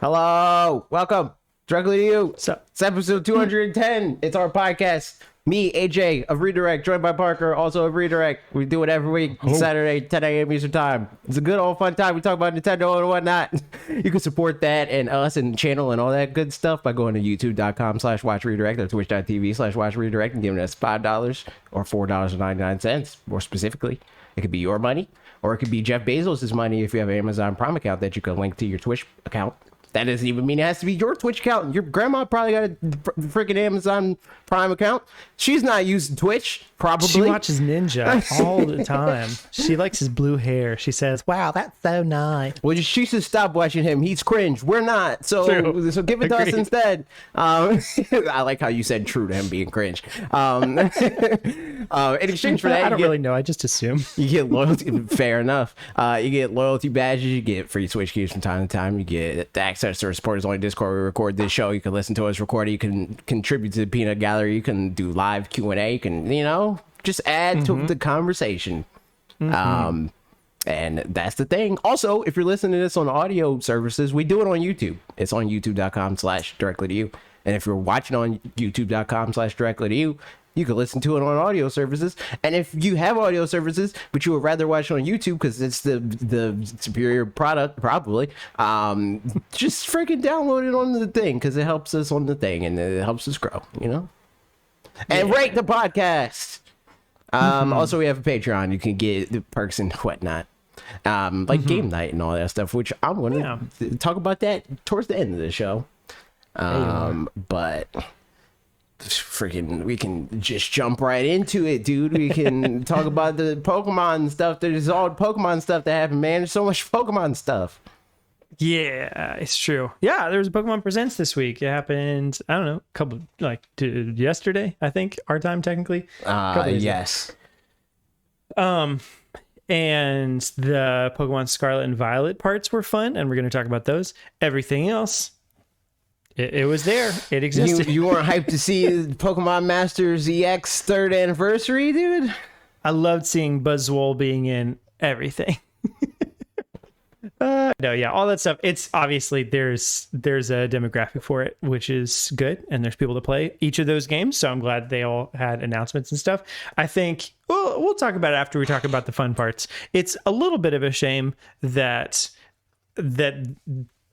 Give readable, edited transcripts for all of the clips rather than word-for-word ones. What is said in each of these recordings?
Hello, welcome directly to you. So, It's episode 210. It's our podcast. Me, AJ of Redirect, joined by Parker, also of Redirect. We do it every week, Saturday, 10 a.m. Eastern Time. It's a good old fun time. We talk about Nintendo and whatnot. You can support that and us and channel and all that good stuff by going to youtube.com/watchredirect or twitch.tv/watchredirect and giving us $5 or $4.99. More specifically, it could be your money or it could be Jeff Bezos' money if you have an Amazon Prime account that you can link to your Twitch account. That doesn't even mean it has to be your Twitch account. Your grandma probably got a freaking Amazon Prime account. She's not using Twitch, probably. she watches Ninja all the time. She likes his blue hair. She says, "Wow, that's so nice." Well, she should stop watching him. He's cringe. We're not. So give it to us Agreed. instead. I like how you said true to him being cringe. In exchange for that, I don't really know. I just assume. you get loyalty. Fair enough. You get loyalty badges. You get free Switch keys from time to time. You get access to our supporters only Discord. We record this show. You can listen to us record it. You can contribute to the Peanut Gallery. You can do live Q&A. You can, just add to the conversation. And that's the thing. Also, if you're listening to this on audio services, we do it on YouTube. It's on youtube.com/directly to you. And if you're watching on youtube.com/directly to you, you can listen to it on audio services. And if you have audio services, but you would rather watch it on YouTube because it's the superior product, probably, just freaking download it on the thing because it helps us on the thing and it helps us grow, And rate the podcast. Also, we have a Patreon. You can get the perks and whatnot. Like game night and all that stuff, which I'm going to talk about that towards the end of the show. But freaking, we can just jump right into it, dude. We can talk about the Pokemon stuff. There's all the Pokemon stuff that happened, man. There's so much Pokemon stuff. Yeah, it's true. Yeah, there was a Pokemon Presents this week. It happened, I don't know, yesterday, I think, our time technically. Yes. And the Pokemon Scarlet and Violet parts were fun, and we're going to talk about those. Everything else, it was there. It existed. You weren't hyped to see Pokemon Masters EX 3rd anniversary, dude? I loved seeing Buzzwole being in everything. No, yeah, all that stuff. It's obviously there's a demographic for it, which is good, and there's people to play each of those games. So I'm glad they all had announcements and stuff. I think we'll talk about it after we talk about the fun parts. It's a little bit of a shame that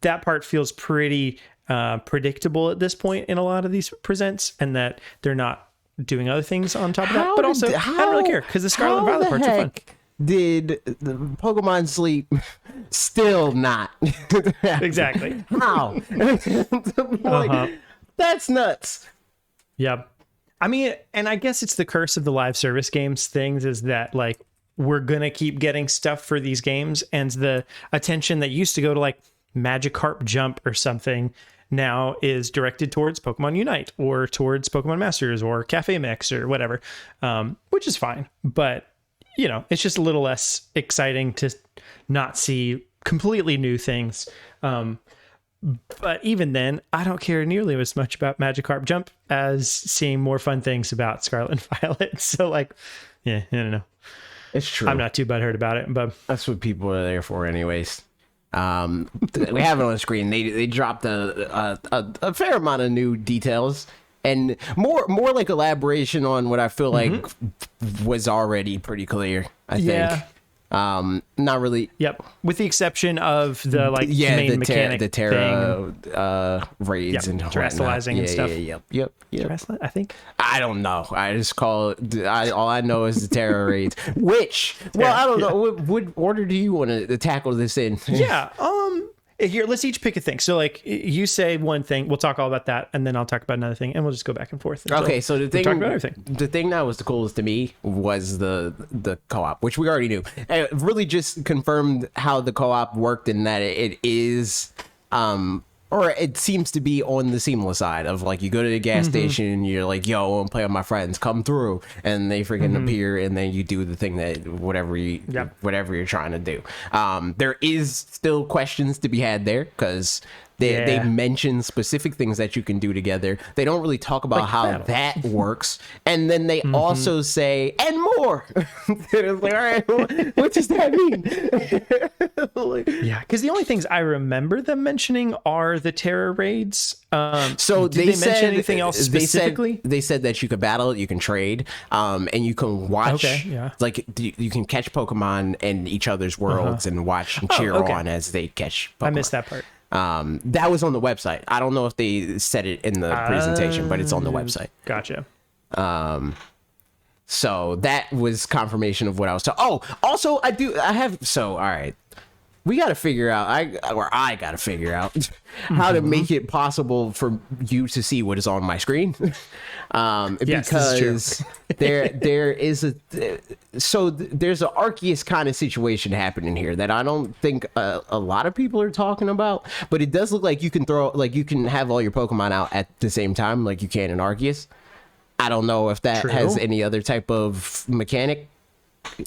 part feels pretty predictable at this point in a lot of these presents, and that they're not doing other things on top of that. But also, I don't really care because the Scarlet and Violet parts are fun. Did the Pokemon Sleep still not? Exactly. How? That's nuts. Yep. I mean, and I guess it's the curse of the live service games things is that like we're gonna keep getting stuff for these games, and the attention that used to go to like Magikarp Jump or something now is directed towards Pokemon Unite or towards Pokemon Masters or Cafe Mix or whatever, which is fine, but it's just a little less exciting to not see completely new things. But even then, I don't care nearly as much about Magikarp Jump as seeing more fun things about Scarlet and Violet. So I don't know. It's true. I'm not too butthurt about it, but that's what people are there for anyways. We have it on the screen. They dropped a fair amount of new details. And more like elaboration on what I feel like was already pretty clear, I think. Not really. Yep. With the exception of the main mechanic the Terra raids and terrestrializing and stuff. Yep. I think. I don't know. I just call it. All I know is the Terra raids. Which, I don't know. What order do you want to tackle this in? Yeah. Here, let's each pick a thing. So, you say one thing, we'll talk all about that, and then I'll talk about another thing, and we'll just go back and forth. Okay, so the thing, talk about everything. The thing that was the coolest to me was the co-op, which we already knew. It really just confirmed how the co-op worked in that it is, or it seems to be on the seamless side of you go to the gas station and you're like, yo, I want to play with my friends, come through, and they freaking appear, and then you do the thing that whatever you're trying to do. There is still questions to be had there because they mention specific things that you can do together. They don't really talk about how that works, and then they also say and door. And it's like, all right, what does that mean? Like, Yeah, because the only things I remember them mentioning are the terror raids. so did they mention anything else specifically? They said that you could battle, you can trade, and you can watch. Okay, yeah. Like you can catch Pokemon in each other's worlds and watch and cheer on as they catch Pokemon. I missed that part. That was on the website. I don't know if they said it in the presentation, but it's on the website. Gotcha. So that was confirmation of what I was talking. Oh, also all right. We got to figure out, I got to figure out how to make it possible for you to see what is on my screen. Yes, because there's an Arceus kind of situation happening here that I don't think a lot of people are talking about, but it does look like you can have all your Pokemon out at the same time like you can in Arceus. I don't know if that has any other type of mechanic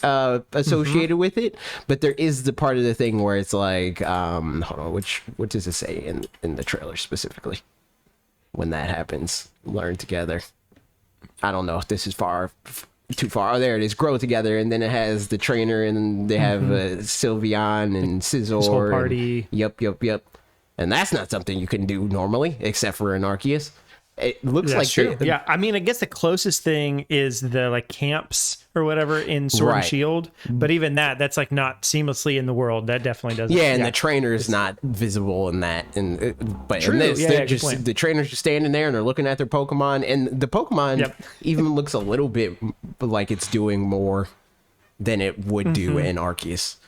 associated with it, but there is the part of the thing where it's like, hold on, what does it say in the trailer specifically when that happens? Learn together. I don't know if this is too far. Oh, there it is. Grow together, and then it has the trainer, and they have Sylveon and Scizor. This whole party. Yep. And that's not something you can do normally, except for an Arceus. It looks That's like true. Yeah, I mean, I guess the closest thing is the like camps or whatever in Sword and Shield, but even that's like not seamlessly in the world. That definitely doesn't. Yeah, and the trainer is not visible in that. But True. in this, Yeah, they're good just point. the trainer's just standing there and they're looking at their Pokemon, and the Pokemon even looks a little bit like it's doing more than it would do in Arceus.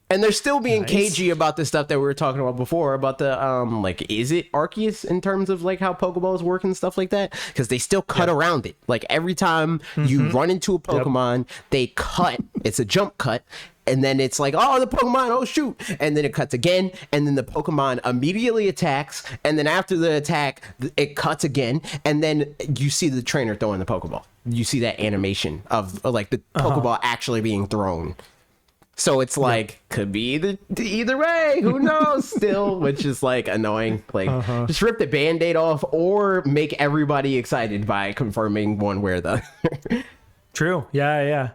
And they're still being cagey about the stuff that we were talking about before, about the, like, is it Arceus in terms of, like, how Pokeballs work and stuff like that? Because they still cut around it. Like, every time you run into a Pokemon, they cut. It's a jump cut. And then it's like, oh, the Pokemon, oh, shoot. And then it cuts again. And then the Pokemon immediately attacks. And then after the attack, it cuts again. And then you see the trainer throwing the Pokeball. You see that animation of, like, the Pokeball actually being thrown. So it's like, could be either way, who knows still, which is like annoying. Like, just rip the Band-Aid off or make everybody excited by confirming one way or the other. True. Yeah.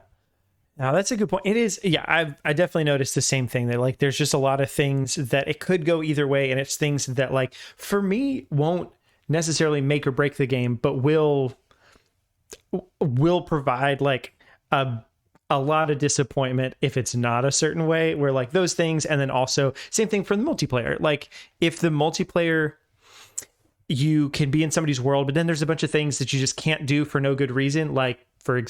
Now that's a good point. It is. Yeah, I definitely noticed the same thing, that like there's just a lot of things that it could go either way, and it's things that like for me won't necessarily make or break the game, but will provide like a lot of disappointment if it's not a certain way, where like those things. And then also same thing for the multiplayer. Like if the multiplayer, you can be in somebody's world, but then there's a bunch of things that you just can't do for no good reason. Like for,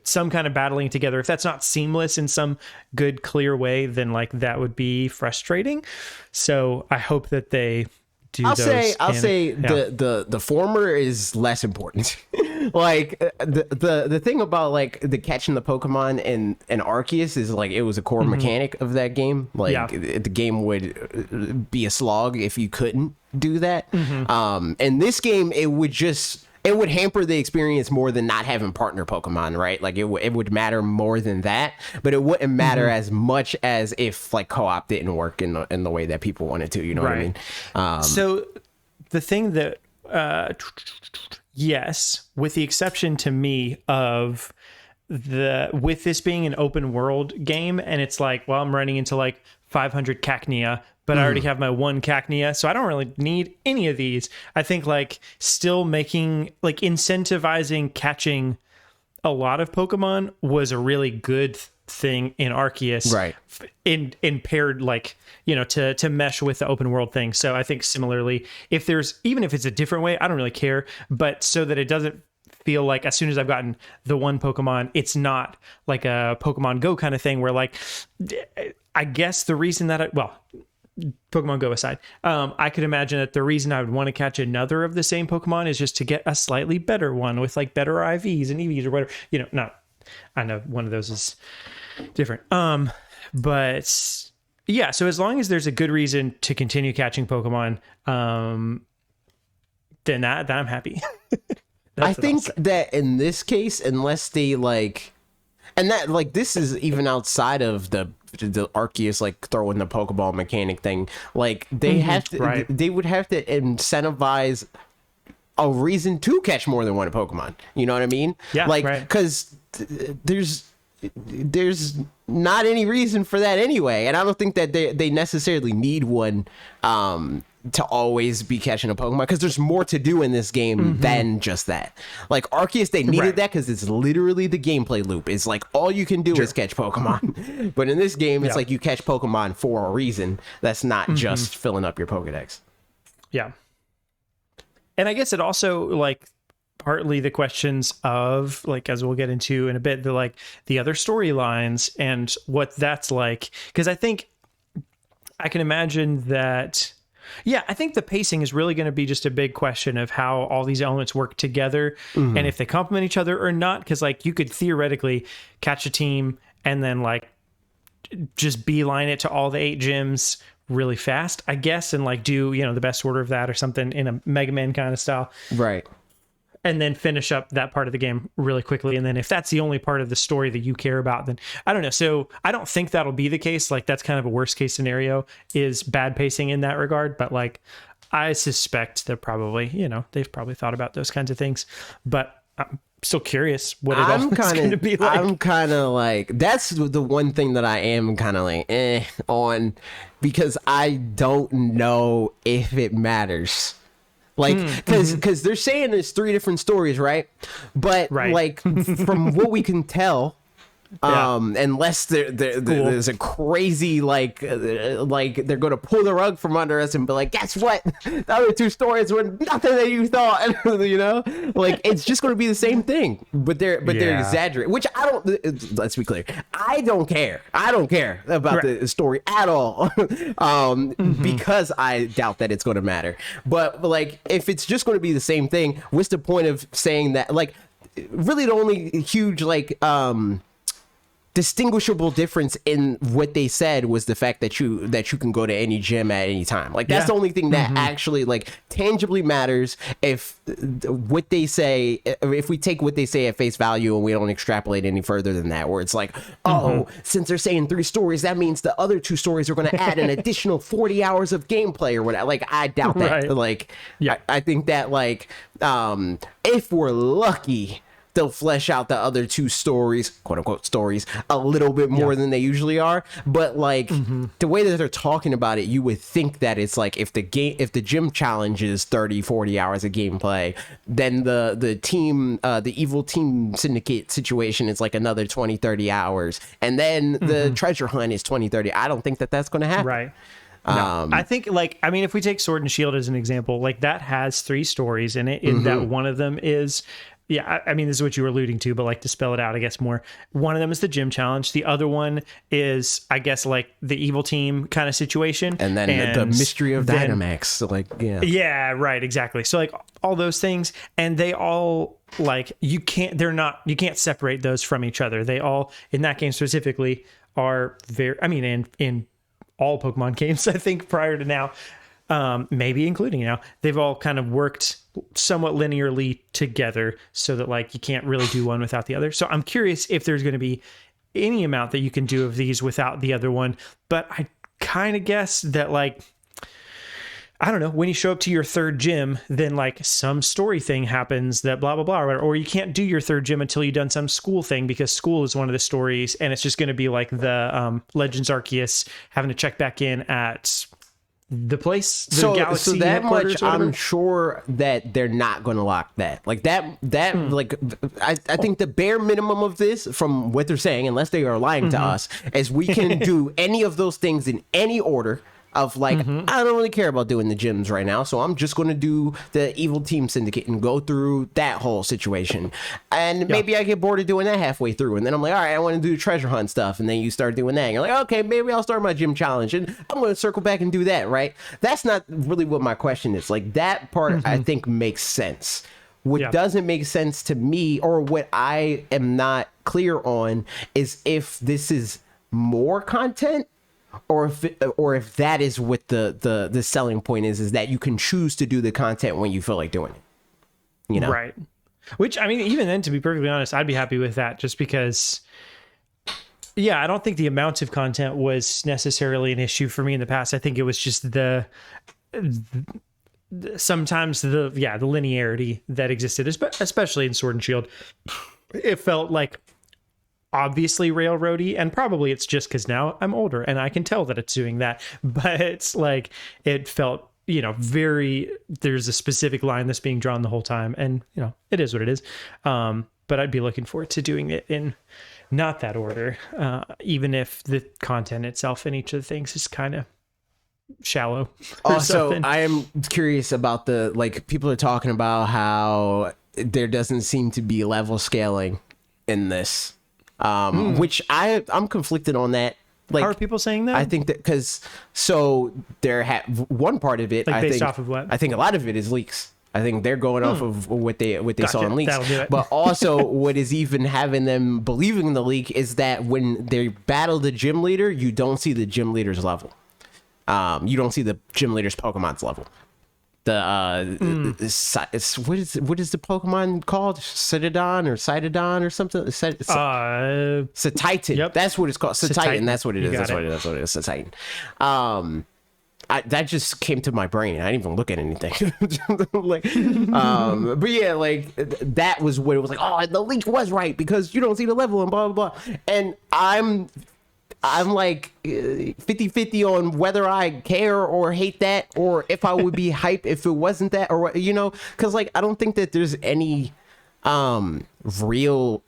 some kind of battling together. If that's not seamless in some good, clear way, then like that would be frustrating. So I hope that they do. I'll say the former is less important. Like the thing about like the catching the Pokemon in Arceus is like it was a core mechanic of that game. Like the game would be a slog if you couldn't do that. In this game, it would hamper the experience more than not having partner Pokemon, right? Like it would matter more than that, but it wouldn't matter as much as if like co-op didn't work in the way that people wanted to. You know what I mean? So the thing that yes, with the exception to me of with this being an open world game, and it's like, well, I'm running into like 500 Cacnea, but I already have my one Cacnea, so I don't really need any of these. I think like still making like incentivizing catching a lot of Pokemon was a really good thing in Arceus, right? In paired like to mesh with the open world thing. So I think similarly, even if it's a different way, I don't really care, but so that it doesn't feel like as soon as I've gotten the one Pokemon, it's not like a Pokemon Go kind of thing where like, I guess the reason that Pokemon Go aside, I could imagine that the reason I would want to catch another of the same Pokemon is just to get a slightly better one with like better IVs and EVs or whatever, I know one of those is different. But yeah, so as long as there's a good reason to continue catching Pokemon, then that I'm happy. I think that in this case, unless they like, and that like this is even outside of the Arceus like throwing the Pokeball mechanic thing, like they have to, they would have to incentivize a reason to catch more than one Pokemon. You know what I mean? Yeah, like because there's not any reason for that anyway, and I don't think that they necessarily need one to always be catching a Pokemon, because there's more to do in this game than just that. Like Arceus, they needed that because it's literally the gameplay loop. It's like all you can do is catch Pokemon. But in this game, it's like you catch Pokemon for a reason. That's not just filling up your Pokedex. Yeah. And I guess it also, like, partly the questions of, like, as we'll get into in a bit, the like the other storylines and what that's like. Because I think I can imagine that. Yeah, I think the pacing is really going to be just a big question of how all these elements work together and if they complement each other or not. Because, like, you could theoretically catch a team and then, like, just beeline it to all the 8 gyms really fast, I guess, and, like, do, you know, the best order of that or something in a Mega Man kind of style. Right. And then finish up that part of the game really quickly. And then if that's the only part of the story that you care about, then I don't know. So I don't think that'll be the case. Like, that's kind of a worst case scenario, is bad pacing in that regard. But, like, I suspect they're probably, you know, they've probably thought about those kinds of things. But I'm still curious what it all is going to be like. I'm kind of like, that's the one thing that I am kind of like on, because I don't know if it matters. Like, because they're saying there's 3 different stories, right? But like, from what we can tell, unless there's a crazy like they're going to pull the rug from under us and be like, guess what? The other 2 stories were nothing that you thought. You know, like, it's just going to be the same thing, but they're exaggerating. Which I don't. Let's be clear. I don't care. I don't care about the story at all, because I doubt that it's going to matter. But like, if it's just going to be the same thing, what's the point of saying that? Like, really, the only huge like distinguishable difference in what they said was the fact that you can go to any gym at any time. Like, that's the only thing that actually, like, tangibly matters. If what they say, if we take what they say at face value and we don't extrapolate any further than that, where it's like, since they're saying 3 stories, that means the other 2 stories are going to add an additional 40 hours of gameplay or whatever. Like, I doubt that. Like, I think that, like, if we're lucky, they'll flesh out the other 2 stories, quote unquote stories, a little bit more than they usually are. But like, the way that they're talking about it, you would think that it's like, if the gym challenge is 30-40 hours of gameplay, then the team, the evil team syndicate situation is like another 20-30 hours, and then the treasure hunt is 20-30. I don't think that that's going to happen. Right. No. I think, like, I mean, if we take Sword and Shield as an example, like, that has 3 stories in it, in that one of them is, I mean, this is what you were alluding to, but, like, to spell it out, I guess, more. One of them is the gym challenge. The other one is, I guess, like, the evil team kind of situation. And then the mystery of Dynamax. So, like, Yeah, right, exactly. So, like, all those things, and they all, like, you can't separate those from each other. They all, in that game specifically, are very, I mean, in all Pokemon games, I think, prior to now, maybe including now, they've all kind of worked somewhat linearly together, so that, like, you can't really do one without the other. So I'm curious if there's going to be any amount that you can do of these without the other one. But I kind of guess that, like, I don't know, when you show up to your 3rd gym, then, like, some story thing happens that blah, blah, blah, or you can't do your 3rd gym until you've done some school thing, because school is one of the stories, and it's just going to be like the Legends Arceus having to check back in at the place, the Galaxy. So that much, I'm sure that they're not going to lock that. Like, like, I think the bare minimum of this, from what they're saying, unless they are lying to us, is we can do any of those things in any order. Of like, I don't really care about doing the gyms right now, so I'm just going to do the evil team syndicate and go through that whole situation. And maybe I get bored of doing that halfway through, and then I'm like, all right, I want to do treasure hunt stuff, and then you start doing that, and you're like, okay, maybe I'll start my gym challenge, and I'm going to circle back and do that, right? That's not really what my question is. Like, that part, I think, makes sense. What doesn't make sense to me, or what I am not clear on, is if this is more content, or if that is what the selling point is that you can choose to do the content when you feel like doing it, you know? Right. Which, I mean, even then, to be perfectly honest, I'd be happy with that, just because, I don't think the amount of content was necessarily an issue for me in the past. I think it was just sometimes the linearity that existed, especially in Sword and Shield. It felt like obviously railroady, and probably it's just because now I'm older and I can tell that it's doing that. But it's like it felt, there's a specific line that's being drawn the whole time, and it is what it is. But I'd be looking forward to doing it in not that order, even if the content itself in each of the things is kind of shallow. Also, I am curious about people are talking about how there doesn't seem to be level scaling in this, which I'm conflicted on that. How are people saying that? I think that because one part of it, based off of what? I think a lot of it is leaks. I think they're going off of what they saw in leaks. That'll do it. But also, what is even having them believing in the leak is that when they battle the gym leader, you don't see the gym leader's level. You don't see the gym leader's Pokemon's level. What is the Pokemon called? Citadon or something? Cetitan. Yep. That's what it's called. Cetitan. That's what it is. That's what it is. Cetitan. That just came to my brain. I didn't even look at anything. But yeah, that was what it was like. Oh, the leak was right because you don't see the level and blah blah blah. And I'm like 50-50 on whether I care or hate that, or if I would be hype if it wasn't that, or because I don't think that there's any real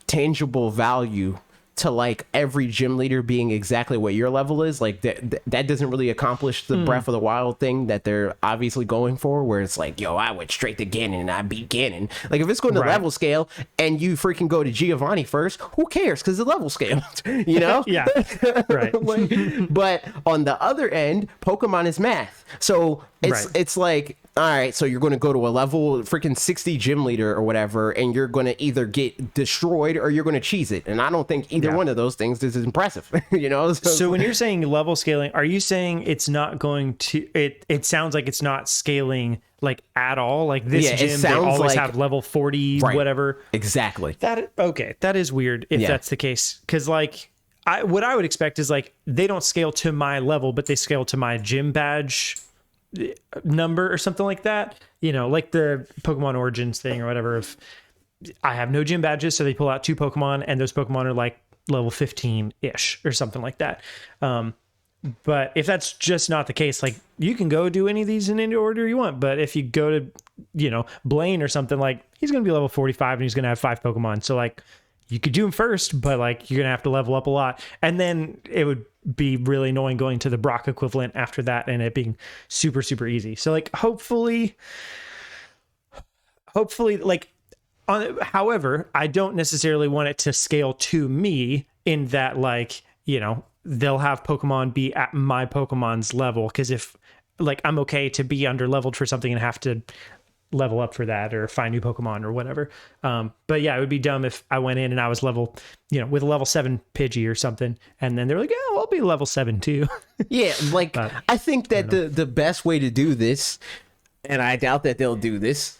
tangible value to every gym leader being exactly what your level is. That doesn't really accomplish the Breath of the Wild thing that they're obviously going for, where it's I went straight to Ganon and I beat Ganon. If it's going to level scale and you freaking go to Giovanni first, who cares, because the level scale. Yeah, right. But on the other end, Pokemon is math, so it's all right, so you're going to go to a level freaking 60 gym leader or whatever, and you're going to either get destroyed or you're going to cheese it. And I don't think either one of those things is impressive, So when you're saying level scaling, are you saying it's not going to, it sounds like it's not scaling at all? This gym, they always have level 40, whatever. Exactly. That is weird if that's the case. Because what I would expect is they don't scale to my level, but they scale to my gym badge number or something like that, like the Pokemon Origins thing or whatever. If I have no gym badges, so they pull out 2 Pokemon and those Pokemon are level 15-ish or something like that. But if that's just not the case, you can go do any of these in any order you want, but if you go to Blaine or something, he's gonna be level 45 and he's gonna have 5 Pokemon, so you could do them first, but you're gonna have to level up a lot, and then it would be really annoying going to the Brock equivalent after that and it being super super easy. So hopefully however, I don't necessarily want it to scale to me in that they'll have Pokemon be at my Pokemon's level, because if I'm okay to be under leveled for something and have to level up for that or find new Pokemon or whatever. But yeah, it would be dumb if I went in and I was level, with a level 7 Pidgey or something, and then they're like, "Oh, I'll be level 7 too." Yeah, I think that the best way to do this, and I doubt that they'll do this.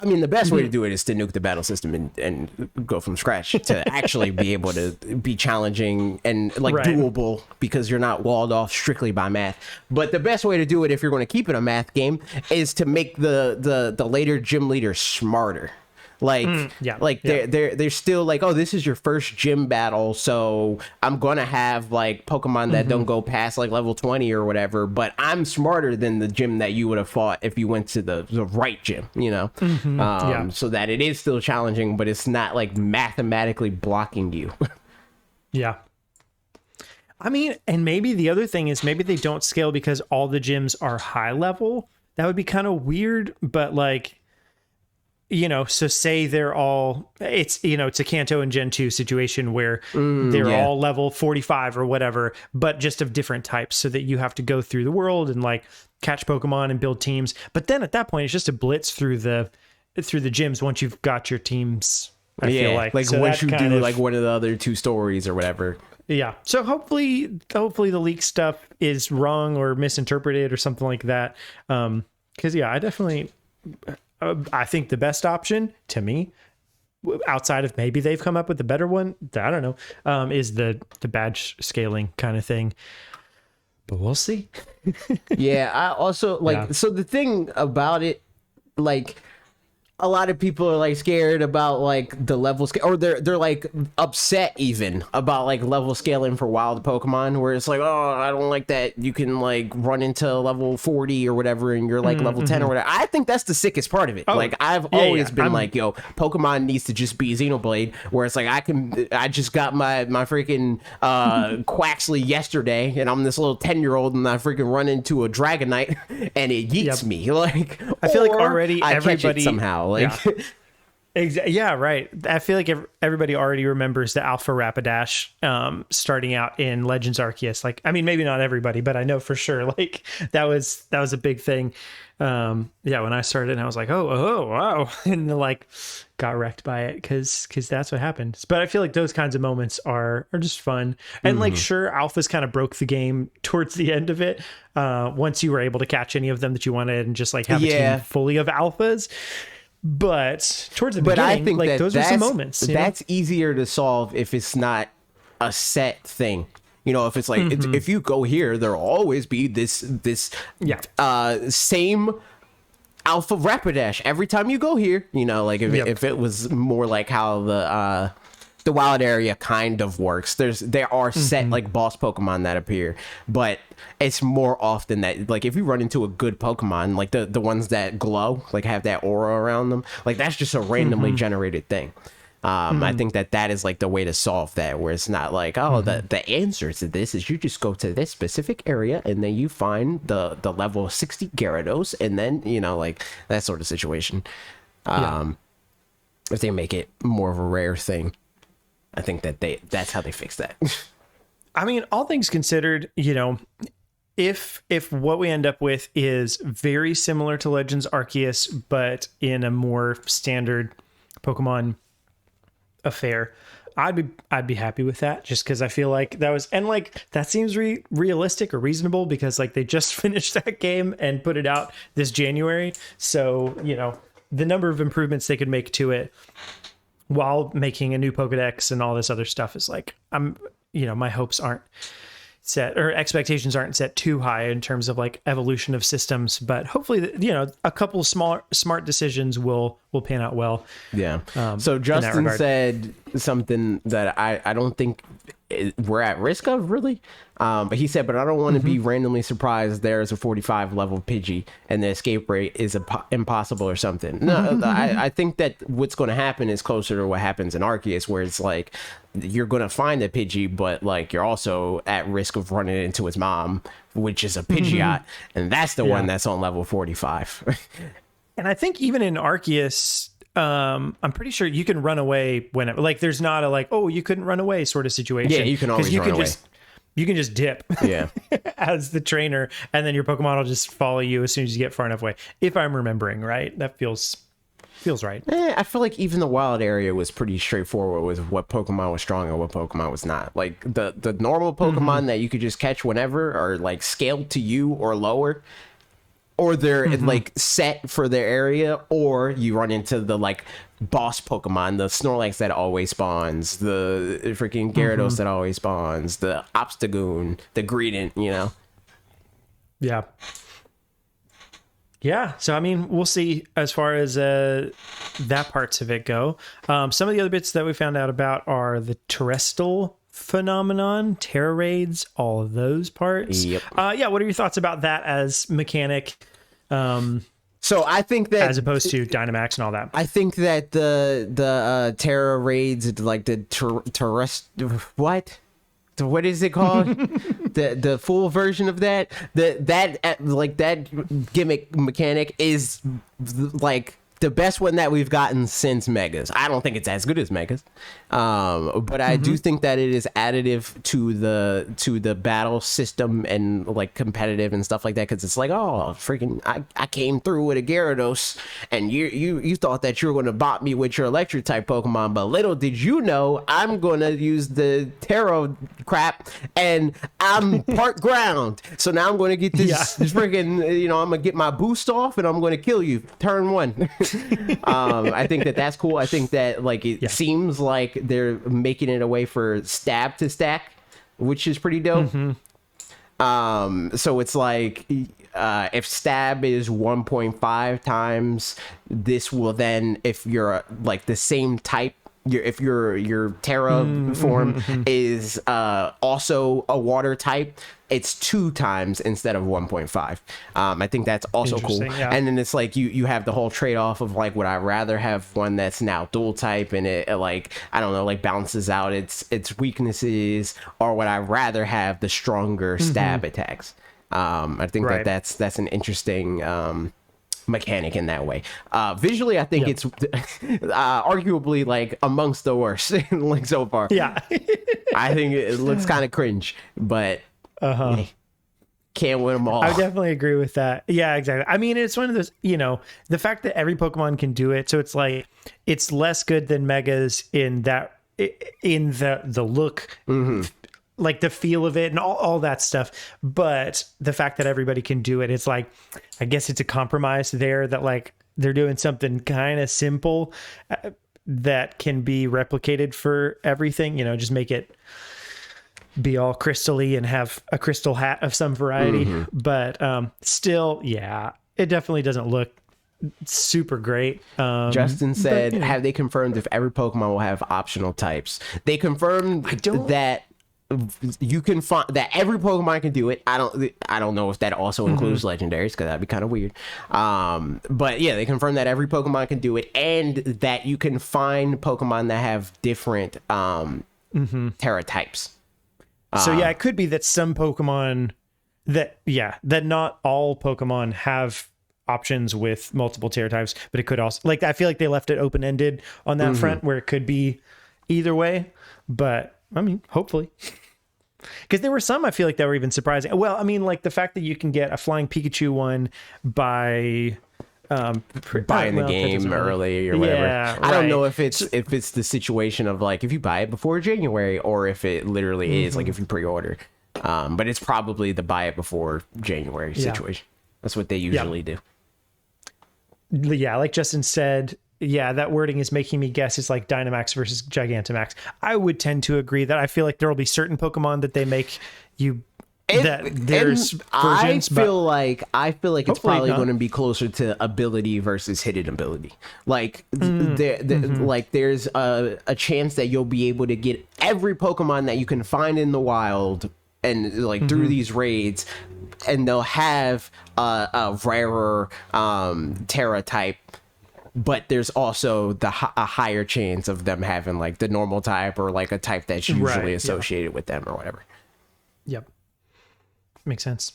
I mean, the best way to do it is to nuke the battle system and go from scratch to actually be able to be challenging and doable, because you're not walled off strictly by math. But the best way to do it, if you're going to keep it a math game, is to make the later gym leader smarter. They're still oh, this is your first gym battle, so I'm gonna have Pokemon that don't go past level 20 or whatever, but I'm smarter than the gym that you would have fought if you went to the right gym, so that it is still challenging, but it's not mathematically blocking you. Yeah. I mean, and maybe the other thing is maybe they don't scale because all the gyms are high level. That would be kind of weird, but so say they're all, it's a Kanto and Gen 2 situation where they're all level 45 or whatever, but just of different types, so that you have to go through the world and catch Pokemon and build teams. But then at that point, it's just a blitz through the gyms once you've got your teams. I feel so once you do one of the other 2 stories or whatever. Yeah. So hopefully the leak stuff is wrong or misinterpreted or something like that. Because I definitely. I think the best option to me, outside of maybe they've come up with a better one, I don't know, is the badge scaling kind of thing. But we'll see. Yeah, I also so the thing about it, a lot of people are like scared about like the level scale, or they're like upset even about like level scaling for wild Pokemon, where it's like, oh, I don't like that you can like run into level 40 or whatever and you're like level 10 or whatever. I think that's the sickest part of it. Like I've always been like, yo, Pokemon needs to just be Xenoblade, where it's like I just got my freaking Quaxley yesterday and I'm this little 10-year-old and I freaking run into a Dragonite and it yeets me. Like I feel like already I everybody catch it somehow. Like yeah, right. I feel like everybody already remembers the Alpha Rapidash starting out in Legends Arceus. Like, I mean, maybe not everybody, but I know for sure. Like that was a big thing. Yeah, when I started, and I was like, oh, wow, and like got wrecked by it because that's what happened. But I feel like those kinds of moments are just fun. And like, sure, Alphas kind of broke the game towards the end of it. Once you were able to catch any of them that you wanted and just like have a team fully of Alphas. But towards the beginning, I think like that those are some moments. That's easier to solve if it's not a set thing. You know, if it's like if you go here, there'll always be this same Alpha Rapidash every time you go here. You know, like if it was more like how the wild area kind of works. There are set like boss Pokemon that appear, but it's more often that like if you run into a good Pokemon, like the ones that glow, like have that aura around them, like that's just a randomly generated thing. I think that is like the way to solve that, where it's not like, oh, the answer to this is you just go to this specific area and then you find the level 60 Gyarados, and then, you know, like that sort of situation. If they make it more of a rare thing, I think that's how they fix that. I mean, all things considered, you know, if what we end up with is very similar to Legends Arceus, but in a more standard Pokemon affair, I'd be happy with that, just because I feel like that was, and like that seems realistic or reasonable, because like they just finished that game and put it out this January. So, you know, the number of improvements they could make to it while making a new Pokedex and all this other stuff is like, my hopes aren't set, or expectations aren't set too high in terms of like evolution of systems, but hopefully, you know, a couple smart decisions will pan out well. Yeah. So Justin said something that I don't think we're at risk of, really. But he said, but I don't want to be randomly surprised there's a 45 level Pidgey and the escape rate is impossible or something. No, I think that what's going to happen is closer to what happens in Arceus, where it's like you're going to find a Pidgey, but like you're also at risk of running into his mom, which is a Pidgeot, and that's the one that's on level 45. And I think even in Arceus, I'm pretty sure you can run away whenever. Like, there's not a like, oh, you couldn't run away sort of situation. Yeah, you can always run away. You can just dip, as the trainer, and then your Pokemon will just follow you as soon as you get far enough away. If I'm remembering right, that feels right. I feel like even the wild area was pretty straightforward with what Pokemon was strong and what Pokemon was not. Like the normal Pokemon that you could just catch whenever are like scaled to you or lower, or they're like set for their area, or you run into the like boss Pokemon, the Snorlax that always spawns, the freaking Gyarados that always spawns, the Obstagoon, the Greedent, you know? Yeah. So, I mean, we'll see as far as that parts of it go. Some of the other bits that we found out about are the terrestrial phenomenon, Terra raids, all of those parts. Yep. What are your thoughts about that as mechanic? So I think that, as opposed to Dynamax and all that, I think that the Terra raids, like the terrestrial, what is it called? the full version of that, that gimmick mechanic is like the best one that we've gotten since Megas. I don't think it's as good as Megas, but I do think that it is additive to the battle system and like competitive and stuff like that, because it's like, oh freaking, I came through with a Gyarados and you thought that you were going to bot me with your electric type Pokemon, but little did you know I'm going to use the Terra crap and I'm part ground, so now I'm going to get this freaking, you know, I'm going to get my boost off and I'm going to kill you turn one. I think that's cool. I think that like it seems like they're making it a way for stab to stack, which is pretty dope. So it's like if stab is 1.5 times, this will then, if you're like the same type, if your Terra form is also a water type, it's 2 times instead of 1.5. I think that's also cool. Yeah. And then it's like you have the whole trade-off of like, would I rather have one that's now dual type and it like, I don't know, like balances out its weaknesses, or would I rather have the stronger stab attacks? I think that's an interesting mechanic in that way. Visually, I think it's arguably like amongst the worst like so far. Yeah. I think it looks kind of cringe, but can't win them all. I definitely agree with that. Yeah, exactly. I mean, it's one of those, the fact that every Pokemon can do it, so it's like it's less good than Megas in the look, like the feel of it and all that stuff. But the fact that everybody can do it, it's like, I guess it's a compromise there that like they're doing something kind of simple that can be replicated for everything, just make it be all crystally and have a crystal hat of some variety. But still, yeah, it definitely doesn't look super great. Justin said, have they confirmed if every Pokemon will have optional types? They confirmed that you can find that every Pokemon can do it. I don't know if that also includes legendaries, because that'd be kind of weird. But yeah, they confirmed that every Pokemon can do it, and that you can find Pokemon that have different Terra types. So yeah, it could be that some Pokemon that not all Pokemon have options with multiple Terra types, but it could also, like, I feel like they left it open-ended on that front, where it could be either way. But I mean, hopefully, because there were some I feel like that were even surprising. Well, I mean, like the fact that you can get a flying Pikachu one by buying the game early or whatever. Yeah, I don't know if it's the situation of like if you buy it before January, or if it literally is like if you pre-order. But it's probably the buy it before January situation. That's what they usually do. Yeah, like Justin said, yeah, that wording is making me guess it's like Dynamax versus Gigantamax. I would tend to agree that I feel like there will be certain Pokemon that they make you that there's versions. I feel like it's probably going to be closer to ability versus hidden ability. Like like there's a chance that you'll be able to get every Pokemon that you can find in the wild and like through these raids, and they'll have a rarer Terra type. But there's also a higher chance of them having like the normal type, or like a type that's usually associated with them or whatever. Yep. Makes sense.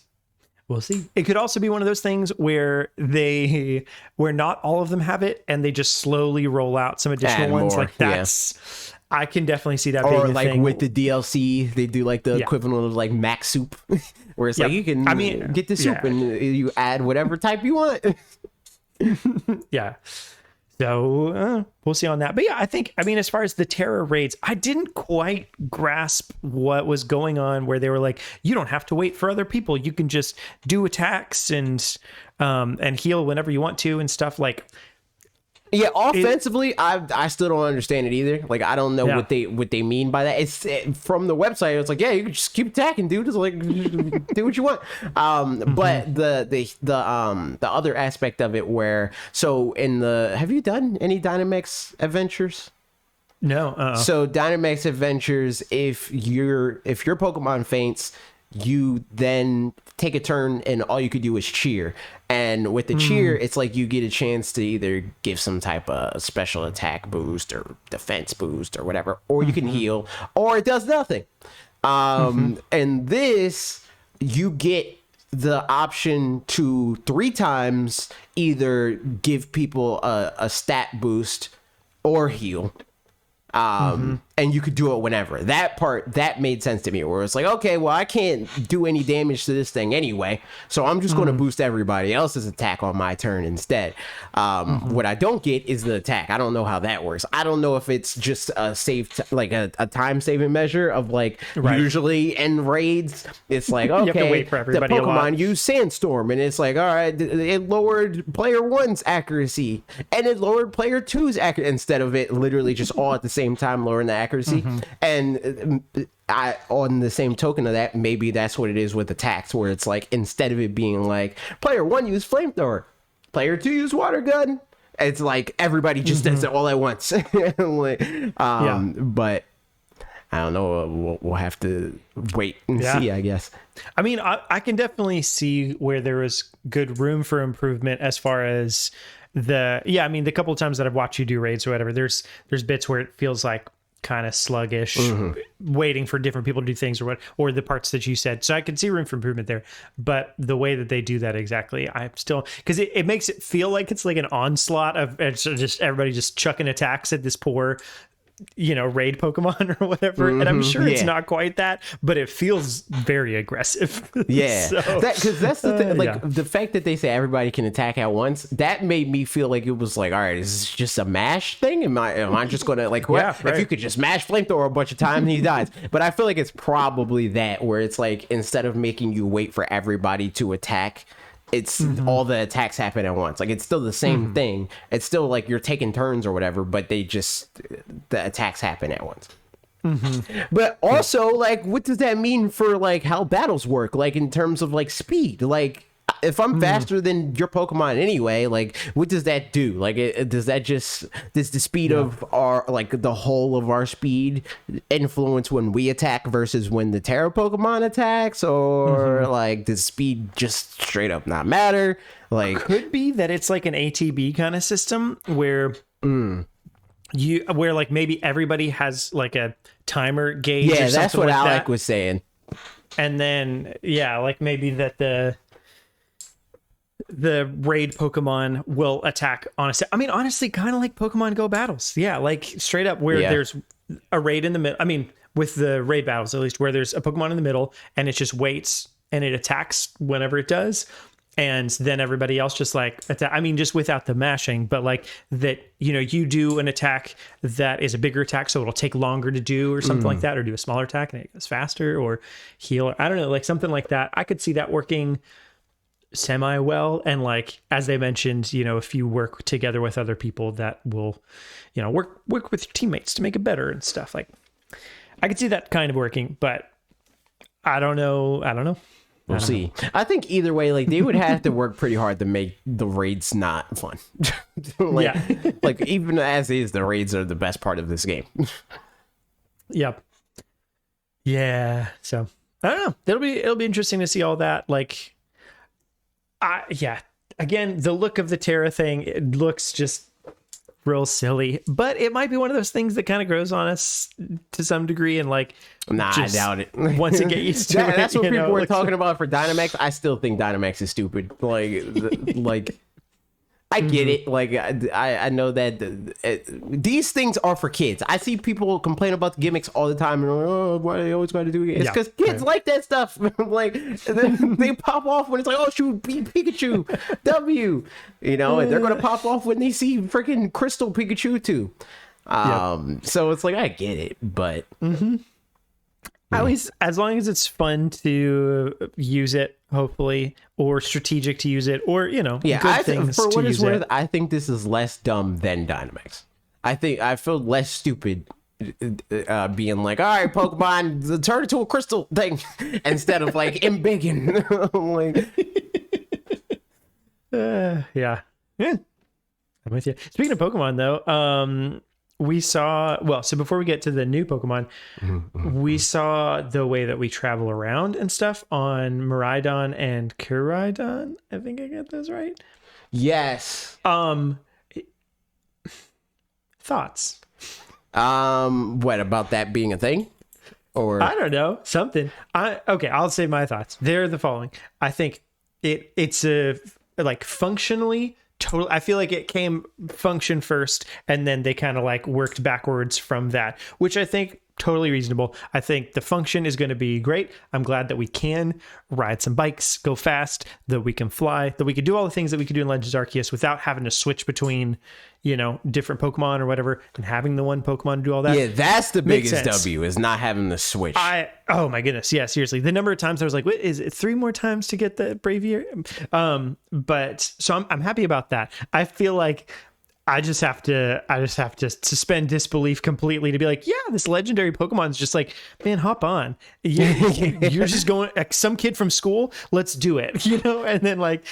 We'll see. It could also be one of those things where not all of them have it, and they just slowly roll out some additional ones. Like that's, I can definitely see that being a like thing. with the DLC, they do like the equivalent of like max soup, where it's like you can get the soup and you add whatever type you want. Yeah. So we'll see on that. But yeah, I mean, as far as the Terra raids, I didn't quite grasp what was going on, where they were like, you don't have to wait for other people. You can just do attacks and heal whenever you want to and stuff. Like, yeah, offensively, I still don't understand it either. Like, I don't know what they mean by that. It's from the website. It's like, yeah, you can just keep attacking, dude. It's like, do what you want. But the other aspect of it, where have you done any Dynamax adventures? No. So Dynamax adventures, if your Pokemon faints, you then take a turn and all you could do is cheer. And with the cheer, it's like you get a chance to either give some type of special attack boost or defense boost or whatever, or you can heal, or it does nothing. And this, you get the option to 3 times either give people a stat boost or heal. And you could do it whenever. That made sense to me, where it's like, okay, well, I can't do any damage to this thing anyway, so I'm just going to boost everybody else's attack on my turn instead. What I don't get is the attack. I don't know how that works. I don't know if it's just a like a time saving measure of like, usually in raids, it's like, okay, you have to wait for everybody the Pokemon use Sandstorm, and it's like, all right, it lowered player 1's accuracy and it lowered player 2's accuracy, instead of it literally just all at the same time lowering the accuracy accuracy. And on the same token of that, maybe that's what it is with attacks, where it's like, instead of it being like player 1 use flamethrower, player 2 use water gun, it's like everybody just does it all at once. But I don't know. We'll have to wait and see, I guess. I mean, I can definitely see where there is good room for improvement as far as I mean, the couple of times that I've watched you do raids or whatever, there's bits where it feels like kind of sluggish, waiting for different people to do things or the parts that you said. So I can see room for improvement there. But the way that they do that exactly, I'm still, because it makes it feel like it's like an onslaught of just everybody just chucking attacks at this poor, raid Pokemon or whatever. And I'm sure it's not quite that, but it feels very aggressive. Yeah. Because that's the thing. Like, the fact that they say everybody can attack at once, that made me feel like it was like, all right, is this just a mash thing? Am I just going to, like, what? If you could just mash flamethrower a bunch of times and he dies. But I feel like it's probably that, where it's like, instead of making you wait for everybody to attack, it's all the attacks happen at once. Like, it's still the same thing. It's still like you're taking turns or whatever, but the attacks happen at once. But also, like, what does that mean for like how battles work? Like, in terms of like speed, like, if I'm faster than your Pokemon anyway, like, what does that do? Like, does the speed of our, like, the whole of our speed influence when we attack versus when the Terra Pokemon attacks? Or like, does speed just straight up not matter? Like, could be that it's like an ATB kind of system where where like maybe everybody has like a timer gauge. Yeah, or that's what like Alec was saying. And then like maybe that the raid Pokemon will attack honestly kind of like Pokemon Go battles. Yeah, like straight up where there's a raid in the middle. I mean, with the raid battles, at least, where there's a Pokemon in the middle and it just waits and it attacks whenever it does. And then everybody else just like attack. I mean, just without the mashing, but like that, you do an attack that is a bigger attack, so it'll take longer to do or something like that, or do a smaller attack and it goes faster, or heal. I don't know, like something like that. I could see that working semi well. And like, as they mentioned, if you work together with other people, that will, work with your teammates to make it better and stuff. Like, I could see that kind of working, but I don't know. We'll see. I think either way, like, they would have to work pretty hard to make the raids not fun. Like, even as is, the raids are the best part of this game. Yep. Yeah. So I don't know. It'll be interesting to see all that. Like, again, the look of the Terra thing, it looks just real silly, but it might be one of those things that kind of grows on us to some degree, and like, I doubt it. Once you get used to it, that's what people were talking about for Dynamax. I still think Dynamax is stupid. Like, I get it. Like, I know that these things are for kids. I see people complain about the gimmicks all the time, and why they always got to do it? It's because kids like that stuff. Like, then they pop off when it's like, oh shoot, Pikachu, W, and they're gonna pop off when they see freaking Crystal Pikachu too. So it's like, I get it, but at least as long as it's fun to use it, hopefully, or strategic to use it, or good things for what to it's use worth, it. I think this is less dumb than Dynamax. I feel less stupid being like, all right, Pokemon, turn into a crystal thing, instead of like embiggen. I'm with you. Speaking of Pokemon, though, we saw, so before we get to the new Pokemon, we saw the way that we travel around and stuff on Miraidon and Koraidon. I think I got those right. Yes. Thoughts? What about that being a thing? Or I don't know, something. I'll say my thoughts. They're the following. I think it's a like functionally total. I feel like it came function first, and then they kind of like worked backwards from that, which I think totally reasonable. I think the function is going to be great. I'm glad that we can ride some bikes, go fast, that we can fly, that we can do all the things that we could do in Legends Arceus without having to switch between, different Pokemon or whatever, and having the one Pokemon to do all that. Yeah, that's the biggest W, is not having to switch. Oh my goodness. Yeah, seriously. The number of times I was like, what is it, 3 more times to get the Braviary? But so I'm happy about that. I feel like I just have to suspend disbelief completely to be like, yeah, this legendary Pokemon's just like, man, hop on. You're just going, some kid from school, let's do it, And then like,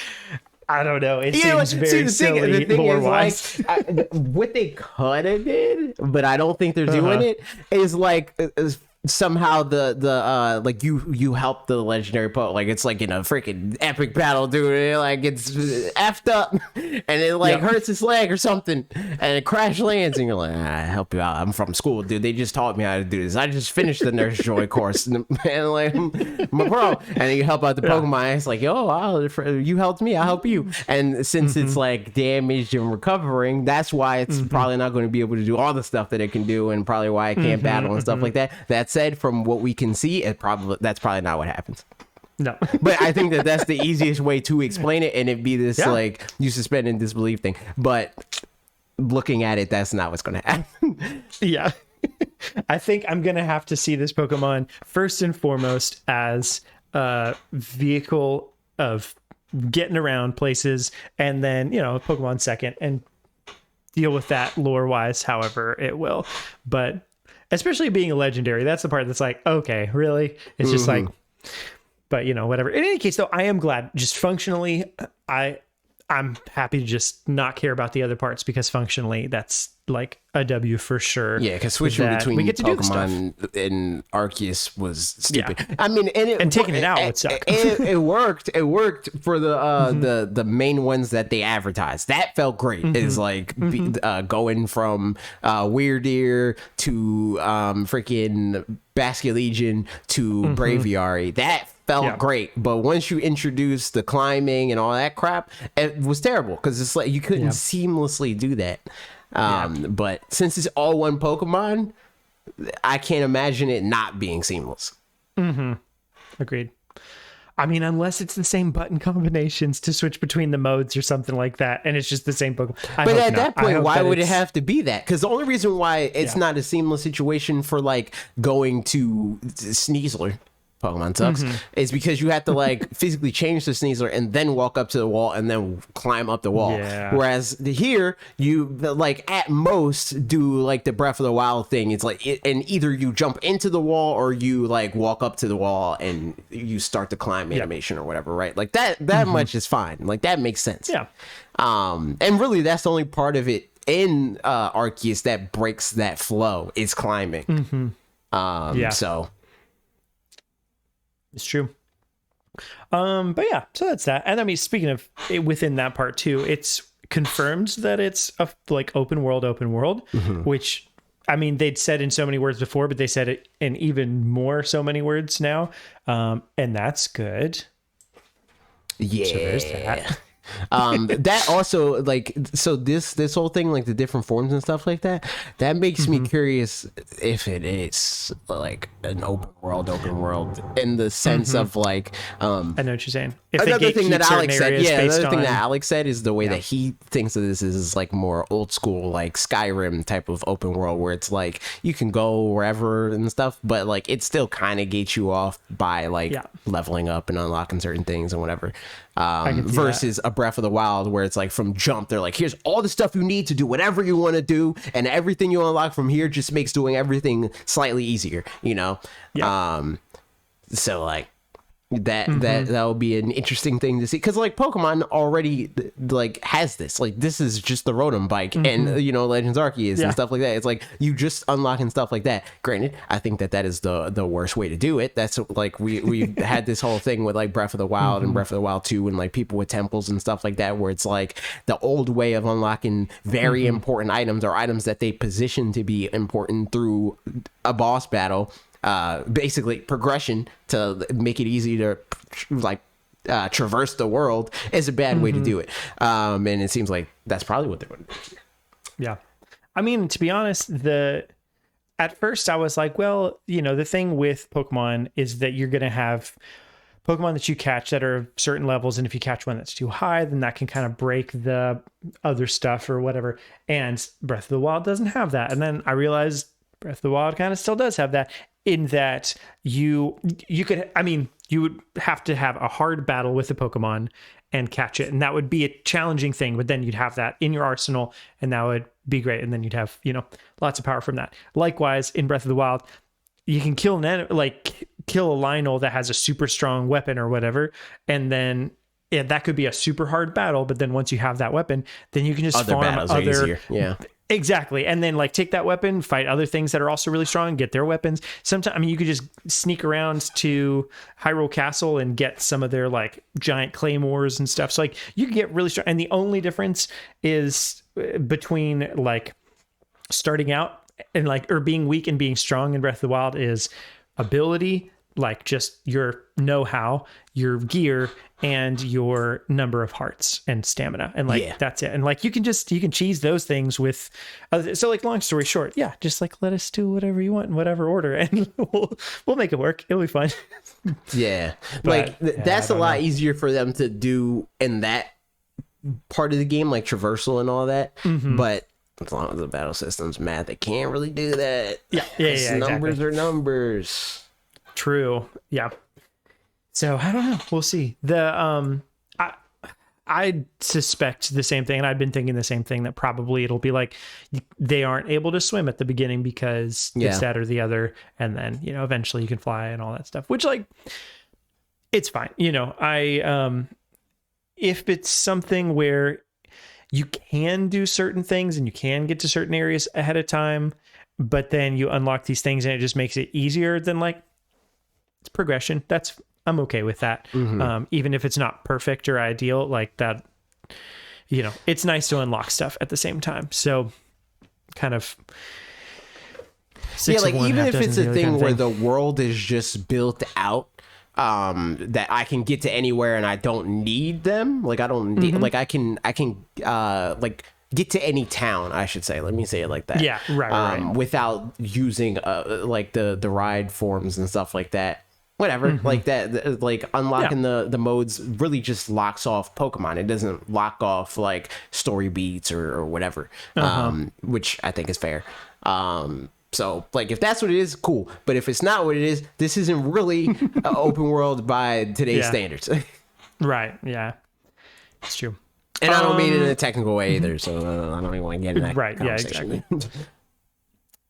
I don't know. It seems very silly lore-wise. What they could have did, but I don't think they're doing it, is like somehow the like you help the legendary Poke, like it's like in a freaking epic battle, dude. Like it's effed up and it like hurts his leg or something and it crash lands and you're like, I help you out. I'm from school, dude. They just taught me how to do this. I just finished the Nurse Joy course and like my bro. And then you help out the Pokemon. It's like, you helped me, I'll help you. And since it's like damaged and recovering, that's why it's probably not going to be able to do all the stuff that it can do, and probably why it can't battle and stuff like that. That said, from what we can see, that's probably not what happens. No. But I think that's the easiest way to explain it, and it'd be this like you suspend in disbelief thing. But looking at it, that's not what's going to happen. Yeah. I think I'm going to have to see this Pokemon first and foremost as a vehicle of getting around places, and then, Pokemon second, and deal with that lore-wise however it will. But especially being a legendary, that's the part that's like, okay, really? It's just like, but whatever. In any case, though, I am glad. Just functionally, I'm happy to just not care about the other parts, because functionally, that's like a W for sure. Yeah, because switching between Pokemon and Arceus was stupid. Yeah. I mean, and taking it out would suck. It worked. It worked for the main ones that they advertised. That felt great. It's like going from Weirdeer to freaking Basculegion to Braviary. That felt great, but once you introduce the climbing and all that crap, it was terrible, because it's like you couldn't seamlessly do that. But since it's all one Pokemon, I can't imagine it not being seamless. Agreed. I mean, unless it's the same button combinations to switch between the modes or something like that, and it's just the same Pokemon. But at that point, why would it have to be that? Because the only reason why it's not a seamless situation for like going to Sneasler, Pokemon sucks, is because you have to like physically change the Sneasler and then walk up to the wall and then climb up the wall. Whereas here, you like at most do like the Breath of the Wild thing. It's like, and either you jump into the wall or you like walk up to the wall and you start the climb animation or whatever, right? Like that much is fine. Like that makes sense. Yeah. And really, that's the only part of it in Arceus that breaks that flow is climbing. So. It's true. But yeah, so that's that. And I mean, speaking of within that part too, it's confirmed that it's a like open world, which I mean, they'd said in so many words before, but they said it in even more so many words now. And that's good. Yeah. So there's that. That also, like, so this whole thing, like the different forms and stuff like that makes me curious if it is like an open world in the sense of like I know what you're saying. If another thing that Alex said, another thing that on... Alex said is the way that he thinks of this is like more old school, like Skyrim type of open world, where it's like you can go wherever and stuff, but like it still kind of gates you off by like leveling up and unlocking certain things and whatever. Versus a Breath of the Wild, where it's like from jump, they're like, here's all the stuff you need to do whatever you want to do, and everything you unlock from here just makes doing everything slightly easier, so like that will be an interesting thing to see, because like Pokemon already like has this, like this is just the Rotom bike and Legends Arceus and stuff like that. It's like you just unlocking stuff like that. Granted, I think that is the worst way to do it. That's like we had this whole thing with like Breath of the Wild and Breath of the Wild 2 and like people with temples and stuff like that, where it's like the old way of unlocking very important items or items that they position to be important through a boss battle, basically progression to make it easy to like traverse the world, is a bad way to do it. And it seems like that's probably what they're going to do. Yeah. I mean, to be honest, at first I was like, well, the thing with Pokemon is that you're going to have Pokemon that you catch that are certain levels, and if you catch one that's too high, then that can kind of break the other stuff or whatever. And Breath of the Wild doesn't have that. And then I realized Breath of the Wild kind of still does have that, in that you would have to have a hard battle with the Pokemon, and catch it. And that would be a challenging thing, but then you'd have that in your arsenal and that would be great. And then you'd have, lots of power from that. Likewise, in Breath of the Wild, you can kill kill a Lionel that has a super strong weapon or whatever, and then that could be a super hard battle. But then once you have that weapon, then you can just farm other. Yeah, exactly. And then take that weapon, fight other things that are also really strong, get their weapons. Sometimes, you could just sneak around to Hyrule Castle and get some of their giant claymores and stuff. So you can get really strong. And the only difference is between starting out and or being weak and being strong in Breath of the Wild is ability, just your know-how, your gear, and your number of hearts and stamina, and that's it. And you can cheese those things with so long story short, just let us do whatever you want in whatever order, and we'll make it work. It'll be fun. That's a lot easier for them to do in that part of the game, traversal and all that. But as long as the battle system's math, they can't really do that. Numbers are numbers. True. Yeah. So I don't know. We'll see. I suspect the same thing, and I've been thinking the same thing, that probably it'll be they aren't able to swim at the beginning because it's that or the other, and then eventually you can fly and all that stuff. Which it's fine. If it's something where you can do certain things and you can get to certain areas ahead of time, but then you unlock these things and it just makes it easier, then it's progression. I'm okay with that. Even if it's not perfect or ideal, that, it's nice to unlock stuff at the same time. So kind of even if it's a thing where the world is just built out, that I can get to anywhere and I don't need them. I don't need, I can get to any town, I should say. Let me say it like that. Yeah, right. Without using the ride forms and stuff like that. Whatever, unlocking the modes really just locks off Pokemon. It doesn't lock off story beats or whatever, which I think is fair. So if that's what it is, cool. But if it's not what it is, this isn't really an open world by today's standards. Right. Yeah, it's true. And I don't mean it in a technical way either. So I don't even want to get into that. Right. Yeah. Exactly.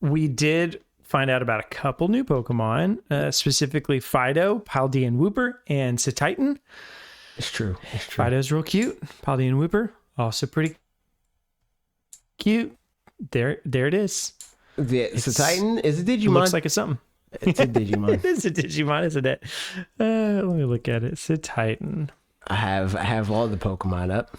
We did find out about a couple new Pokemon, specifically Fido, Paldean Wooper, and Cetitan. It's true. Fido's real cute. Paldean Wooper, also pretty cute. There it is. Cetitan is a Digimon. It looks like it's something. It's a Digimon. It is a Digimon, isn't it? Let me look at it. Cetitan. I have all the Pokemon up.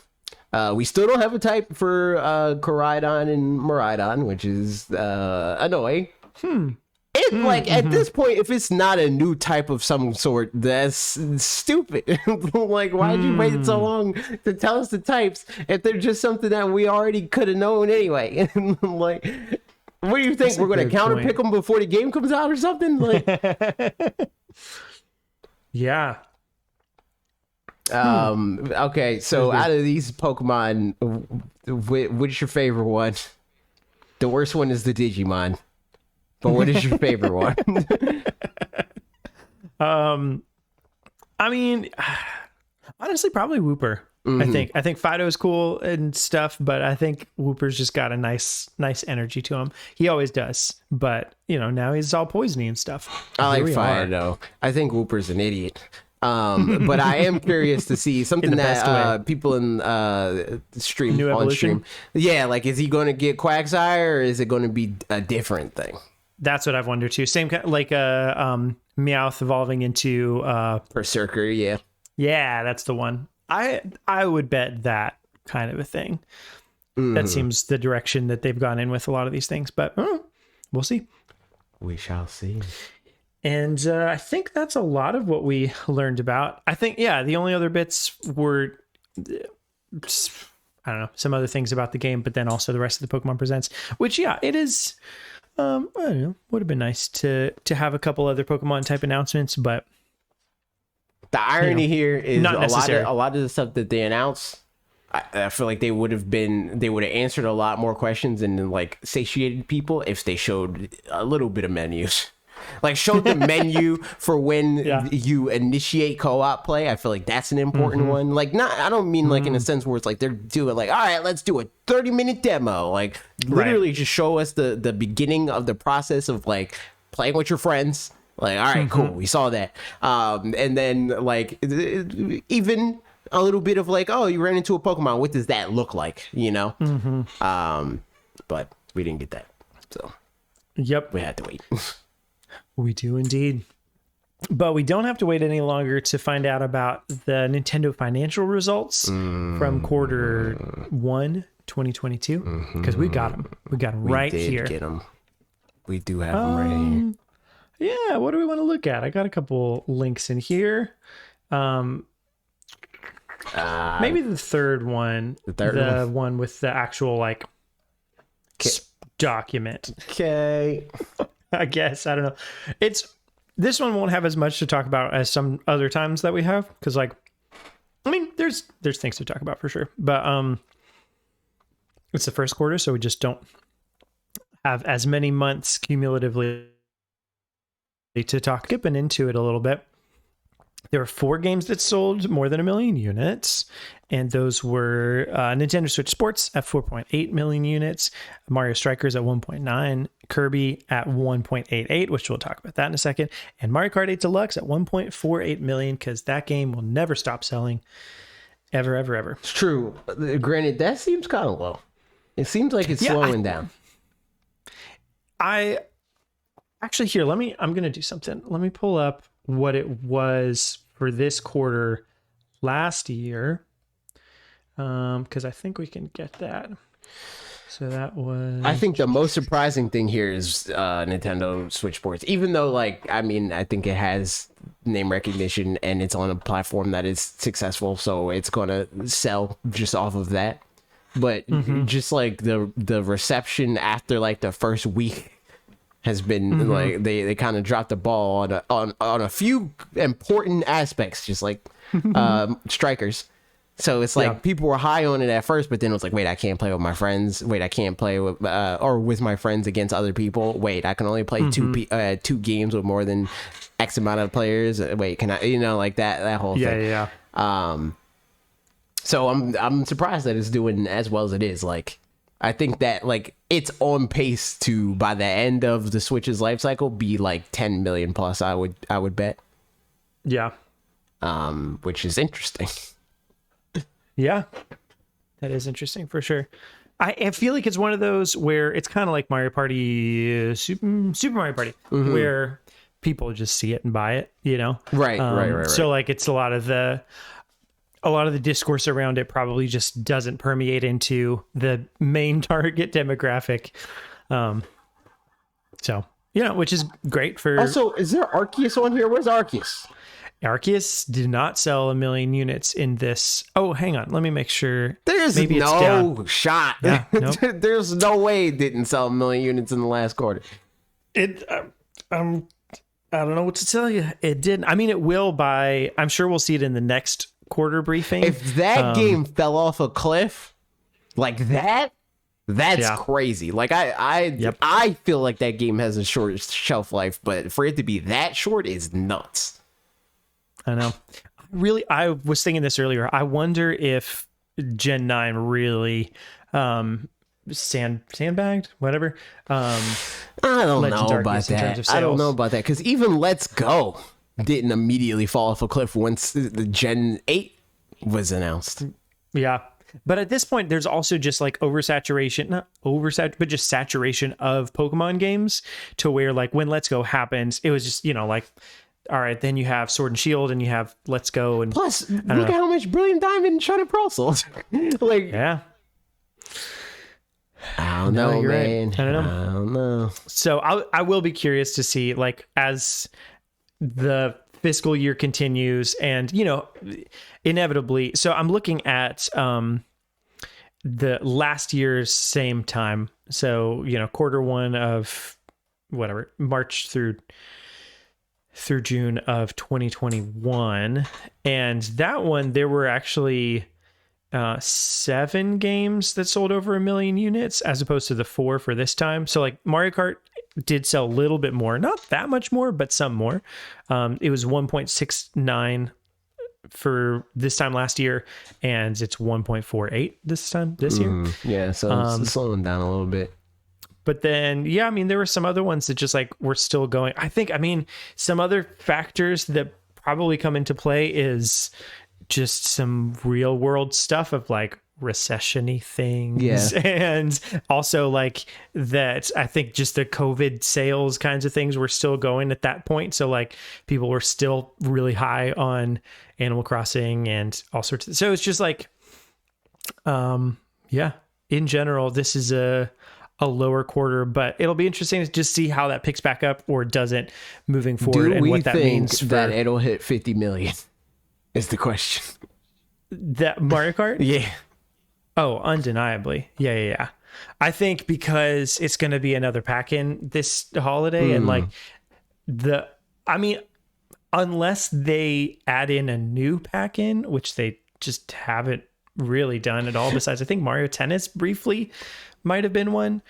We still don't have a type for Koraidon and Miraidon, which is annoying. At this point, if it's not a new type of some sort, that's stupid. Why'd you wait so long to tell us the types if they're just something that we already could have known anyway? What do you think? That's we're going to counter pick them before the game comes out or something? Yeah. Okay, so out of these Pokemon, which your favorite one? The worst one is the Digimon. But what is your favorite one? I mean, honestly, probably Wooper. I think Fido's cool and stuff, but I think Wooper's just got a nice energy to him. He always does, but now he's all poisony and stuff. I like Fido. I think Wooper's an idiot. But I am curious to see something that people in stream New on Evolution? stream. Yeah, is he going to get Quagsire or is it going to be a different thing? That's what I've wondered too. Same kind, Meowth evolving into Berserker. Yeah, that's the one. I would bet that kind of a thing. That seems the direction that they've gone in with a lot of these things, but we'll see. We shall see. And I think that's a lot of what we learned about. I think, the only other bits were, I don't know, some other things about the game, but then also the rest of the Pokemon Presents, which, it is, I don't know, would have been nice to have a couple other Pokemon type announcements, but the irony here is not necessary. a lot of the stuff that they announce, I feel like they would have answered a lot more questions and satiated people if they showed a little bit of menus. Like showed the menu for when Yeah. you initiate co-op play. I feel like that's an important one. Like not, I don't mean like in a sense where it's like they're doing like, all right, let's do a 30-minute demo. Like literally just show us the beginning of the process of like playing with your friends. Like, all right, cool, we saw that. And then like even a little bit of like, oh, you ran into a Pokemon. What does that look like? You know? But we didn't get that. So Yep. we had to wait. We do indeed. But we don't have to wait any longer to find out about the Nintendo financial results from quarter 1, 2022. Because we got them. We got them right here. Get them. We do have them right here. Yeah, what do we want to look at? I got a couple links in here. Maybe the third one. The one with the actual like document. Okay. I guess. I don't know. This one won't have as much to talk about as some other times that we have. Because like, I mean, there's things to talk about for sure. But it's the first quarter, so we just don't have as many months cumulatively to talk. Skipping into it a little bit, there were 4 games that sold more than 1 million units, and those were Nintendo Switch Sports at 4.8 million units, Mario Strikers at 1.9, Kirby at 1.88, which we'll talk about that in a second, and Mario Kart 8 Deluxe at 1.48 million, because that game will never stop selling, ever, ever, ever. It's true. Granted, that seems kind of low. It seems like it's slowing down. Actually, here, I'm going to do something. Let me pull up what it was for this quarter last year. Because I think we can get that. So that was... I think the most surprising thing here is Nintendo Switch Sports. Even though, like, I mean, I think it has name recognition and it's on a platform that is successful, so it's going to sell just off of that. But just like the reception after like the first week has been like they kind of dropped the ball on a few important aspects, just like strikers. So it's like people were high on it at first, but then it was like, wait, I can't play with my friends. Wait, I can't play with with my friends against other people. Wait, I can only play two games with more than X amount of players. Wait, can I? Like that whole thing. Yeah. So I'm surprised that it's doing as well as it is. Like, I think that like it's on pace to, by the end of the Switch's life cycle, be like 10 million plus. I would bet. Yeah. Which is interesting. Yeah, that is interesting for sure. I feel like it's one of those where it's kind of like Mario Party, Super Mario Party, where people just see it and buy it. Right. So like it's a lot of the discourse around it probably just doesn't permeate into the main target demographic. So, which is great for... Also, is there Arceus on here? Where's Arceus? Arceus did not sell 1 million units in this. Oh, hang on. Let me make sure. There's no shot. Yeah, nope. There's no way it didn't sell 1 million units in the last quarter. I don't know what to tell you. It didn't. I mean, it will by... I'm sure we'll see it in the next quarter briefing. If that game fell off a cliff like that, that's crazy. Like I feel like that game has a short shelf life, but for it to be that short is nuts. I know. Really, I was thinking this earlier. I wonder if Gen 9 really sandbagged, whatever. I don't know about that. I don't know about that, because even Let's Go didn't immediately fall off a cliff once the Gen 8 was announced. Yeah. But at this point, there's also just like oversaturation, but just saturation of Pokemon games, to where like when Let's Go happens, it was just, like, all right, then you have Sword and Shield and you have Let's Go. And plus, look at how much Brilliant Diamond and Shining Pearl sold. Like, yeah. I don't know, man. Right. I don't know. So I will be curious to see, like, as the fiscal year continues and, inevitably. So I'm looking at the last year's same time. So, quarter 1 of whatever, March through June of 2021. And that one, there were actually 7 games that sold over 1 million units as opposed to the 4 for this time. So like Mario Kart did sell a little bit more, not that much more, but some more. It was 1.69 for this time last year, and it's 1.48 this year. Yeah, so it's slowing down a little bit. But then, yeah, I mean, there were some other ones that just like were still going. I mean, some other factors that probably come into play is just some real world stuff of like recession-y things. Yeah. And also like that, I think just the COVID sales kinds of things were still going at that point. So like people were still really high on Animal Crossing and all sorts of, so it's just like, yeah, in general, this is a lower quarter, but it'll be interesting to just see how that picks back up or doesn't moving forward, and what that means for that it'll hit 50 million is the question. That Mario Kart? Yeah. Oh, undeniably. Yeah. I think because it's going to be another pack-in this holiday, and like I mean, unless they add in a new pack-in, which they just haven't really done at all, besides I think Mario Tennis briefly might have been one.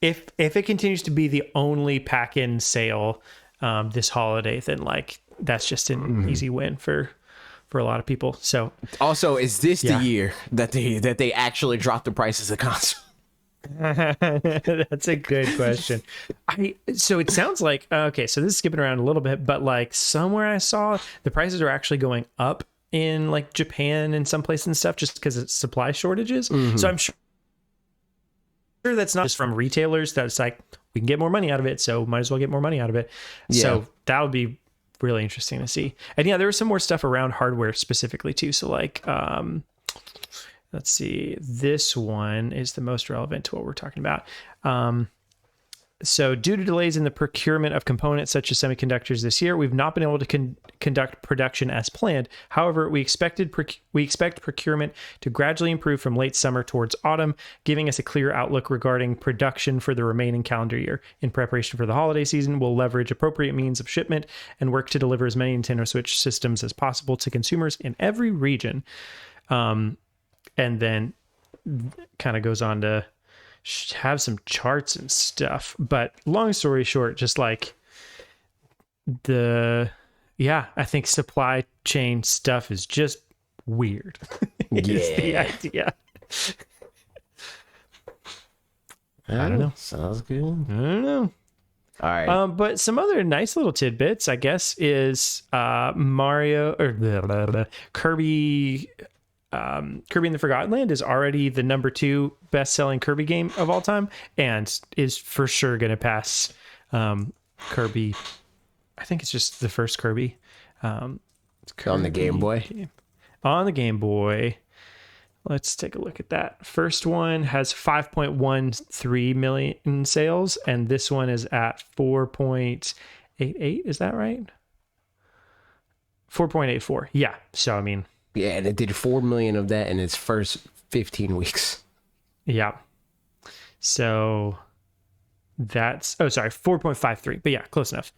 If it continues to be the only pack-in sale this holiday, then like that's just an easy win for a lot of people. So also, is this the year that they actually drop the prices of console? That's a good question. So it sounds like, okay, so this is skipping around a little bit, but like somewhere I saw the prices are actually going up in like Japan and some places and stuff, just because it's supply shortages. So I'm sure that's not just from retailers, that's like we can get more money out of it, so might as well get more money out of it. So that would be really interesting to see. And yeah, there was some more stuff around hardware specifically too. So like let's see, this one is the most relevant to what we're talking about. So due to delays in the procurement of components such as semiconductors this year, we've not been able to conduct production as planned. However, we expect procurement to gradually improve from late summer towards autumn, giving us a clear outlook regarding production for the remaining calendar year. In preparation for the holiday season, we'll leverage appropriate means of shipment and work to deliver as many Nintendo Switch systems as possible to consumers in every region. And then kind of goes on to have some charts and stuff, but long story short, just like I think supply chain stuff is just weird. Is the idea. I don't know. Sounds good. I don't know. All right. But some other nice little tidbits, I guess, is Mario or Kirby. Kirby in the Forgotten Land is already the number 2 best-selling Kirby game of all time, and is for sure going to pass Kirby. I think it's just the first Kirby. On the Game Boy. On the Game Boy. Let's take a look at that. First one has 5.13 million sales, and this one is at 4.88. Is that right? 4.84. Yeah. So I mean. Yeah, and it did 4 million of that in its first 15 weeks. Yeah. So that's 4.53. But yeah, close enough.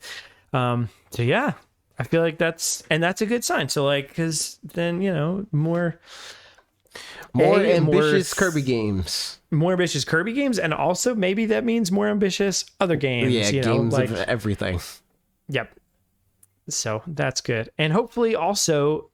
So yeah, I feel like that's a good sign. So like, because then, you know, more ambitious Kirby games. More ambitious Kirby games, and also maybe that means more ambitious other games. Yeah, games of everything. Yep. So that's good. And hopefully also,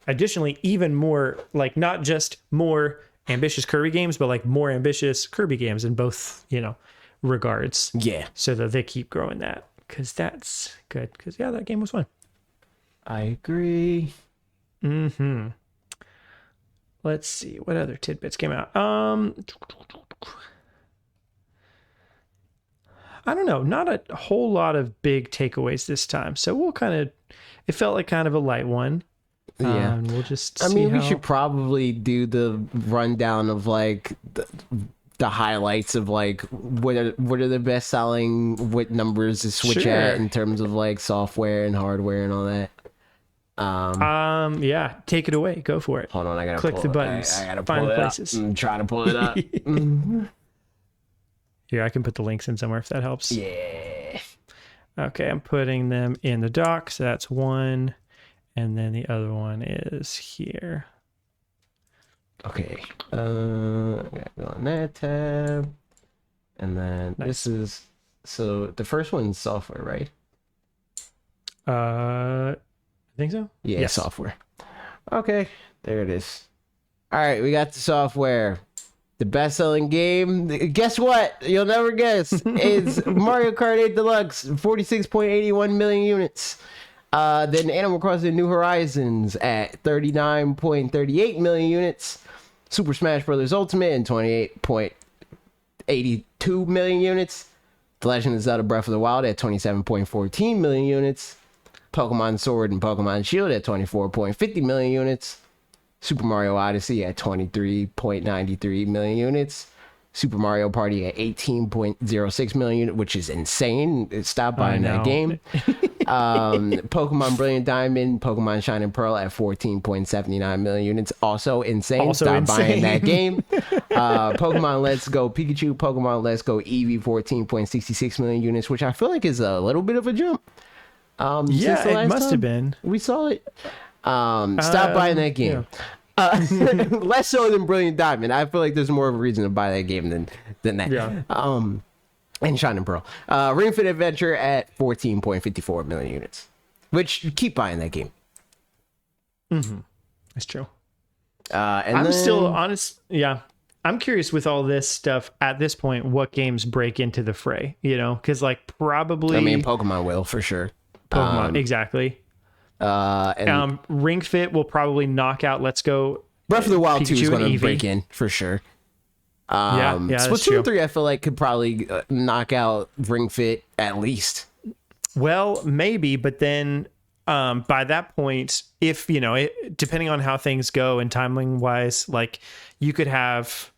additionally, even more, like not just more ambitious Kirby games, but like more ambitious Kirby games in both, you know, regards. Yeah. So that they keep growing that, because that's good. Because yeah, that game was fun. I agree. Let's see what other tidbits came out. I don't know, not a whole lot of big takeaways this time. So we'll it felt like kind of a light one. Yeah. And we'll just we should probably do the rundown of like the highlights of like what are the best selling, what numbers is Switch at in terms of like software and hardware and all that. Yeah, take it away. Go for it. Hold on, I gotta click the buttons. I gotta find pull it places. Up. I'm trying to pull it up. Here, I can put the links in somewhere if that helps. Yeah. Okay, I'm putting them in the doc. So that's one. And then the other one is here. Okay. I gotta go on that tab. And then this is, so the first one's software, right? I think so. Yeah, Yes. software. Okay, there it is. All right, we got the software. The best-selling game, guess what? You'll never guess. It's Mario Kart 8 Deluxe, 46.81 million units. Then Animal Crossing New Horizons at 39.38 million units. Super Smash Bros. Ultimate in 28.82 million units. The Legend of Zelda Breath of the Wild at 27.14 million units. Pokemon Sword and Pokemon Shield at 24.50 million units. Super Mario Odyssey at 23.93 million units. Super Mario Party at 18.06 million units, which is insane. Stop buying that game. Pokemon Brilliant Diamond, Pokemon Shining Pearl at 14.79 million units. Also insane. Stop buying that game. Pokemon Let's Go Pikachu, Pokemon Let's Go Eevee, 14.66 million units, which I feel like is a little bit of a jump. Yeah, it must have been. We saw it. Stop buying that game. Yeah. Less so than Brilliant Diamond. I feel like there's more of a reason to buy that game than that. Yeah. And Shining Pearl. Ring Fit Adventure at 14.54 million units. Which, keep buying that game. Mm-hmm. That's true. And I'm still honest. Yeah. I'm curious with all this stuff at this point, what games break into the fray, you know? Because like probably... I mean, Pokemon will, for sure. Pokemon, exactly. And Ring Fit will probably knock out Let's Go. Breath of the Wild Pikachu 2 is going to and Eevee. break in, for sure. Yeah, that's Splatoon true. 3, I feel like, could probably knock out Ring Fit at least. Well, maybe, but then by that point, if, you know, depending on how things go and timeline wise, like you could have...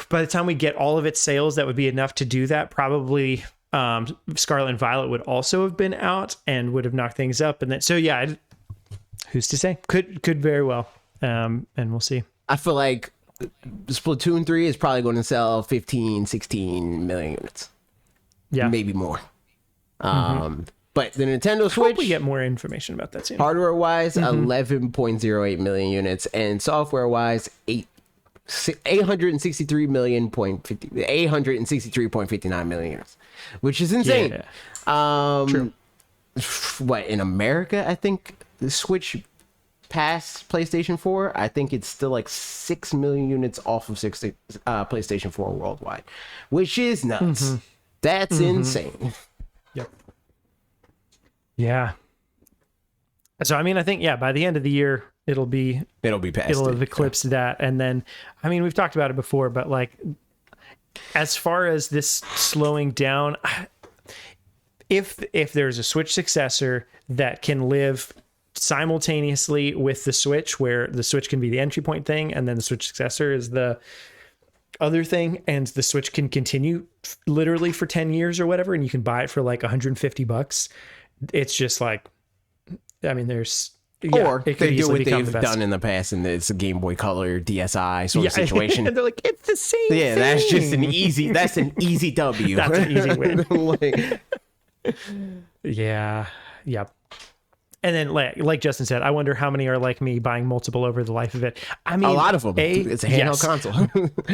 By the time we get all of its sales, that would be enough to do that. Probably Scarlet and Violet would also have been out and would have knocked things up. And then, so yeah, who's to say? Could very well. And we'll see. I feel like Splatoon 3 is probably going to sell 15, 16 million units. Yeah. Maybe more. But the Nintendo Switch, we get more information about that soon. hardware-wise, 11.08 million units, and software-wise, 863.59 million units, which is insane. Yeah. True. What, in America, I think the Switch past PlayStation 4, I think it's still like 6 million units off of PlayStation 4 worldwide, which is nuts. That's insane. Yep. Yeah. So, I mean, I think, yeah, by the end of the year, it'll be past it'll it. have eclipsed that. And then, I mean, we've talked about it before, but like, as far as this slowing down, if there's a Switch successor that can live simultaneously with the Switch, where the Switch can be the entry point thing, and then the Switch successor is the other thing, and the Switch can continue literally for 10 years or whatever, and you can buy it for like $150, it's just like, I mean, there's... Yeah, or they do what they've done in the past, and it's a Game Boy Color DSi sort of situation. And they're like, it's the same thing. That's just an easy W. That's an easy win. Like, Yeah. Yep. And then, like Justin said, I wonder how many are like me buying multiple over the life of it. I mean, a lot of them. It's a handheld console.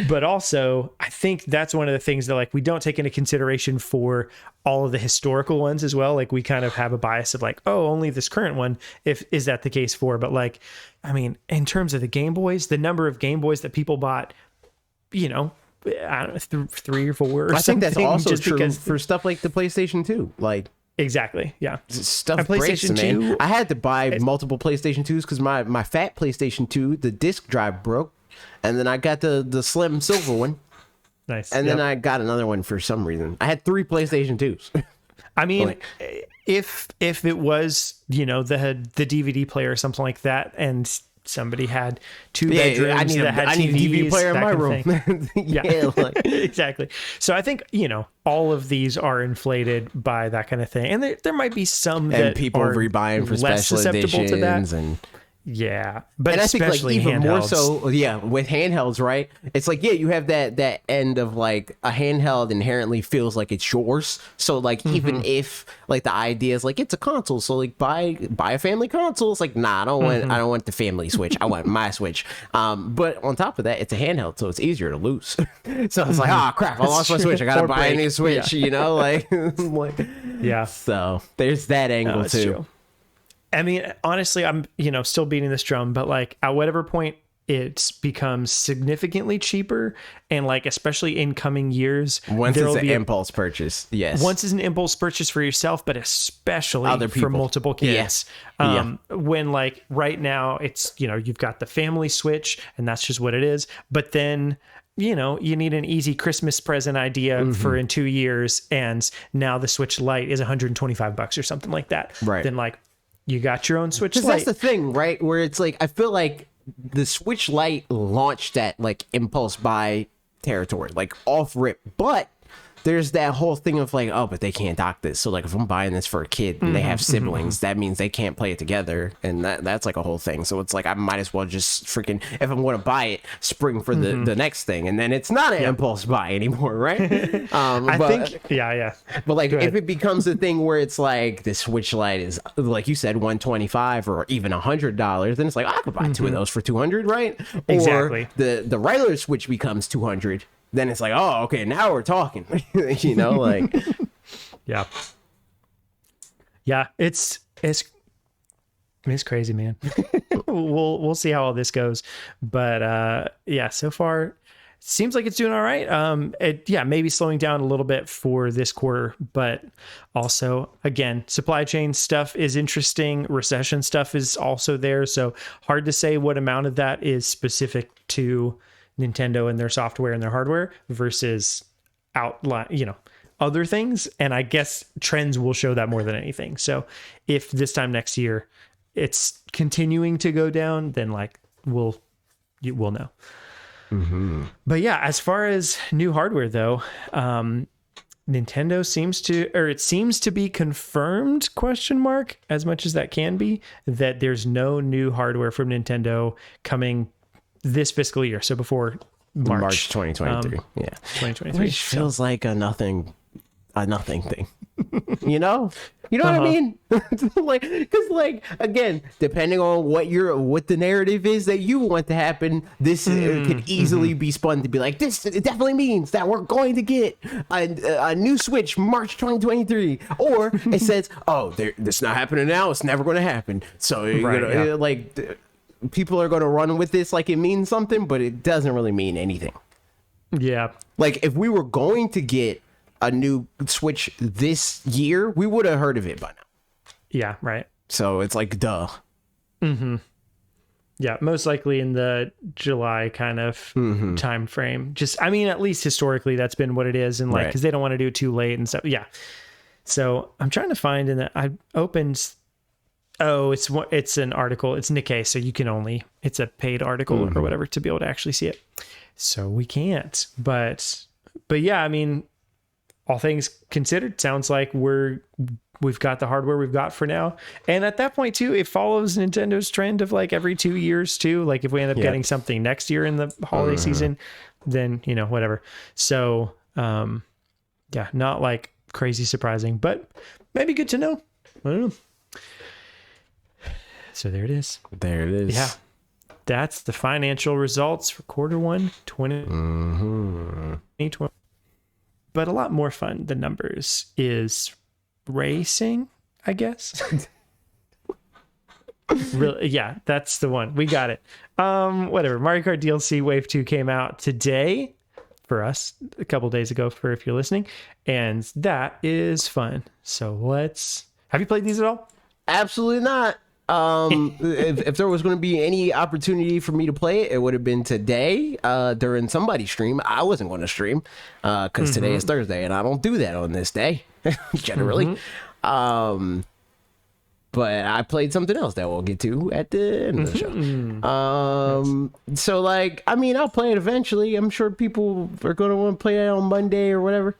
But also, I think that's one of the things that like we don't take into consideration for all of the historical ones as well. Like we kind of have a bias of like, oh, only this current one, is that the case for? But like, I mean, in terms of the Game Boys, the number of Game Boys that people bought, you know, I don't know, 3 or 4 or I think that's also just true because for stuff like the PlayStation 2. Like, exactly, yeah. Stuff A breaks, PlayStation man. 2 I had to buy multiple PlayStation 2s because my fat PlayStation 2, the disc drive broke, and then I got the slim silver one, Nice. and then I got another one for some reason. I had 3 PlayStation 2s. I mean, if it was, you know, the DVD player or something like that, and somebody had 2 bedrooms that had TVs, I need a DVD player in my room. Yeah, exactly. So I think, you know, all of these are inflated by that kind of thing, and there might be some and that people are rebuying for less special susceptible editions to that. and Yeah, but and I think like especially even more handhelds. so, yeah, with handhelds, right? It's like, yeah, you have that end of like a handheld inherently feels like it's yours. So like even if like the idea is like it's a console, so like buy a family console. It's like, nah, I don't want the family Switch. I want my Switch. But on top of that, it's a handheld, so it's easier to lose. So it's like, oh crap, I lost my Switch. I gotta Or buy a break. new Switch. You know, like, like Yeah. so there's that angle That's too. true. I mean, honestly, I'm, still beating this drum, but like at whatever point it becomes significantly cheaper, and like especially in coming years, Once there'll it's an be impulse purchase, yes. once it's an impulse purchase for yourself, but especially Other for people. multiple kids. Yeah. When like right now it's, you've got the family Switch and that's just what it is. But then, you need an easy Christmas present idea for in 2 years. And now the Switch Lite is $125 or something like that. Right. Then like you got your own Switch Because Lite. that's the thing, right? Where it's like, I feel like the Switch Lite launched at like impulse buy territory, like off rip. But there's that whole thing of like, oh, but they can't dock this. So like if I'm buying this for a kid and they have siblings, that means they can't play it together. And that's like a whole thing. So it's like, I might as well just freaking, if I'm going to buy it, spring for the next thing. And then it's not an impulse buy anymore, right? I think, yeah. But like, Go ahead. if it becomes a thing where it's like the Switch Lite is, like you said, $125 or even $100, then it's like, I could buy two of those for $200, right? Exactly. Or the regular Switch becomes $200. Then it's like, oh, okay, now we're talking. Like, Yeah. Yeah, it's crazy, man. we'll see how all this goes. But yeah, so far seems like it's doing all right. Maybe slowing down a little bit for this quarter, but also again, supply chain stuff is interesting. Recession stuff is also there. So hard to say what amount of that is specific to Nintendo and their software and their hardware versus other things. And I guess trends will show that more than anything. So if this time next year it's continuing to go down, then like we'll know. But yeah, as far as new hardware though, Nintendo seems to be confirmed, as much as that can be, that there's no new hardware from Nintendo coming this fiscal year. So before March 2023. 2023. Which feels like a nothing thing. You know what I mean? Like, because like, again, depending on what the narrative is that you want to happen, this could easily be spun to be like, it definitely means that we're going to get a new Switch March 2023, or it says, oh, this not happening now, it's never going to happen. So people are going to run with this like it means something, but it doesn't really mean anything. Yeah. Like if we were going to get a new Switch this year, we would have heard of it by now. Yeah, right. So it's like, duh. Yeah, most likely in the July kind of time frame. Just, I mean, at least historically, that's been what it is, and like, because they don't want to do it too late and stuff. Yeah. So I'm trying to find, and I opened. Oh, it's an article. It's Nikkei, so you can it's a paid article or whatever to be able to actually see it. So we can't. But yeah, I mean, all things considered, sounds like we've got the hardware we've got for now. And at that point too, it follows Nintendo's trend of like every 2 years too. Like if we end up getting something next year in the holiday season, then whatever. So yeah, not like crazy surprising, but maybe good to know. I don't know. So there it is. Yeah. That's the financial results for quarter one, 2020. But a lot more fun than numbers is racing, I guess. Really, yeah, that's the one. We got it. Whatever. Mario Kart DLC Wave 2 came out today for us, a couple days ago for if you're listening, and that is fun. So have you played these at all? Absolutely not. If there was going to be any opportunity for me to play it, it would have been today during somebody's stream. I wasn't going to stream because today is Thursday and I don't do that on this day generally. But I played something else that we'll get to at the end of the show. So like, I mean, I'll play it eventually. I'm sure people are going to want to play it on Monday or whatever.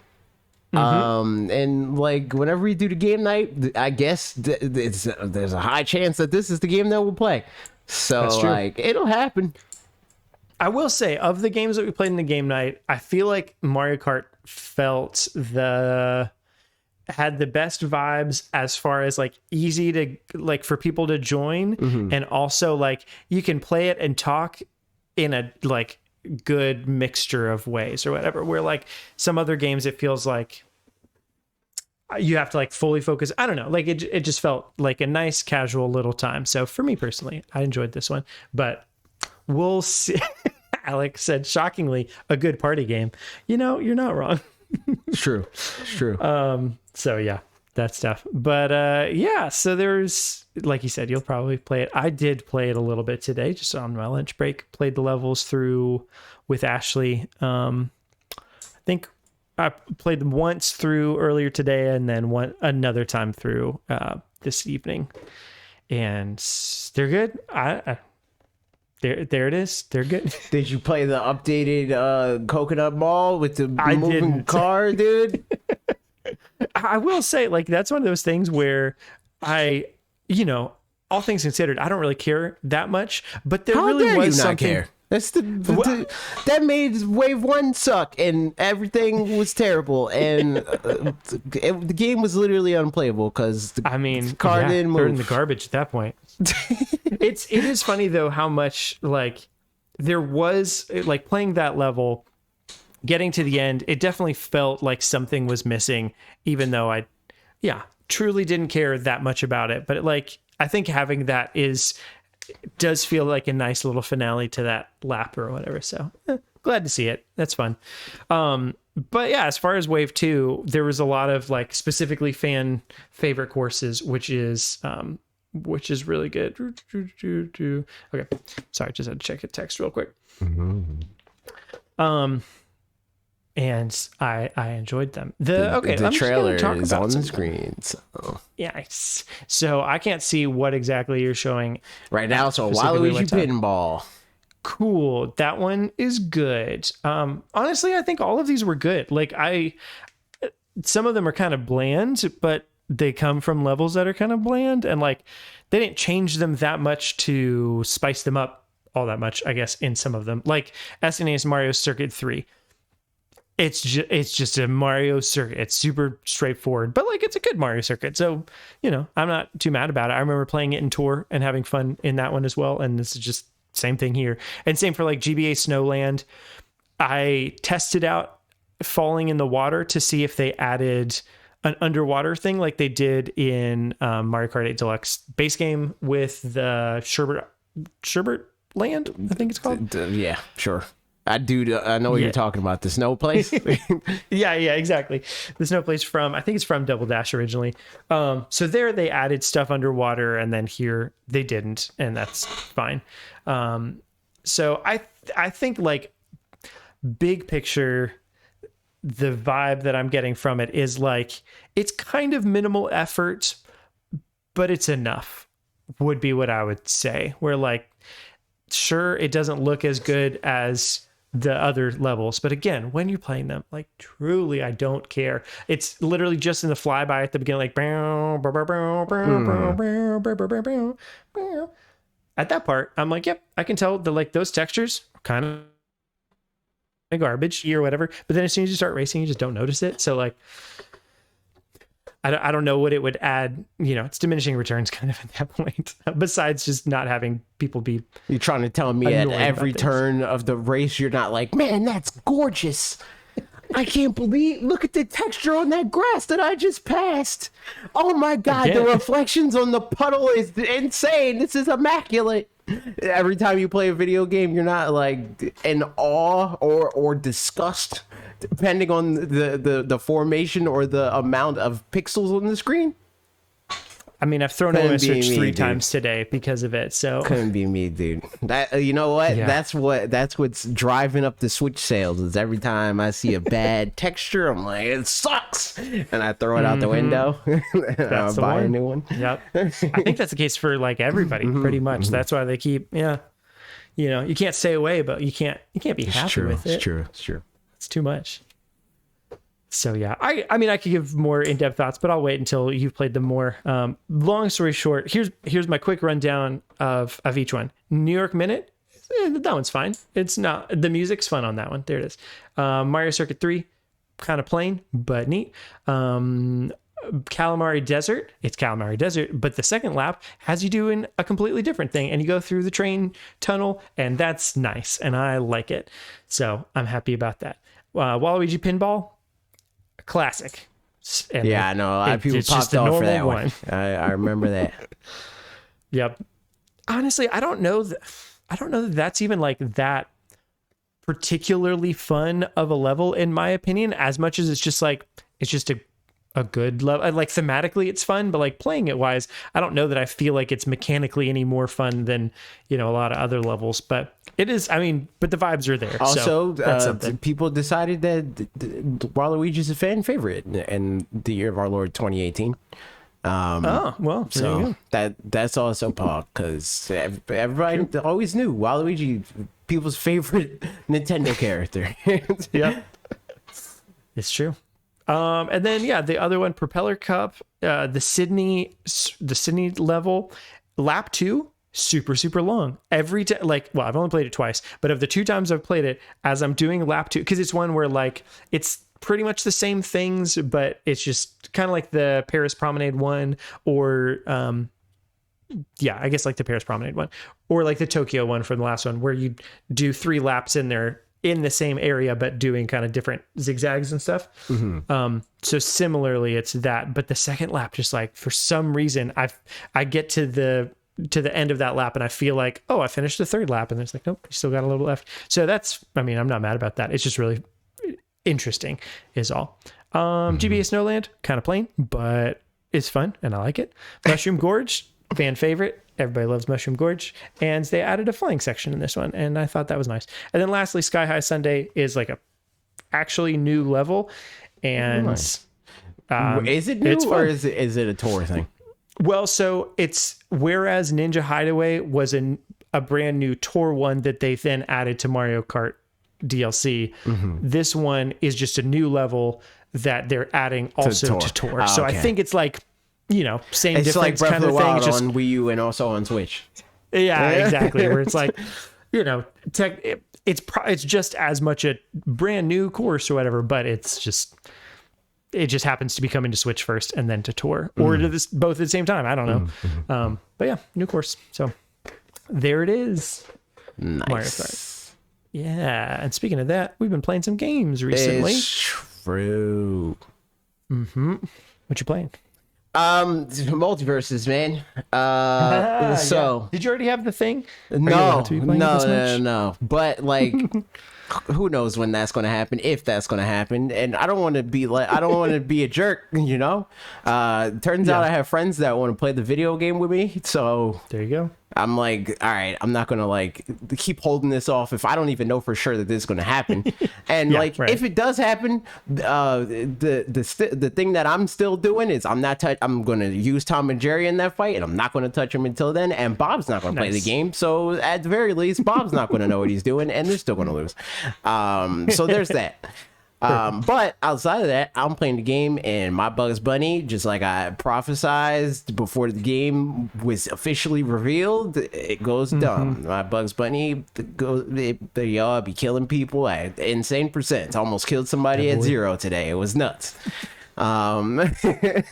And like whenever we do the game night, I guess there's a high chance that this is the game that we'll play. So That's true. like it'll happen. I will say, of the games that we played in the game night, I feel like Mario Kart had the best vibes as far as like easy to like for people to join, and also like you can play it and talk in a like good mixture of ways or whatever, where like some other games it feels like you have to like fully focus. I don't know, like it just felt like a nice casual little time. So for me personally, I enjoyed this one, but we'll see. Alex said, shockingly, a good party game. You know, you're not wrong. It's true. It's true. So yeah, that stuff. But yeah, so there's, like you said, you'll probably play it. I did play it a little bit today, just on my lunch break. Played the levels through with Ashley. I think I played them once through earlier today, and then another time through this evening. And they're good. There it is. They're good. Did you play the updated Coconut Mall with the moving car, dude? I will say, like, that's one of those things where all things considered, I don't really care that much, but there really was something. Care? That's that made Wave 1 suck, and everything was terrible, and the game was literally unplayable because the car didn't move. They're in the garbage at that point. It is funny though how much like there was like playing that level, getting to the end, it definitely felt like something was missing, even though I truly didn't care that much about it. But I think having that does feel like a nice little finale to that lap or whatever. So glad to see it. That's fun. But yeah, as far as Wave 2, there was a lot of like specifically fan favorite courses, which is really good. Okay. Sorry, just had to check a text real quick. And I enjoyed them. The trailer is on the screen. So. Yes. So I can't see what exactly you're showing right now. So Waluigi Pinball. Cool. That one is good. Honestly, I think all of these were good. Like some of them are kind of bland, but they come from levels that are kind of bland, and like they didn't change them that much to spice them up all that much, I guess, in some of them. Like SNES Mario Circuit 3. It's just a Mario circuit. It's super straightforward, but like it's a good Mario circuit. So, I'm not too mad about it. I remember playing it in Tour and having fun in that one as well. And this is just same thing here. And same for like GBA Snowland. I tested out falling in the water to see if they added an underwater thing like they did in Mario Kart 8 Deluxe base game with the Sherbert Land, I think it's called. Yeah, sure. I know what you're talking about. The snow place. yeah, exactly. The snow place I think it's from Double Dash originally. So there they added stuff underwater, and then here they didn't, and that's fine. So I think like big picture, the vibe that I'm getting from it is like it's kind of minimal effort, but it's enough, would be what I would say. Where like, sure, it doesn't look as good as the other levels, but again, when you're playing them, like truly I don't care. It's literally just in the flyby at the beginning, like at that part I'm like, yep, I can tell that like those textures are kind of garbage or whatever, but then as soon as you start racing you just don't notice it. So like I don't know what it would add. It's diminishing returns kind of at that point. Besides just not having people be. You're trying to tell me at every turn of the race, you're not like, man, that's gorgeous. I can't believe. Look at the texture on that grass that I just passed. Oh my God, the reflections on the puddle is insane. This is immaculate. Every time you play a video game, you're not like in awe or disgust, depending on the formation or the amount of pixels on the screen. I mean, I've thrown away my Switch 3 times today because of it. So couldn't be me, dude. You know what? Yeah. That's what's driving up the Switch sales. Is every time I see a bad texture, I'm like, it sucks, and I throw it out the window. And I buy a new one. Yep. I think that's the case for like everybody, pretty much. That's why they keep. Yeah. You can't stay away, but you can't be happy with it. It's true. It's too much. So yeah, I mean I could give more in-depth thoughts, but I'll wait until you've played them more. Long story short, here's my quick rundown of each one. New York Minute, that one's fine. It's not, the music's fun on that one. There it is. Mario Circuit 3, kind of plain but neat. Calamari Desert, it's Calamari Desert, but the second lap has you doing a completely different thing, and you go through the train tunnel, and that's nice, and I like it. So I'm happy about that. Waluigi Pinball, classic. And Yeah, I know. A lot of people popped off for that one. I remember that. Yep. Honestly, I don't know that that's even like that particularly fun of a level, in my opinion, as much as it's just a good level. Like thematically it's fun, but like playing it wise, I don't know that I feel like it's mechanically any more fun than, a lot of other levels, but it is, I mean, but the vibes are there. Also, so people decided that Waluigi's a fan favorite in the year of our Lord 2018. Oh, well, there you go. That's also Paul, because everybody always knew Waluigi, people's favorite Nintendo character. Yeah, it's true. And then the other one, Propeller Cup, the Sydney level, lap 2, super long. Every time, I've only played it twice, but of the 2 times I've played it, as I'm doing lap 2, because it's one where it's pretty much the same things, but it's just kind of like the Paris Promenade one, or I guess like the Paris Promenade one, or like the Tokyo one from the last one, where you do 3 laps in there in the same area, but doing kind of different zigzags and stuff. Mm-hmm. So similarly, it's that, but the second lap, just like for some reason, I get to the end of that lap and I feel like, oh, I finished the 3rd lap, and it's like, nope, you still got a little left. So I'm not mad about that. It's just really interesting is all. GBA Snowland, kind of plain, but it's fun and I like it. Mushroom Gorge, fan favorite. Everybody loves Mushroom Gorge, and they added a flying section in this one, and I thought that was nice. And then lastly, Sky High Sunday is like a actually new level, and is it new, or is it a tour thing? Well, so it's, whereas Ninja Hideaway was a brand new tour one that they then added to Mario Kart DLC. Mm-hmm. This one is just a new level that they're adding also to tour. Oh, so okay. I think it's like, same it's difference like Breath kind of of the thing. Wild Just on Wii U and also on Switch. Yeah, exactly. Where it's like, it's just as much a brand new course or whatever, but it just happens to be coming to Switch first and then to tour, or to this both at the same time. I don't know. Mm-hmm. But yeah, new course. So there it is. Nice. Mario Kart. Yeah, and speaking of that, we've been playing some games recently. It's true. Mm-hmm. What you playing? Multiverses, man. So did you already have the thing? No. But like, who knows when that's going to happen, if that's going to happen. And I don't want to be a jerk, Turns out I have friends that want to play the video game with me. So there you go. I'm like, all right, I'm not gonna keep holding this off if I don't even know for sure that this is gonna happen. And if it does happen, the thing that I'm still doing is I'm gonna use Tom and Jerry in that fight, and I'm not gonna touch him until then. And Bob's not gonna play the game, so at the very least, Bob's not gonna know what he's doing, and they're still gonna lose. So there's that. But outside of that, I'm playing the game, and my Bugs Bunny, just like I prophesized before the game was officially revealed, it goes dumb. My Bugs Bunny they all be killing people at insane percents. Almost killed somebody at 0 today. It was nuts. And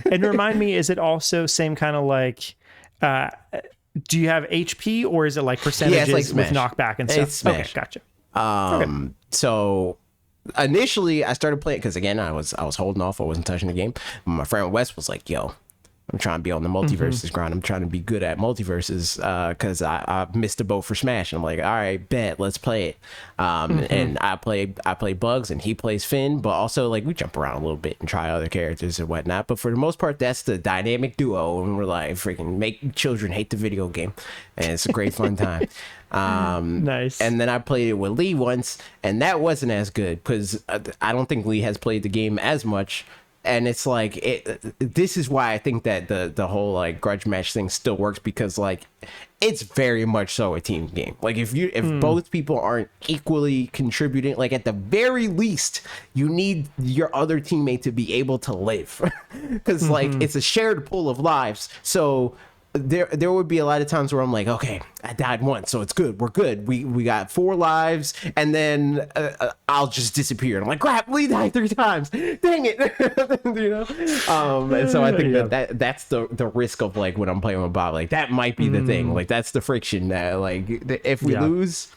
remind me, is it also same kind of like, do you have HP, or is it like percentages with knockback and stuff? It's Smash. Okay, gotcha. So initially I started playing because again I was holding off, I wasn't touching the game. My friend Wes was like, yo, I'm trying to be on the multiverses grind. I'm trying to be good at multiverses because I missed the boat for Smash. And I'm like, all right, bet, let's play it. And I play Bugs and he plays Finn, but also like we jump around a little bit and try other characters and whatnot. But for the most part, that's the dynamic duo, and we're like freaking make children hate the video game, and it's a great fun time. Nice. And then I played it with Lee once, and that wasn't as good because I don't think Lee has played the game as much and it's like this is why I think that the whole like grudge match thing still works, because like it's very much so a team game. Like if both people aren't equally contributing, like at the very least you need your other teammate to be able to live, because like it's a shared pool of lives. So there would be a lot of times where I'm like, okay, I died once, so it's good, we're good, we got 4 lives, and then I'll just disappear, and I'm like, crap, we died 3 times, dang it. You know, and so I think that's the risk of like when I'm playing with Bob, like that might be the thing, like that's the friction that like if we lose,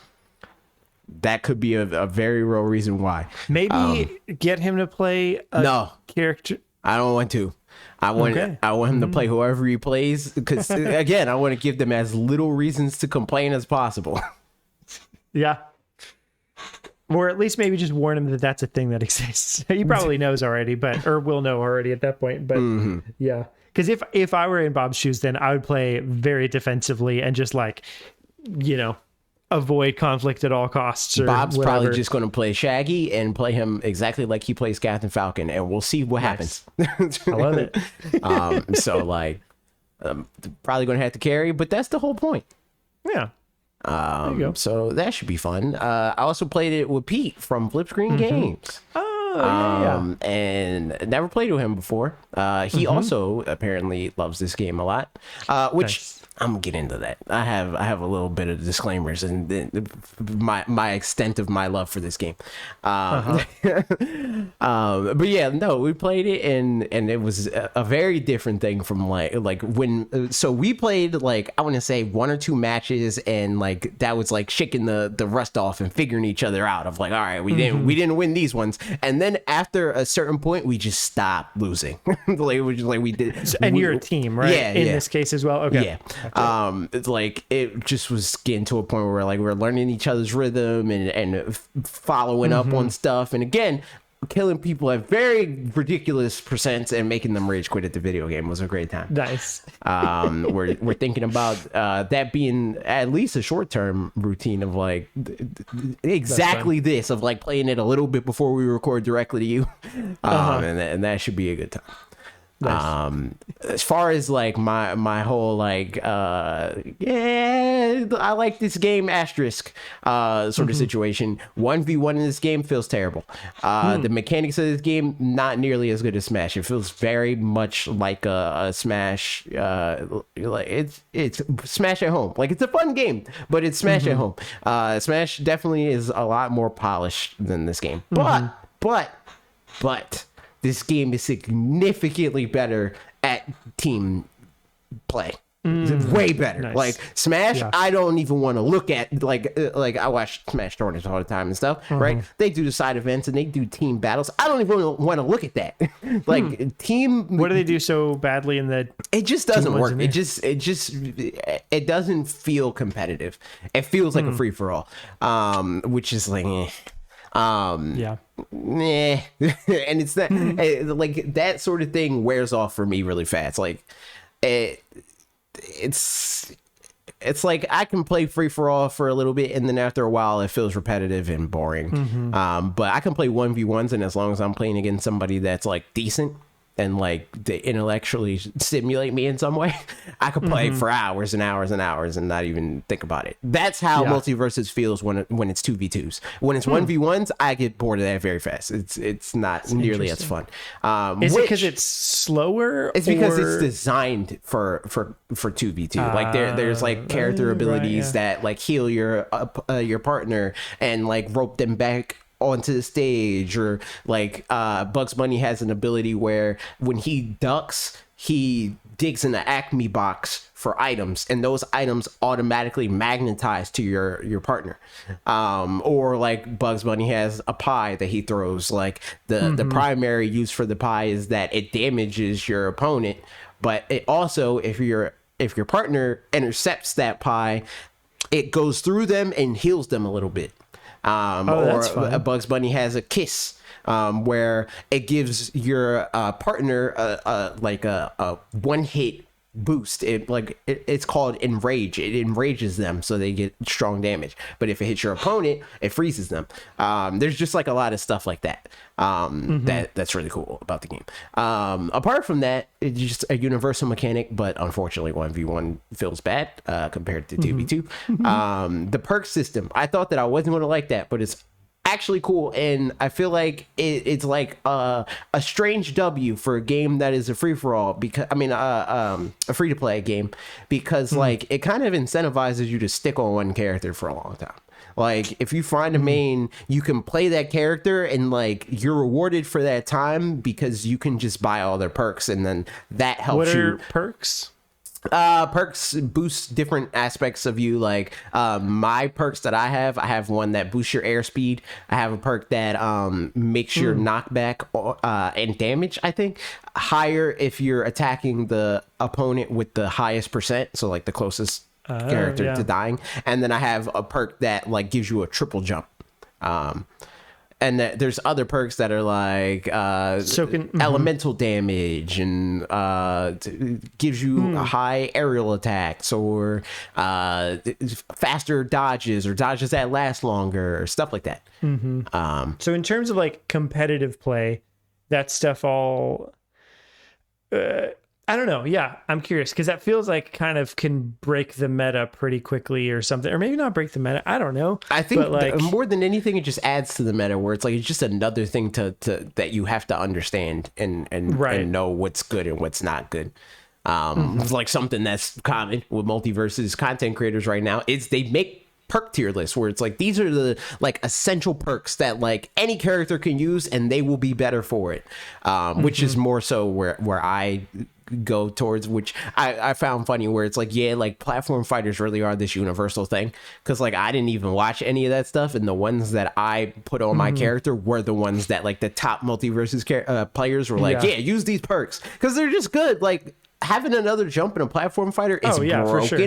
that could be a very real reason why. Maybe get him to play a character. I don't want to. I want him to play whoever he plays, because again, I want to give them as little reasons to complain as possible. Yeah. Or at least maybe just warn him that that's a thing that exists. He probably knows already, or will know already at that point. But yeah, because if I were in Bob's shoes, then I would play very defensively and just like, you know, avoid conflict at all costs. Or Bob's whatever. probably just going to play Shaggy and play him exactly like he plays Captain Falcon, and we'll see what happens. I love it. So like, probably going to have to carry, but that's the whole point. Yeah. There you go. So that should be fun. I also played it with Pete from Flip Screen Games. Oh, and never played with him before. He also apparently loves this game a lot, which Nice. I'm gonna get into that. I have a little bit of disclaimers and my extent of my love for this game. But yeah, no, we played it and it was a very different thing from like when. So we played like, I want to say 1 or 2 matches, and like that was like shaking the rust off and figuring each other out of like, all right, we didn't win these ones, and then after a certain point we just stopped losing. Like it was just like we did. And you're a team, right? Yeah, in this case as well. Okay. Yeah. It's like it just was getting to a point where like we're learning each other's rhythm and following up on stuff, and again, killing people at very ridiculous percents and making them rage quit at the video game was a great time. Nice. We're thinking about that being at least a short-term routine of like exactly this, of like playing it a little bit before we record directly to you, and that should be a good time. Nice. As far as like my whole like I like this game asterisk sort of situation, 1v1 in this game feels terrible. The mechanics of this game not nearly as good as Smash. It feels very much like a Smash, like it's Smash at home. Like it's a fun game, but it's Smash at home. Smash definitely is a lot more polished than this game, but this game is significantly better at team play. Way better. Nice. Like Smash, I don't even want to look at. Like I watch Smash tournaments all the time and stuff, right? They do the side events and they do team battles. I don't even want to look at that. Like team. What do they do so badly in the? It just doesn't work. It doesn't feel competitive. It feels like a free for all, which is like. Yeah. And it's that like that sort of thing wears off for me really fast. Like it's like I can play free for all for a little bit, and then after a while it feels repetitive and boring. But I can play 1v1s, and as long as I'm playing against somebody that's like decent and like they intellectually stimulate me in some way, I could play for hours and hours and hours and not even think about it. That's how Multiverses feels when it's 2v2s. When it's 1v1s, I get bored of that very fast. It's not nearly as fun. Is it because it's slower? It's because it's designed for 2v2. Like there's like character abilities that like heal your partner and like rope them back onto the stage, or like Bugs Bunny has an ability where when he ducks, he digs in the Acme box for items, and those items automatically magnetize to your partner. Or like Bugs Bunny has a pie that he throws. Like the primary use for the pie is that it damages your opponent, but it also, if your partner intercepts that pie, it goes through them and heals them a little bit. Or Bugs Bunny has a kiss, where it gives your partner a one hit boost, it's called enrage. It enrages them so they get strong damage. But if it hits your opponent, it freezes them. There's just like a lot of stuff like that. That's really cool about the game. Apart from that, it's just a universal mechanic, but unfortunately 1v1 feels bad compared to 2v2. The perk system, I thought that I wasn't going to like that, but it's actually cool, and I feel like it's like a strange W for a game that is a free-for-all, because a free-to-play game, because like it kind of incentivizes you to stick on one character for a long time. Like, if you find a main, you can play that character, and like you're rewarded for that time because you can just buy all their perks, and then that helps what you. are perks? Perks boost different aspects of you. Like my perks that I have one that boosts your airspeed. I have a perk that makes your knockback and damage, I think, higher if you're attacking the opponent with the highest percent, so like the closest character to dying. And then I have a perk that like gives you a triple jump. And there's other perks that are like elemental damage, and gives you high aerial attacks, or faster dodges, or dodges that last longer, or stuff like that. So in terms of like competitive play, that stuff all... I don't know. Yeah, I'm curious, because that feels like kind of can break the meta pretty quickly or something, or maybe not break the meta. I don't know. I think but like, more than anything, it just adds to the meta, where it's like it's just another thing to that you have to understand and know what's good and what's not good. It's like something that's common with multiverses content creators right now is they make perk tier lists where it's like these are the like essential perks that like any character can use and they will be better for it, which is more so where I go towards, which I found funny, where it's like, yeah, like platform fighters really are this universal thing, because like I didn't even watch any of that stuff, and the ones that I put on my character were the ones that like the top multiverses players were like, yeah, use these perks because they're just good. Like having another jump in a platform fighter is broken. For sure.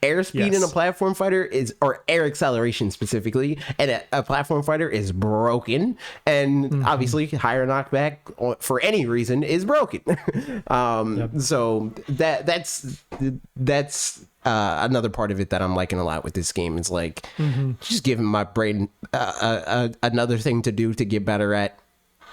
Airspeed in a platform fighter is, or air acceleration specifically, and a platform fighter is broken. And obviously higher knockback for any reason is broken. So that's another part of it that I'm liking a lot with this game, is like just giving my brain another thing to do to get better at.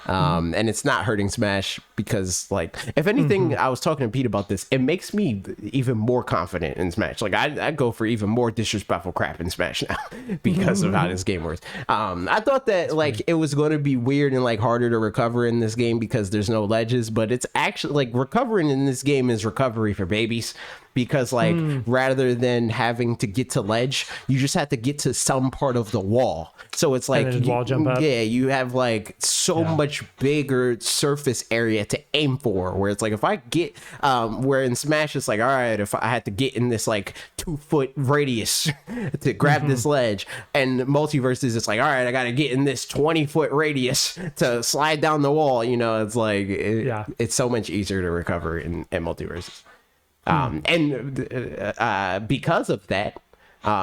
And it's not hurting Smash, because like if anything, I was talking to Pete about this, it makes me even more confident in Smash. Like I go for even more disrespectful crap in Smash now because of how this game works. I thought that like it was going to be weird and like harder to recover in this game because there's no ledges, but it's actually like recovering in this game is recovery for babies, because like rather than having to get to ledge, you just have to get to some part of the wall. So it's like wall jump up. Yeah, you have like so much bigger surface area to aim for, where it's like if I get where in Smash it's like, all right, if I had to get in this like 2-foot radius to grab this ledge, and multiverses it's like, all right, I gotta get in this 20-foot radius to slide down the wall. You know, it's like it's so much easier to recover in multiverses. And because of that,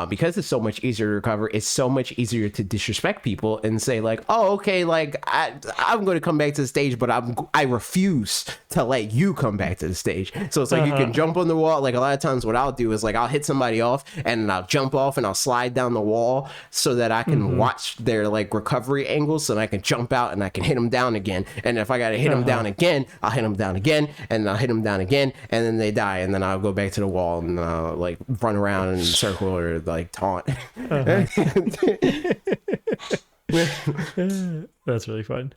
because it's so much easier to recover, it's so much easier to disrespect people and say like, oh, okay, like I'm going to come back to the stage, but I refuse to let you come back to the stage. So it's like you can jump on the wall. Like a lot of times what I'll do is like I'll hit somebody off and I'll jump off and I'll slide down the wall so that I can watch their like recovery angles, so that I can jump out and I can hit them down again. And if I got to hit them down again, I'll hit them down again, and I'll hit them down again, and then they die, and then I'll go back to the wall and like run around in a circle or like taunt. That's really fun.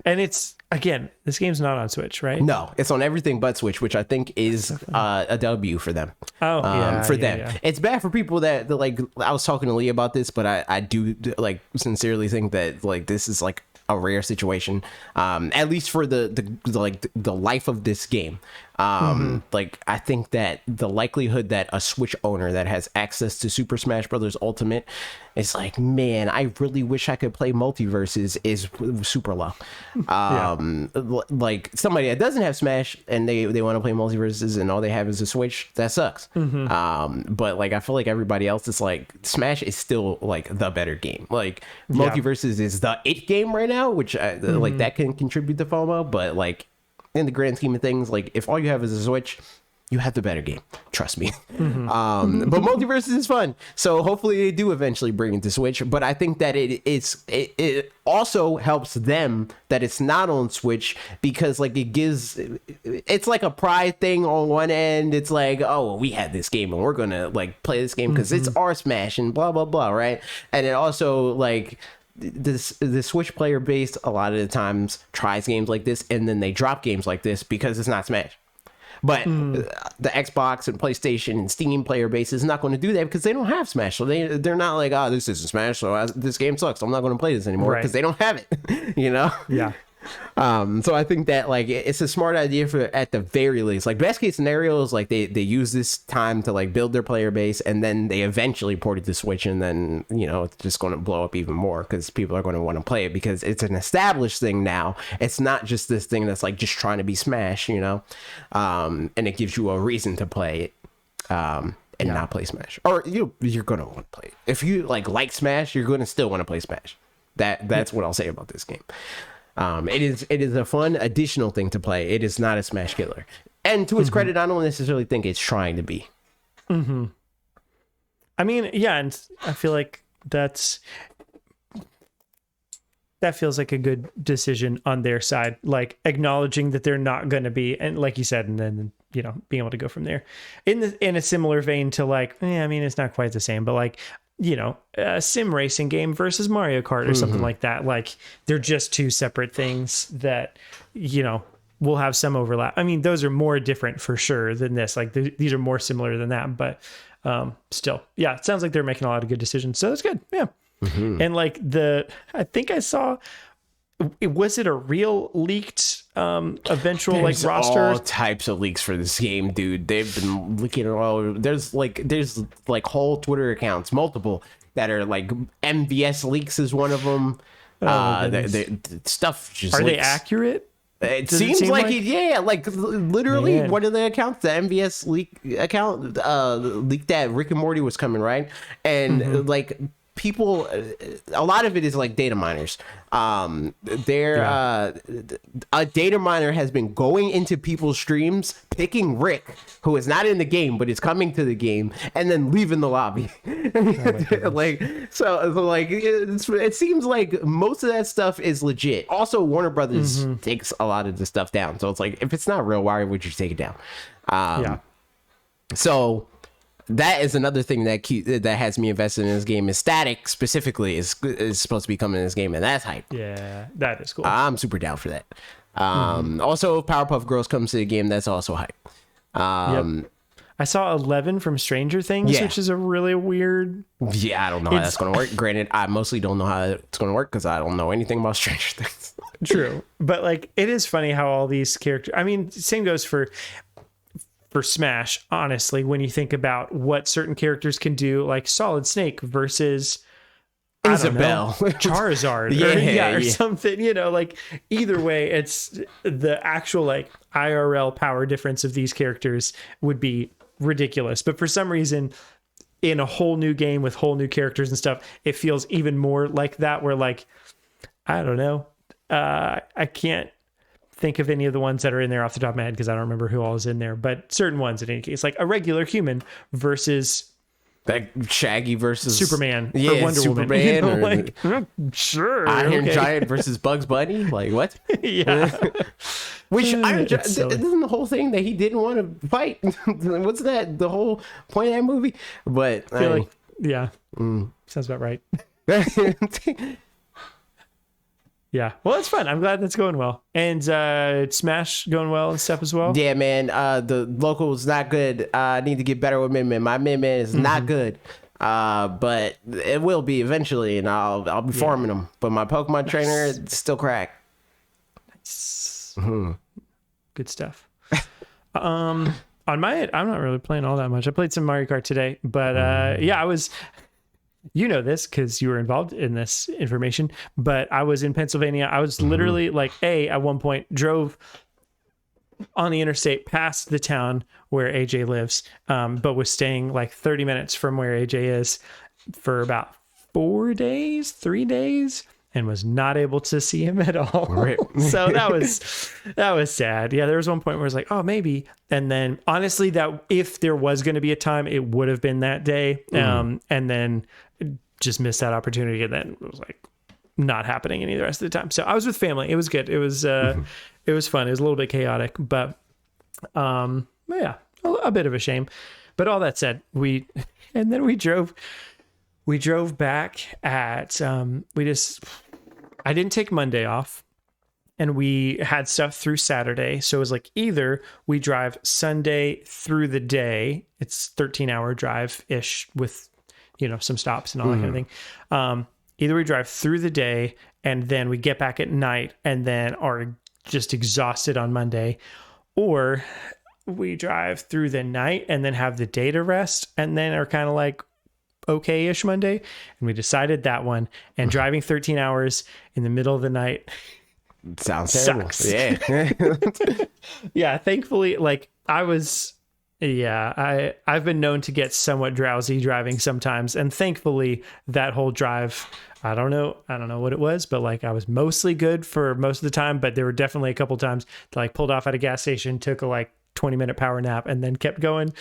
And it's, again, this game's not on Switch, right? No, it's on everything but Switch, which I think is a W for them. For them. Yeah. It's bad for people that like, I was talking to Lee about this, but I do like sincerely think that like this is like a rare situation, at least for the life of this game. Like I think that the likelihood that a Switch owner that has access to Super Smash Brothers Ultimate is like, man, I really wish I could play multiverses, is super low. Like somebody that doesn't have Smash and they want to play multiverses and all they have is a Switch, that sucks. But like I feel like everybody else is like, Smash is still like the better game. Like multiverses is the it game right now, which like that can contribute to FOMO, but like in the grand scheme of things, like if all you have is a Switch, you have the better game. Trust me. But Multiverses is fun. So hopefully they do eventually bring it to Switch. But I think that it also helps them that it's not on Switch, because like it's like a pride thing on one end. It's like, oh, we had this game and we're gonna like play this game because it's our Smash and blah blah blah, right? And it also like the Switch player base a lot of the times tries games like this and then they drop games like this because it's not Smash. But the Xbox and PlayStation and Steam player base is not going to do that because they don't have Smash. So they're not like, oh, this isn't Smash, so this game sucks, I'm not going to play this anymore, because they don't have it. You know? Yeah. So I think that like it's a smart idea for, at the very least, like best case scenario is like they use this time to like build their player base, and then they eventually port it to Switch, and then, you know, it's just going to blow up even more because people are going to want to play it because it's an established thing now. It's not just this thing that's like just trying to be Smash, you know, and it gives you a reason to play it. And not play Smash, or you're gonna want to play it. If you like Smash, you're gonna still want to play Smash. That's what I'll say about this game. It is a fun additional thing to play. It is not a Smash killer, and to its credit, I don't necessarily think it's trying to be. I mean, yeah, and I feel like that feels like a good decision on their side, like acknowledging that they're not going to be, and like you said, and then, you know, being able to go from there in a similar vein to like, I mean, it's not quite the same, but like, you know, a sim racing game versus Mario Kart or something like that. Like, they're just two separate things that, you know, will have some overlap. I mean, those are more different for sure than this. Like, these are more similar than that, but still, yeah, it sounds like they're making a lot of good decisions. So that's good. Yeah. And like I think I saw, was it a real leaked eventual There's like roster? all types of leaks for this game, dude. They've been leaking it all over. There's like whole Twitter accounts, multiple, that are like MVS leaks is one of them. Stuff just are leaks. they accurate? It seems like like literally, man. One of the accounts, the MVS leak account, leaked that Rick and Morty was coming, right? And like people, a lot of it is like data miners. A data miner has been going into people's streams, picking Rick, who is not in the game but is coming to the game, and then leaving the lobby. It seems like most of that stuff is legit. Also, Warner Brothers takes a lot of the stuff down, so it's like, if it's not real, why would you take it down? So that is another thing that has me invested in this game. Is Static specifically is supposed to be coming in this game, and that's hype. Yeah, that is cool. I'm super down for that. Also, if Powerpuff Girls comes to the game, that's also hype. I saw 11 from Stranger Things, which is a really weird. Yeah, I don't know how that's going to work. Granted, I mostly don't know how it's going to work because I don't know anything about Stranger Things. True, but like, it is funny how all these characters. I mean, same goes for Smash, honestly, when you think about what certain characters can do, like Solid Snake versus Isabelle, Charizard, or something, you know, like either way, it's the actual like IRL power difference of these characters would be ridiculous. But for some reason, in a whole new game with whole new characters and stuff, it feels even more like that, where like, I don't know, I can't think of any of the ones that are in there off the top of my head because I don't remember who all is in there, but certain ones in any case, like a regular human versus like Shaggy versus Superman, or Wonder Superman, Woman, you know, or like, sure, Iron Giant versus Bugs Bunny, like what? Which Iron Giant, isn't the whole thing that he didn't want to fight? What's that? The whole point of that movie? But I feel sounds about right. Yeah, well, it's fun. I'm glad that's going well, and Smash going well and stuff as well. Yeah, man. The local is not good. I need to get better with Min. My Min is not good, but it will be eventually, and I'll be farming them. But my Pokemon trainer is still crack. Nice. Good stuff. On my end, I'm not really playing all that much. I played some Mario Kart today, but I was. You know this because you were involved in this information, but I was in Pennsylvania. I was literally like, at one point drove on the interstate past the town where AJ lives, but was staying like 30 minutes from where AJ is for about 3 days. and was not able to see him at all. Right. So that was sad. Yeah, there was one point where I was like, oh, maybe. And then honestly, that if there was going to be a time, it would have been that day. And then just missed that opportunity. And then it was like not happening any of the rest of the time. So I was with family. It was good. It was it was fun. It was a little bit chaotic, but yeah, a bit of a shame. But all that said, we drove back at I didn't take Monday off, and we had stuff through Saturday. So it was like either we drive Sunday through the day, it's 13-hour drive ish with, some stops and all that kind of thing. Either we drive through the day and then we get back at night and then are just exhausted on Monday, or we drive through the night and then have the day to rest and then are kind of like okay-ish Monday. And we decided that one, and driving 13 hours in the middle of the night sounds terrible. Sucks. Yeah. Yeah, thankfully, I've been known to get somewhat drowsy driving sometimes, and thankfully that whole drive, I don't know what it was, but I was mostly good for most of the time, but there were definitely a couple times that pulled off at a gas station, took a 20-minute power nap, and then kept going.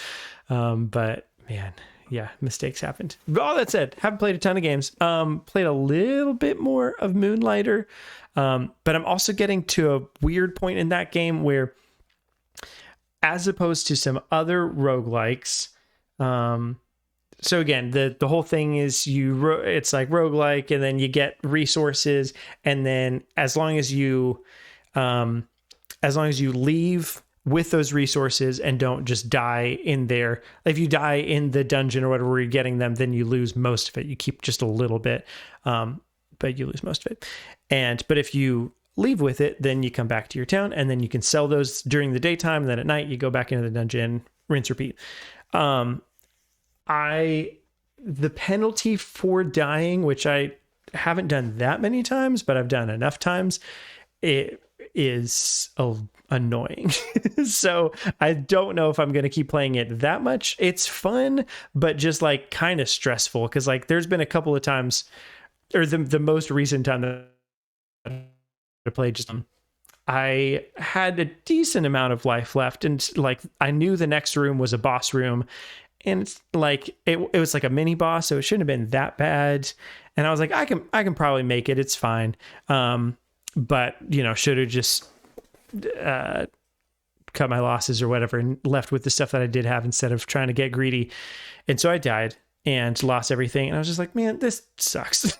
But man, yeah, mistakes happened. But all that said, haven't played a ton of games. Played a little bit more of Moonlighter, but I'm also getting to a weird point in that game where, as opposed to some other roguelikes, so again, the whole thing is it's like roguelike, and then you get resources, and then as long as you leave with those resources and don't just die in there. If you die in the dungeon or whatever where you're getting them, then you lose most of it. You keep just a little bit, but you lose most of it. But if you leave with it, then you come back to your town, and then you can sell those during the daytime, and then at night you go back into the dungeon, rinse, repeat. The penalty for dying, which I haven't done that many times, but I've done enough times, it is annoying. So I don't know if I'm going to keep playing it that much. It's fun, but just kind of stressful, because there's been a couple of times, or the most recent time that I played, I had a decent amount of life left, and I knew the next room was a boss room, and it's it was a mini boss, so it shouldn't have been that bad. And I was like, I can probably make it. It's fine. But should have just cut my losses or whatever and left with the stuff that I did have instead of trying to get greedy. And so I died and lost everything. And I was just like, man, this sucks.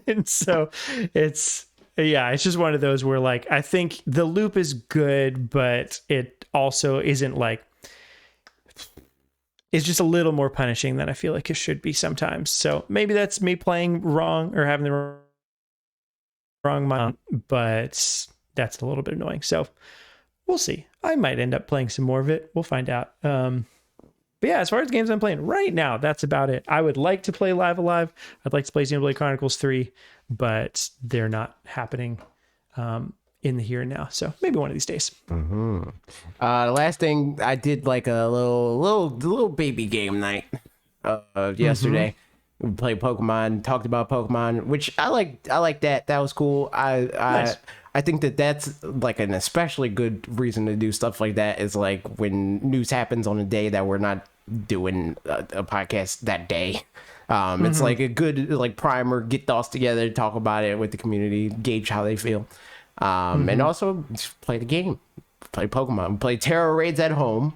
And so it's just one of those where I think the loop is good, but it also isn't it's just a little more punishing than I feel like it should be sometimes. So maybe that's me playing wrong or having the wrong mind, but that's a little bit annoying. So we'll see. I might end up playing some more of it. We'll find out. But yeah, as far as games I'm playing right now, that's about it. I would like to play Live Alive. I'd like to play Xenoblade Chronicles 3, but they're not happening in the here and now. So maybe one of these days. Mm-hmm. The last thing I did, a little baby game night yesterday. We played Pokemon, talked about Pokemon, which I like that. That was cool. Nice. I think that's an especially good reason to do stuff like that is when news happens on a day that we're not doing a podcast that day. It's a good primer, get thoughts together, talk about it with the community, gauge how they feel. And also just play the game, play Pokemon, play Terra Raids at home.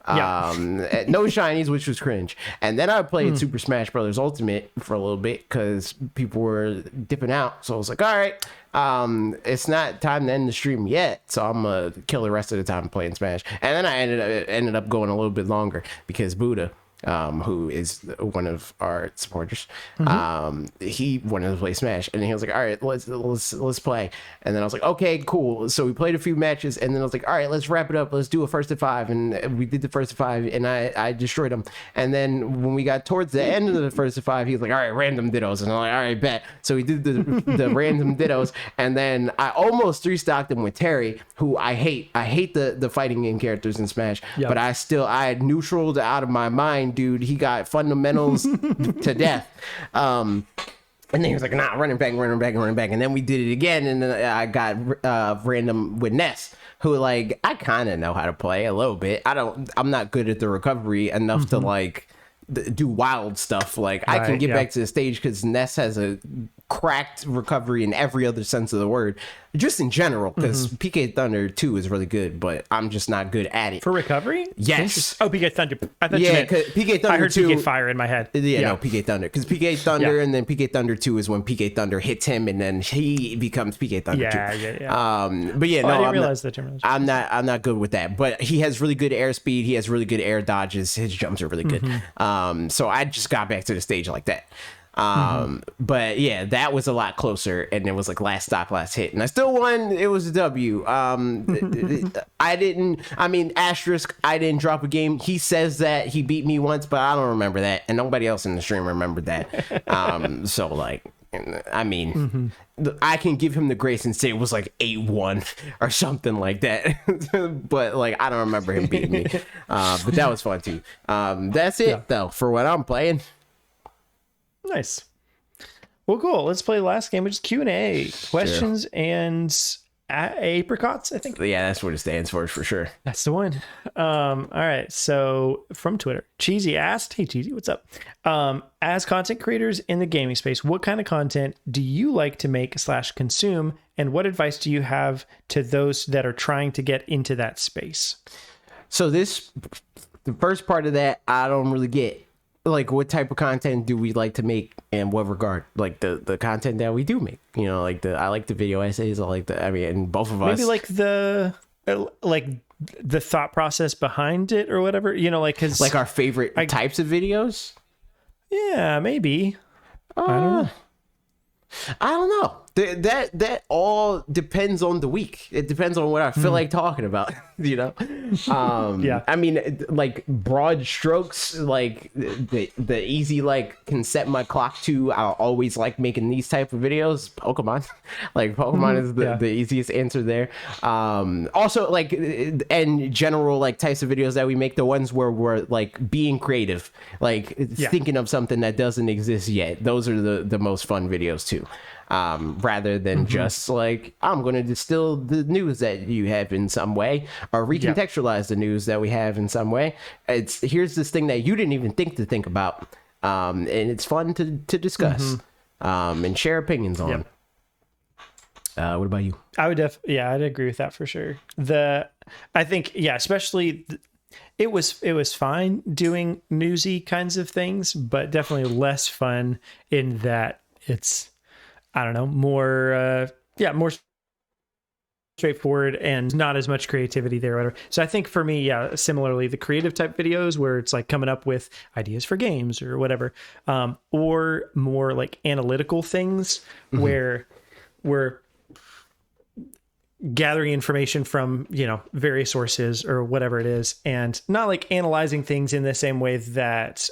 No shinies, which was cringe. And then I played Super Smash Brothers Ultimate for a little bit because people were dipping out. So I was like, all right, it's not time to end the stream yet, so I'm gonna kill the rest of the time playing Smash. And then I ended up going a little bit longer because Buddha, who is one of our supporters, he wanted to play Smash, and he was like, all right, let's play. And then I was like, okay, cool. So we played a few matches, and then I was like, all right, let's wrap it up, let's do a first to 5. And we did the first to 5, and I destroyed him. And then when we got towards the end of the first to 5, he was like, all right, random dittos. And I'm like, all right, bet. So we did the random dittos, and then I almost 3-stocked him with Terry, who I hate the fighting game characters in Smash. But I had neutraled out of my mind, dude. He got fundamentals to death. And then he was like, nah, running back. And then we did it again. And then I got random with Ness, who, like, I kind of know how to play a little bit. I'm not good at the recovery enough to, like, do wild stuff. Like, I can get back to the stage because Ness has a cracked recovery in every other sense of the word, just in general, because PK Thunder 2 is really good, but I'm just not good at it. For recovery? Yes. Oh, PK Thunder. I thought you meant PK Thunder I heard 2, PK Fire in my head. No, PK Thunder. Because PK Thunder and then PK Thunder 2 is when PK Thunder hits him and then he becomes PK Thunder 2. But yeah, I didn't realize the terminology. I'm not good with that. But he has really good airspeed. He has really good air dodges. His jumps are really good. So I just got back to the stage like that. But yeah, that was a lot closer, and it was like last stop, last hit, and I still won. It was a W. I didn't drop a game. He says that he beat me once, but I don't remember that, and nobody else in the stream remembered that. So like, I mean, I can give him the grace and say it was like 8-1 or something like that. But like, I don't remember him beating me. But that was fun too. That's it though for what I'm playing. Nice. Well, cool. Let's play the last game, which is Q&A. Questions and apricots, I think. Yeah, that's what it stands for sure. That's the one. All right. So from Twitter, Cheesy asked, hey, Cheesy, what's up? As content creators in the gaming space, what kind of content do you like to make / consume? And what advice do you have to those that are trying to get into that space? So the first part of that, I don't really get. Like, what type of content do we like to make and what regard? Like the content that we do make, you know, like I like the video essays. And both of us. Maybe like the thought process behind it or whatever, you know, like, cause like our favorite types of videos. Yeah, maybe. I don't know. That all depends on the week. It depends on what I feel like talking about, you know? Yeah. I mean, like broad strokes, like the easy, like can set my clock to, I'll always like making these type of videos. Pokemon. Like Pokemon is the easiest answer there. Also like, and general like types of videos that we make, the ones where we're like being creative, like thinking of something that doesn't exist yet. Those are the most fun videos too. Rather than just like, I'm going to distill the news that you have in some way or recontextualize the news that we have in some way. Here's this thing that you didn't even think about. And it's fun to discuss and share opinions on. What about you? I would I'd agree with that for sure. I think, especially it was fine doing newsy kinds of things, but definitely less fun in that it's, I don't know, more straightforward and not as much creativity there or whatever. So I think for me, similarly, the creative type videos where it's like coming up with ideas for games or whatever, or more like analytical things where we're gathering information from, you know, various sources or whatever it is, and not like analyzing things in the same way that,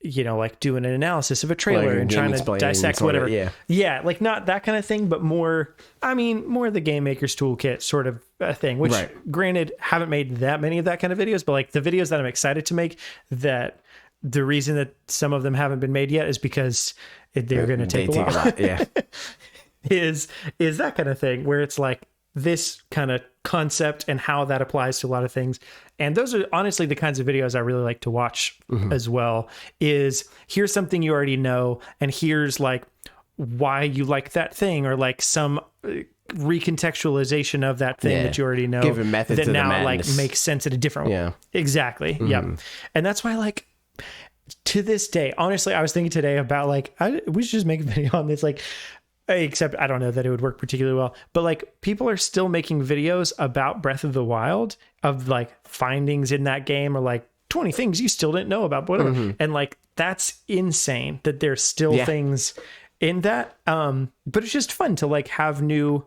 you know, like doing an analysis of a trailer and trying to dissect whatever. Like not that kind of thing, but more the Game Maker's Toolkit sort of a thing, which granted, haven't made that many of that kind of videos, but like the videos that I'm excited to make, that the reason that some of them haven't been made yet is because they're going to take a while. is that kind of thing where it's like this kind of concept and how that applies to a lot of things. And those are honestly the kinds of videos I really like to watch as well. Is here's something you already know, and here's like why you like that thing, or like some recontextualization of that thing that you already know, give a method that to now the madness. Like makes sense in a different way. Exactly. And that's why, like, to this day, honestly, I was thinking today about like, we should just make a video on this, like, except I don't know that it would work particularly well, but like people are still making videos about Breath of the Wild, of like findings in that game, or like 20 things you still didn't know about, whatever. And like, that's insane that there's still things in that. But it's just fun to like have new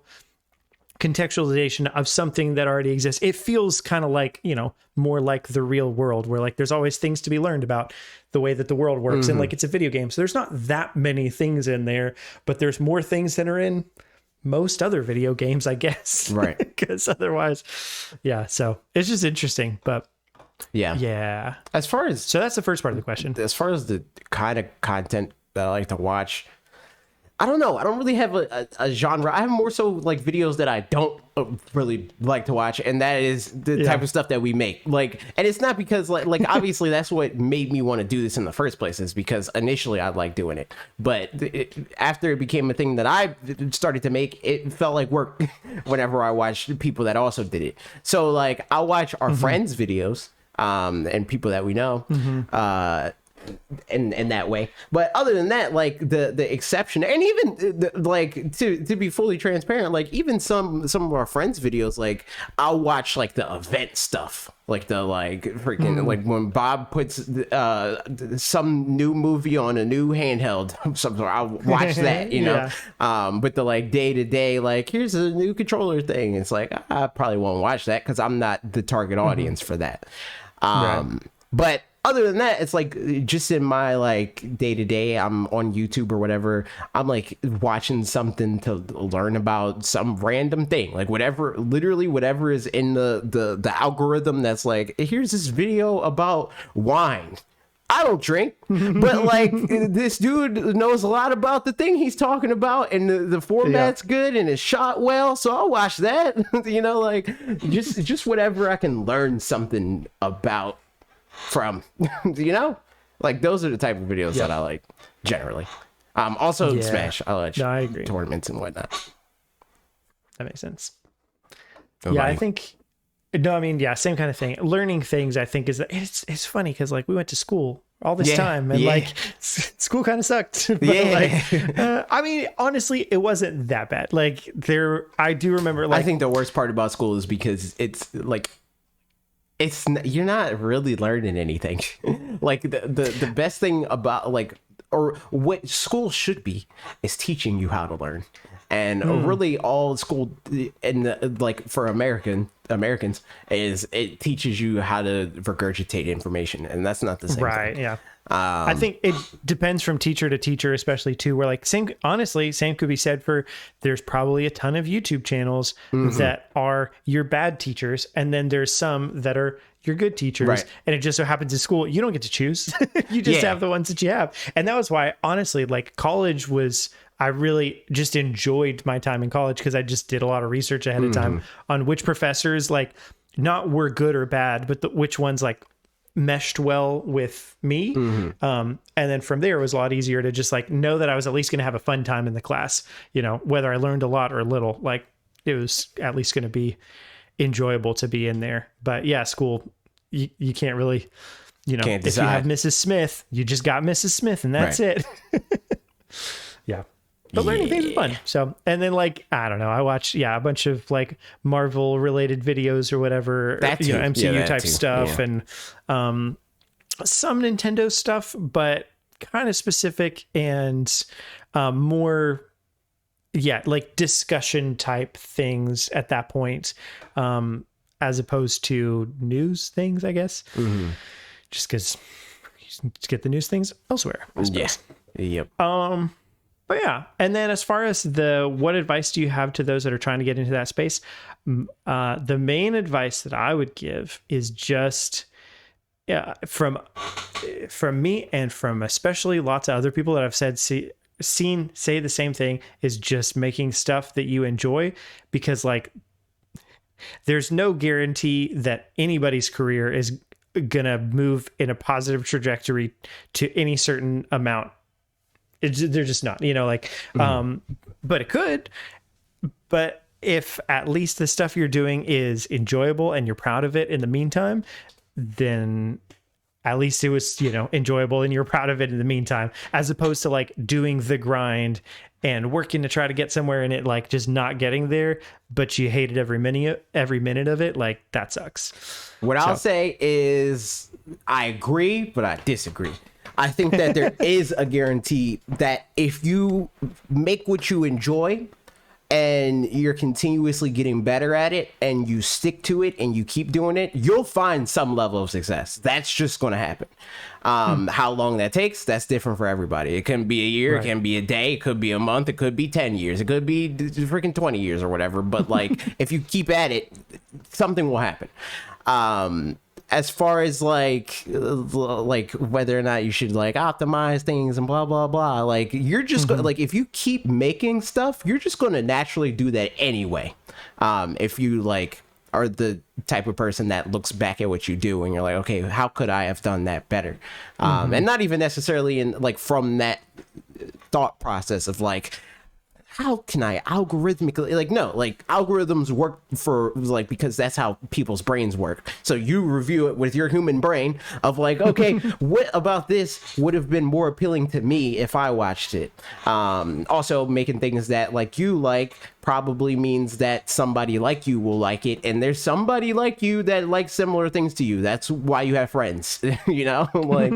contextualization of something that already exists. It feels kind of like, you know, more like the real world, where like there's always things to be learned about the way that the world works. And like, it's a video game, so there's not that many things in there, but there's more things than are in most other video games, I guess. Right. Because otherwise, so it's just interesting. But so that's the first part of the question. As far as the kind of content that I like to watch. I don't know. I don't really have a genre. I have more so like videos that I don't really like to watch, and that is the type of stuff that we make. Like, and it's not because like obviously that's what made me want to do this in the first place, is because initially I liked doing it, but after it became a thing that I started to make, it felt like work whenever I watched people that also did it. So like I'll watch our friends' videos and people that we know. In that way, but other than that, like the exception, and even like to be fully transparent, like even some of our friends' videos, like I'll watch like the event stuff, like the like freaking like when Bob puts some new movie on a new handheld, something, I'll watch that, you know. But the like day to day, like here's a new controller thing, it's like I probably won't watch that because I'm not the target audience for that. But other than that, it's like just in my like day to day, I'm on YouTube or whatever, I'm like watching something to learn about some random thing, like whatever, literally whatever is in the algorithm that's like, here's this video about wine. I don't drink, but like this dude knows a lot about the thing he's talking about, and the format's good and it's shot well, so I'll watch that. You know, like just whatever I can learn something about from, you know, like those are the type of videos that I like generally. Also Smash, I like I agree. tournaments and whatnot. That makes sense. Nobody. Yeah, I think same kind of thing. Learning things, I think, is it's funny because like we went to school all this time, and like school kind of sucked. But I mean, honestly, it wasn't that bad. Like I do remember, like, I think the worst part about school is because it's like, you're not really learning anything. Like the best thing about like, or what school should be, is teaching you how to learn. And really all school and like for Americans is it teaches you how to regurgitate information, and that's not the same thing. I think it depends from teacher to teacher, especially too, where like same could be said for, there's probably a ton of YouTube channels that are your bad teachers, and then there's some that are your good teachers, and it just so happens in school you don't get to choose. You just have the ones that you have. And that was why, honestly, like college was, I really just enjoyed my time in college because I just did a lot of research ahead of time on which professors like not were good or bad, but which ones like meshed well with me. And then from there it was a lot easier to just like know that I was at least going to have a fun time in the class, you know, whether I learned a lot or a little, like it was at least going to be enjoyable to be in there. But yeah, school, you can't really, you know, if you have Mrs. Smith, you just got Mrs. Smith and that's it. But learning things is fun. So, and then like, I don't know, I watch, a bunch of like Marvel related videos or whatever, you know, MCU type stuff, and some Nintendo stuff, but kind of specific and more, like discussion type things at that point, as opposed to news things, I guess. Just because you get the news things elsewhere, I suppose. But yeah, and then as far as what advice do you have to those that are trying to get into that space? The main advice that I would give is just from me and from especially lots of other people that I've seen say the same thing, is just making stuff that you enjoy, because like there's no guarantee that anybody's career is gonna move in a positive trajectory to any certain amount. They're just not, you know, like, but it could. But if at least the stuff you're doing is enjoyable and you're proud of it in the meantime, then at least it was, you know, enjoyable and you're proud of it in the meantime, as opposed to like doing the grind and working to try to get somewhere and it like just not getting there, but you hated every minute of it. Like that sucks. What I'll say is I agree, but I disagree. I think that there is a guarantee that if you make what you enjoy and you're continuously getting better at it and you stick to it and you keep doing it, you'll find some level of success. That's just going to happen. How long that takes, that's different for everybody. It can be a year, It can be a day, it could be a month, it could be 10 years, it could be freaking 20 years or whatever. But like, if you keep at it, something will happen. as far as like whether or not you should like optimize things and blah blah blah, like you're just like if you keep making stuff, you're just going to naturally do that anyway. If you like are the type of person that looks back at what you do and you're like, okay, how could I have done that better? And not even necessarily in like from that thought process of like, how can I algorithmically, like, no, like algorithms work for like, because that's how people's brains work. So you review it with your human brain of like, okay, what about this would have been more appealing to me if I watched it? Also making things that like you like probably means that somebody like you will like it, and there's somebody like you that likes similar things to you. That's why you have friends. You know, like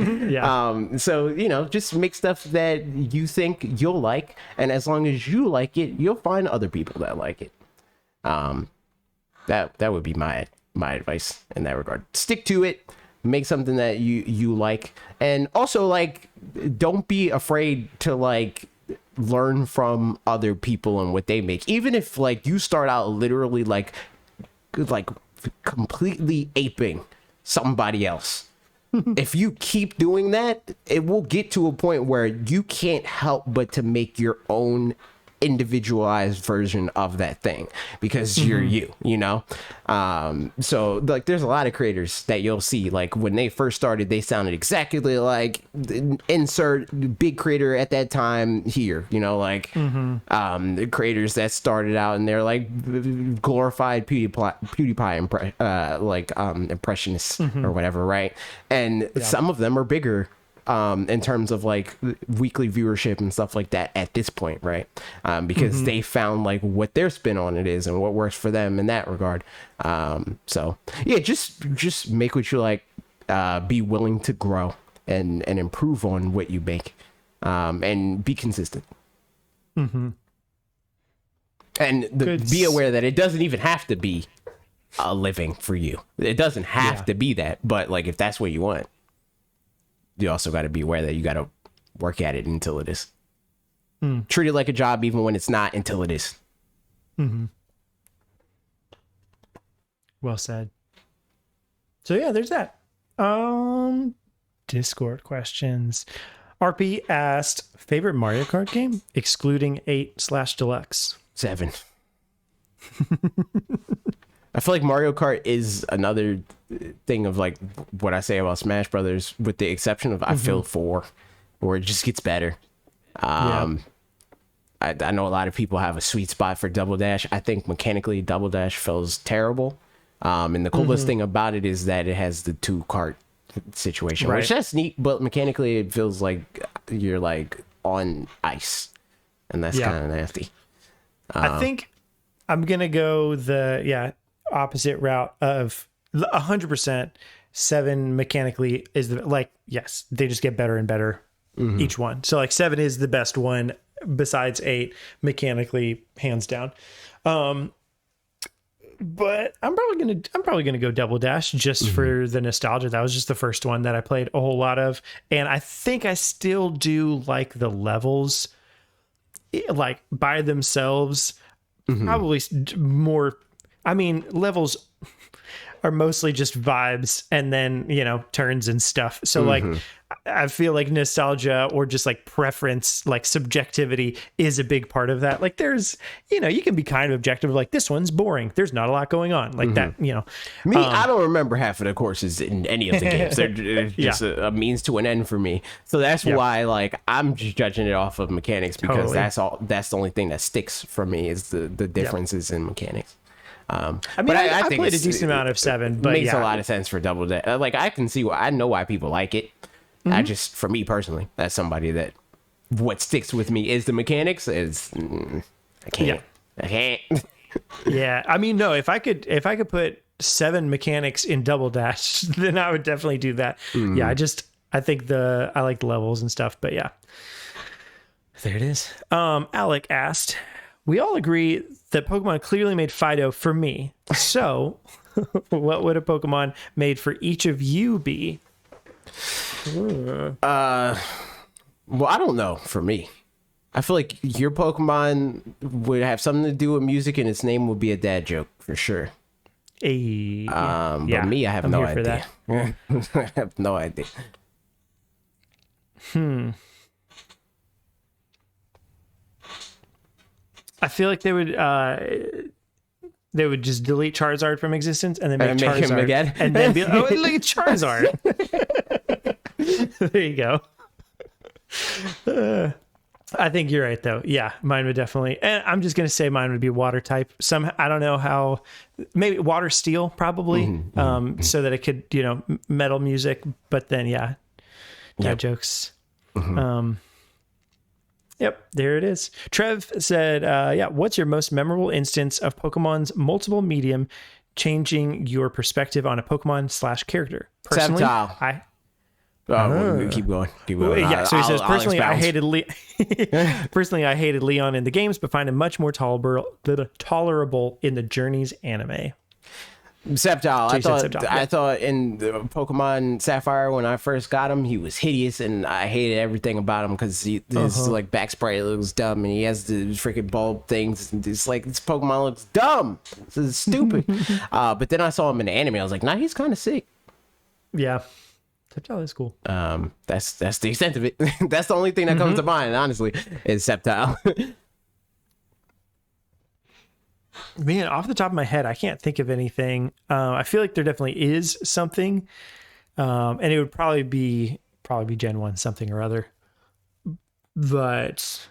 so you know, just make stuff that you think you'll like, and as long as you like it, you'll find other people that like it. That would be my advice in that regard. Stick to it, make something that you like, and also like don't be afraid to like learn from other people and what they make, even if like you start out literally like completely aping somebody else. If you keep doing that, it will get to a point where you can't help but to make your own individualized version of that thing because you're you know. So like there's a lot of creators that you'll see like when they first started, they sounded exactly like insert big creator at that time here, you know, like the creators that started out and they're like glorified PewDiePie impressionists or whatever, right? And some of them are bigger in terms of like weekly viewership and stuff like that at this point, right? Because they found like what their spin on it is and what works for them in that regard. So yeah, just make what you like, be willing to grow and improve on what you make, and be consistent. And be aware that it doesn't even have to be a living for you. It doesn't have to be that, but like if that's what you want, you also got to be aware that you got to work at it until it is. Treat it like a job even when it's not until it is. Well said. So yeah, there's that. Discord questions. RP asked, favorite Mario Kart game excluding 8/Deluxe? 7. I feel like Mario Kart is another thing of like what I say about Smash Brothers, with the exception of I feel 4, where it just gets better. I know a lot of people have a sweet spot for Double Dash. I think mechanically Double Dash feels terrible. And the coolest thing about it is that it has the 2 cart situation, which that's neat, but mechanically it feels like you're like on ice, and that's kind of nasty. I think I'm gonna go the opposite route of 100%. 7 mechanically is the, like, yes, they just get better and better each one. So like 7 is the best one besides 8 mechanically, hands down. But I'm probably gonna go Double Dash just for the nostalgia. That was just the first one that I played a whole lot of, and I think I still do like the levels, like by themselves. Probably more. I mean, levels are mostly just vibes and then, you know, turns and stuff. So like, I feel like nostalgia or just like preference, like subjectivity is a big part of that. Like there's, you know, you can be kind of objective, like this one's boring, there's not a lot going on, like that, you know. Me, I don't remember half of the courses in any of the games. They're just a means to an end for me. So that's why like I'm just judging it off of mechanics, because that's the only thing that sticks for me is the differences in mechanics. I mean, but I think played a decent amount of 7, but makes a lot of sense for Double Dash. Like I can see I know why people like it. I just, for me personally, as somebody that what sticks with me is the mechanics. Is I can't. Yeah, I mean, no. If I could put 7 mechanics in Double Dash, then I would definitely do that. Yeah, I think I like the levels and stuff. But yeah, there it is. Alec asked, we all agree that Pokemon clearly made Fido for me. So, what would a Pokemon made for each of you be? Well, I don't know. For me, I feel like your Pokemon would have something to do with music, and its name would be a dad joke for sure. But me, I have I'm no here for idea. I have no idea. I feel like they would just delete Charizard from existence and then make make him Charizard again? and then be like, oh, look at Charizard. There you go. I think you're right though. Yeah, mine would definitely. And I'm just gonna say mine would be water type. I don't know how. Maybe water steel probably. So that it could metal music. But then yeah, jokes. Yep, there it is. Trev said, what's your most memorable instance of Pokemon's multiple medium changing your perspective on a Pokemon / character? Personally, Sceptile. Keep going. Yeah, so he says, personally, I hated Leon in the games, but find him much more tolerable in the Journeys anime. Sceptile. So I thought in the Pokemon Sapphire when I first got him, he was hideous, and I hated everything about him because his like back sprite looks dumb, and he has the freaking bulb things. And it's like this Pokemon looks dumb. This is stupid. But then I saw him in the anime. I was like, nah, he's kind of sick. Yeah. Sceptile is cool. That's the extent of it. That's the only thing that comes to mind, honestly, is Sceptile. Man, off the top of my head, I can't think of anything. I feel like there definitely is something, and it would probably be Gen 1 something or other. But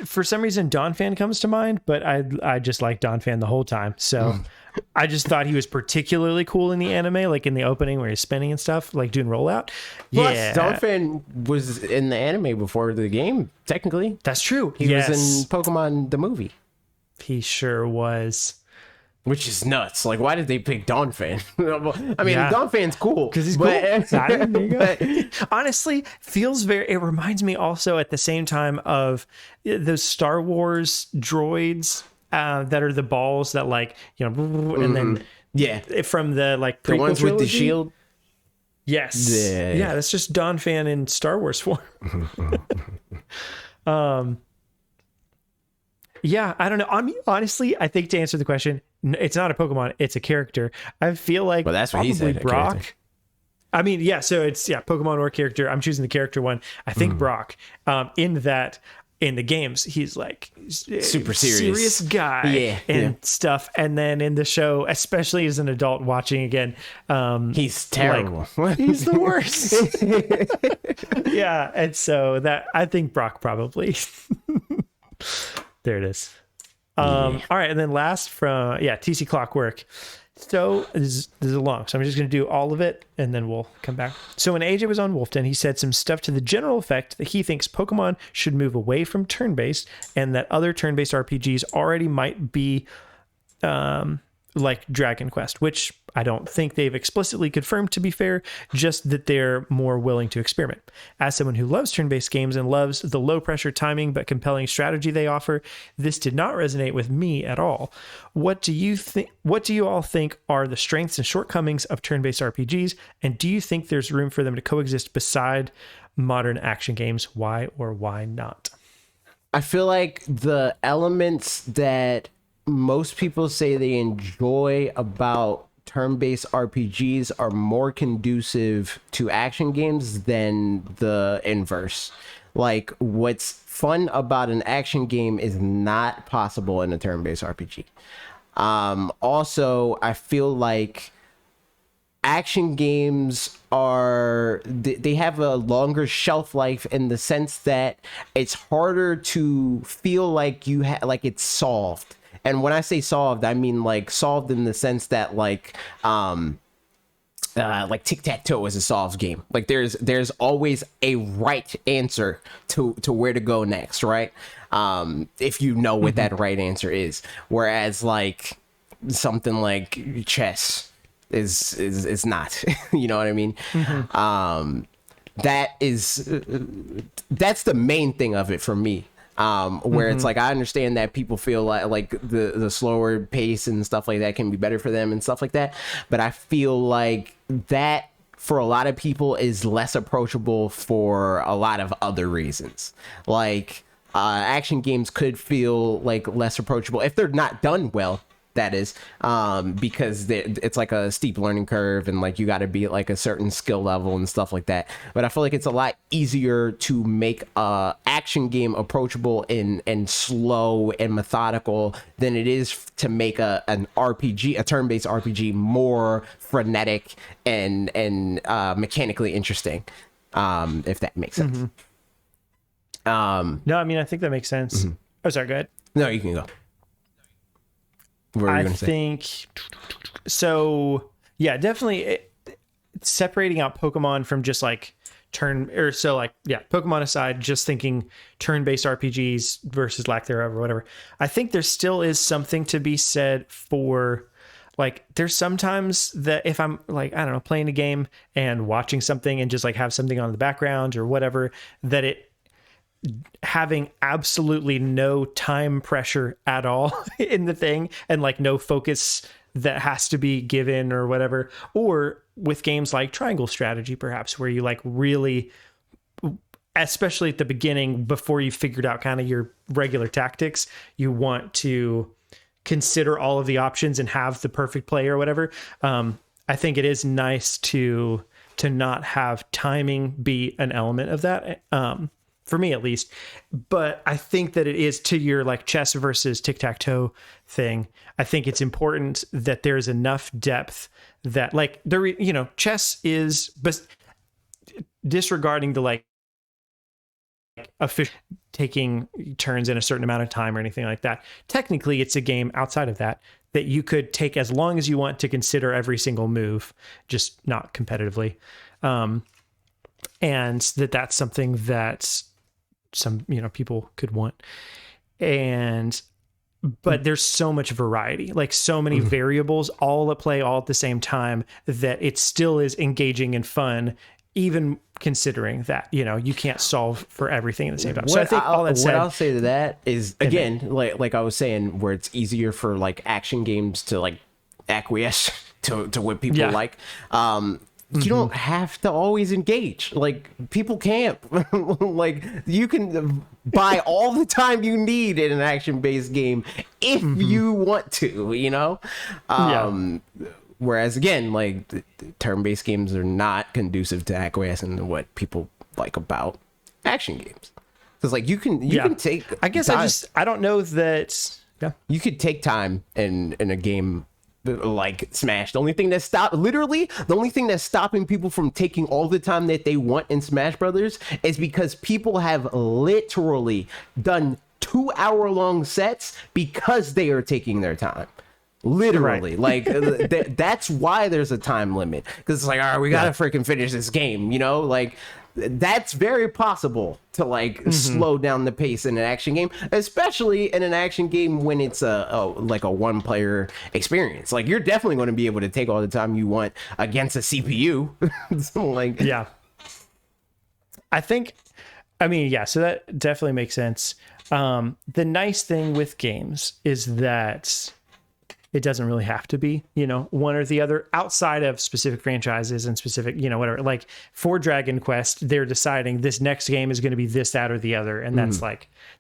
for some reason, Donphan comes to mind, but I just like Donphan the whole time. So I just thought he was particularly cool in the anime, like in the opening where he's spinning and stuff, like doing rollout. Plus, Donphan was in the anime before the game, technically. That's true. He was in Pokemon the movie. He sure was. Which is nuts. Like, why did they pick Donphan? I mean, Donphan's cool. Because he's cool. Honestly, it reminds me also at the same time of those Star Wars droids that are the balls that and then from the the ones with the shield. Yes. Yeah, that's just Donphan in Star Wars form. Yeah, I don't know. I mean, honestly, I think to answer the question, it's not a Pokemon, it's a character. I feel like that's what he said. Brock. I mean, so it's Pokemon or character. I'm choosing the character one. I think Brock. In the games, he's like super serious guy and stuff. And then in the show, especially as an adult watching again, he's terrible. He's the worst. And so that I think Brock probably. There it is. All right, and then last from TC Clockwork. So this is long, so I'm just going to do all of it, and then we'll come back. So when AJ was on Wolfden, he said some stuff to the general effect that he thinks Pokemon should move away from turn-based, and that other turn-based RPGs already might be like Dragon Quest, which I don't think they've explicitly confirmed, to be fair, just that they're more willing to experiment. As someone who loves turn-based games and loves the low-pressure timing but compelling strategy they offer, this did not resonate with me at all. What do you all think are the strengths and shortcomings of turn-based RPGs, and do you think there's room for them to coexist beside modern action games? Why or why not? I feel like the elements that most people say they enjoy about turn-based RPGs are more conducive to action games than the inverse. Like, what's fun about an action game is not possible in a turn-based RPG. Also, I feel like action games they have a longer shelf life in the sense that it's harder to feel like like it's solved. And when I say solved, I mean like solved in the sense that like tic-tac-toe is a solved game. Like there's always a right answer to where to go next, right? If you know what that right answer is. Whereas like something like chess is not. You know what I mean? That's the main thing of it for me. Where it's like, I understand that people feel like the slower pace and stuff like that can be better for them and stuff like that. But I feel like that for a lot of people is less approachable for a lot of other reasons. Like, action games could feel like less approachable if they're not done well. That is, because it's like a steep learning curve, and like you got to be at like a certain skill level and stuff like that. But I feel like it's a lot easier to make a action game approachable and slow and methodical than it is to make an RPG, a turn-based RPG, more frenetic and mechanically interesting. If that makes sense. No, I mean, I think that makes sense. Oh, sorry, go ahead. No, you can go. I think so. Yeah, definitely separating out Pokemon from just like Pokemon aside, just thinking turn-based RPGs versus lack thereof or whatever. I think there still is something to be said for like, there's sometimes that if I'm like, I don't know, playing a game and watching something and just like have something on in the background or whatever, that it having absolutely no time pressure at all in the thing and like no focus that has to be given or whatever, or with games like Triangle Strategy, perhaps, where you like really, especially at the beginning, before you figured out kind of your regular tactics, you want to consider all of the options and have the perfect play or whatever. I think it is nice to not have timing be an element of that. For me at least. But I think that it is, to your like chess versus tic-tac-toe thing, I think it's important that there's enough depth that like there, you know, chess is, but disregarding the like official taking turns in a certain amount of time or anything like that. Technically, it's a game outside of that you could take as long as you want to consider every single move, just not competitively. And that's something that some, you know, people could want. But there's so much variety, like so many variables all at play all at the same time, that it still is engaging and fun, even considering that, you know, you can't solve for everything at the same time. So I think all that said, what I'll say to that is, again, like I was saying, where it's easier for like action games to like acquiesce to what people like. You don't have to always engage. Like, people can't. Like, you can buy all the time you need in an action-based game if you want to, you know? Whereas, again, like, turn-based games are not conducive to acquiescing to what people like about action games. Because, like, you can take... I guess time. I don't know that... Yeah. You could take time in a game like Smash. The only thing that's stopping people from taking all the time that they want in Smash Brothers is because people have literally done 2-hour-long sets because they are taking their time. Literally, like that's why there's a time limit, because it's like, all right, we gotta freaking finish this game, you know? Like, that's very possible to like slow down the pace in an action game, especially in an action game when it's a one player experience. Like, you're definitely going to be able to take all the time you want against a CPU. So like, yeah, so that definitely makes sense. The nice thing with games is that it doesn't really have to be, you know, one or the other, outside of specific franchises and specific, you know, whatever. Like for Dragon Quest, they're deciding this next game is going to be this, that, or the other. And that's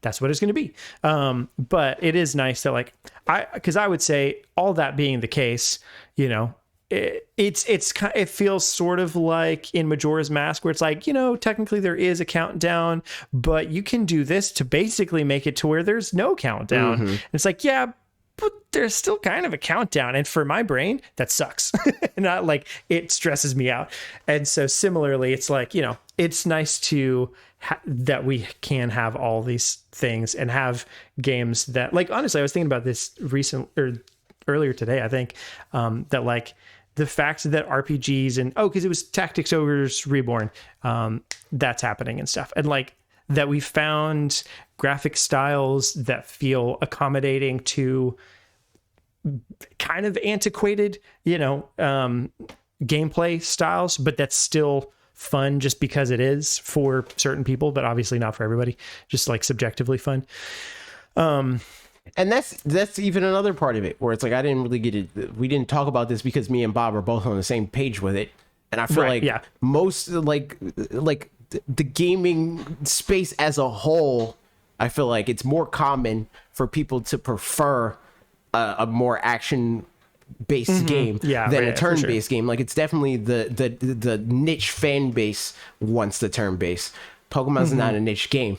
that's what it's going to be. But it is nice that like, because I would say, all that being the case, you know, it feels sort of like in Majora's Mask, where it's like, you know, technically there is a countdown, but you can do this to basically make it to where there's no countdown. And it's like, yeah, but there's still kind of a countdown. And for my brain, that sucks. Not like, it stresses me out. And so similarly, it's like, you know, it's nice to that we can have all these things and have games that, like, honestly, I was thinking about this earlier today, I think, that like the fact that RPGs and, because it was Tactics Ogres Reborn, that's happening and stuff. And like, that we found graphic styles that feel accommodating to kind of antiquated, you know, gameplay styles, but that's still fun just because it is for certain people, but obviously not for everybody, just like subjectively fun. And that's even another part of it, where it's like, I didn't really get it. We didn't talk about this because me and Bob are both on the same page with it. And I feel most like the gaming space as a whole I feel like it's more common for people to prefer a more action based game than a turn based game. Like, it's definitely the niche fan base wants the turn based. Pokemon's not a niche game,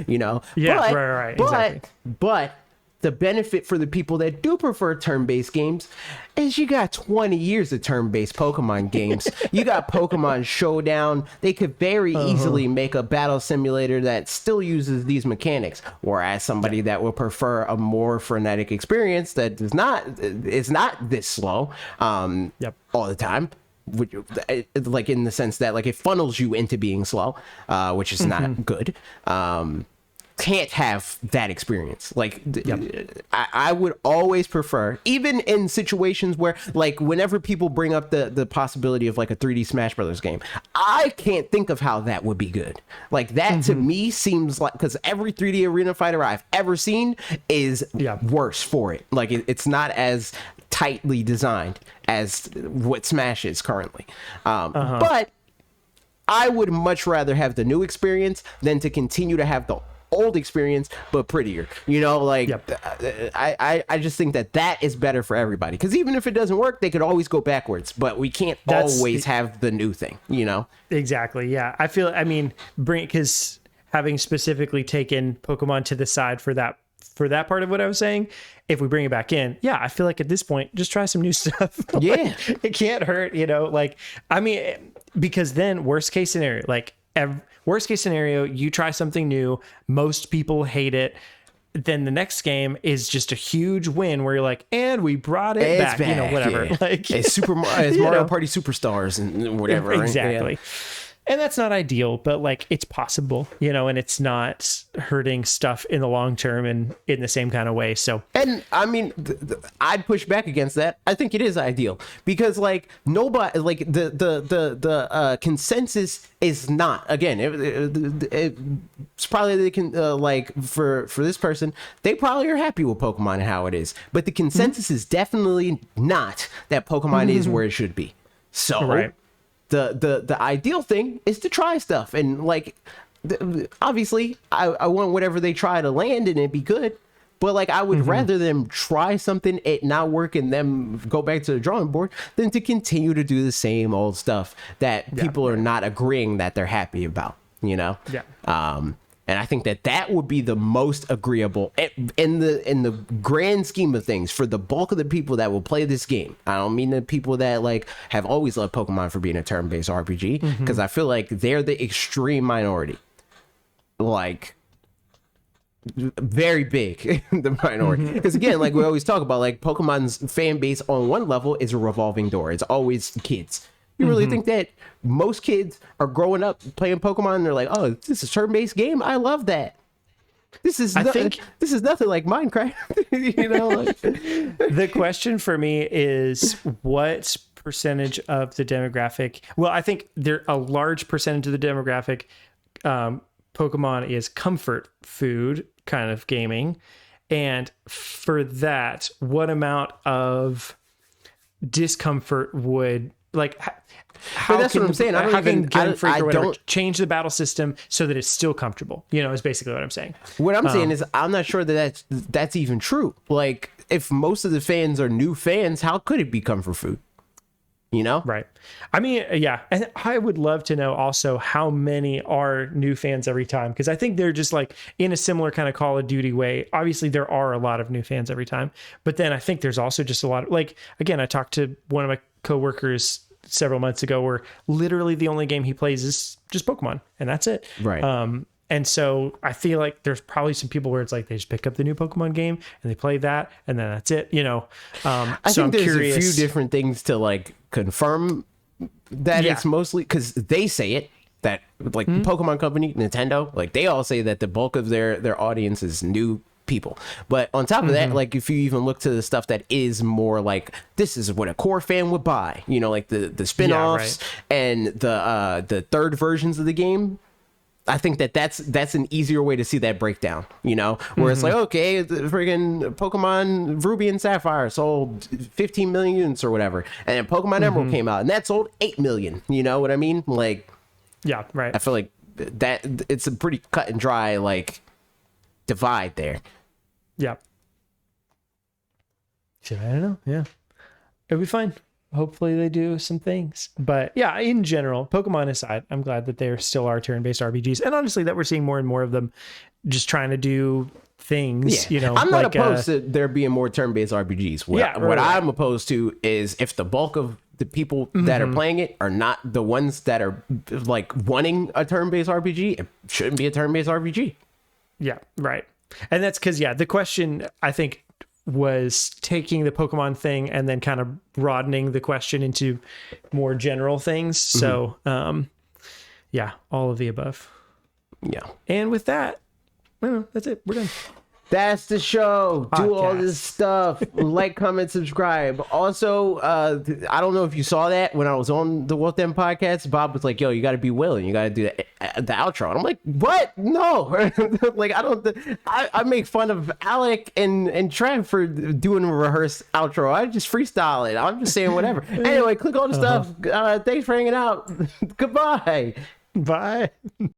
you know? Yeah, right. Exactly. But the benefit for the people that do prefer turn-based games is you got 20 years of turn-based Pokemon games. You got Pokemon Showdown. They could very easily make a battle simulator that still uses these mechanics. Whereas somebody that will prefer a more frenetic experience that is not this slow all the time. Like, in the sense that, like, it funnels you into being slow, which is not good. Can't have that experience. Like, I would always prefer, even in situations where, like, whenever people bring up the possibility of like a 3D Smash Brothers game, I can't think of how that would be good. Like, that to me seems like, because every 3D arena fighter I've ever seen is worse for it. Like, it's not as tightly designed as what Smash is currently. But I would much rather have the new experience than to continue to have the old experience but prettier, you know? Like, I just think that is better for everybody, because even if it doesn't work, they could always go backwards, but we can't always have the new thing, you know? Exactly. Because having specifically taken Pokemon to the side for that part of what I was saying, if we bring it back in, I feel like at this point, just try some new stuff. It can't hurt, you know? Like, I mean, because then worst case scenario, you try something new, most people hate it, then the next game is just a huge win where you're like, and we brought it back, you know, whatever. Like, it's Mario Party Superstars and whatever. Exactly. And that's not ideal, but like, it's possible, you know, and it's not hurting stuff in the long term and in the same kind of way. So, and I mean, I'd push back against that. I think it is ideal, because like, nobody, like, the consensus is not, again, it's probably, they can like, for this person, they probably are happy with Pokemon and how it is, but the consensus is definitely not that Pokemon is where it should be. So the ideal thing is to try stuff, and like, obviously I want whatever they try to land and it be good, but like, I would rather them try something, it not work, and them go back to the drawing board, than to continue to do the same old stuff that people are not agreeing that they're happy about, you know? And I think that would be the most agreeable in the grand scheme of things for the bulk of the people that will play this game. I don't mean the people that like have always loved Pokemon for being a turn-based RPG, because I feel like they're the extreme minority. Like, very big the minority, because again, like we always talk about, like, Pokemon's fan base on one level is a revolving door. It's always kids. You really think that most kids are growing up playing Pokemon and they're like, oh, this is a turn-based game? I love that. This is nothing like Minecraft. You know, like, the question for me is, what percentage of the demographic? Well, I think a large percentage of the demographic, Pokemon is comfort food kind of gaming. And for that, what amount of discomfort would, like, how that's what I'm saying. I don't change the battle system so that it's still comfortable, you know, is basically what I'm saying. What I'm saying is, I'm not sure that's even true. Like, if most of the fans are new fans, how could it be comfort food? You know? Right. I mean, yeah. And I would love to know also how many are new fans every time, because I think they're just like in a similar kind of Call of Duty way. Obviously, there are a lot of new fans every time, but then I think there's also just a lot of, like, again, I talked to one of my coworkers several months ago where literally the only game he plays is just Pokemon, and that's it. Right. And so I feel like there's probably some people where it's like they just pick up the new Pokemon game and they play that, and then that's it, you know. I think there's a few different things to like confirm that it's mostly, because they say it, that like Pokemon Company, Nintendo, like they all say that the bulk of their audience is new people. But on top of that, like if you even look to the stuff that is more like, this is what a core fan would buy, you know, like the spin-offs and the third versions of the game, I think that's an easier way to see that breakdown, you know, where it's like, okay, the friggin' Pokemon Ruby and Sapphire sold 15 million units or whatever, and then Pokemon Emerald came out and that sold 8 million, you know what I mean? Like, yeah, right. I feel like that it's a pretty cut and dry, like, divide there. Yeah. I don't know. Yeah. It'll be fine. Hopefully they do some things. But yeah, in general, Pokemon aside, I'm glad that there still are turn-based RPGs. And honestly, that we're seeing more and more of them just trying to do things, Yeah. you know. I'm not like, opposed to there being more turn-based RPGs. What I'm opposed to is if the bulk of the people that are playing it are not the ones that are like wanting a turn-based RPG, it shouldn't be a turn-based RPG. Yeah, right. And that's because, the question, I think, was taking the Pokemon thing and then kind of broadening the question into more general things. So, all of the above. Yeah. And with that, that's it. We're done. That's the show. Do all Podcast. this stuff. Like, comment, subscribe. Also, I don't know if you saw that when I was on the Wolf Den podcast. Bob was like, "Yo, you got to be willing. You got to do the outro." And I'm like, "What? No!" Like, I don't. I make fun of Alec and Trev for doing a rehearsed outro. I just freestyle it. I'm just saying whatever. Anyway, click all the stuff. Thanks for hanging out. Goodbye. Bye.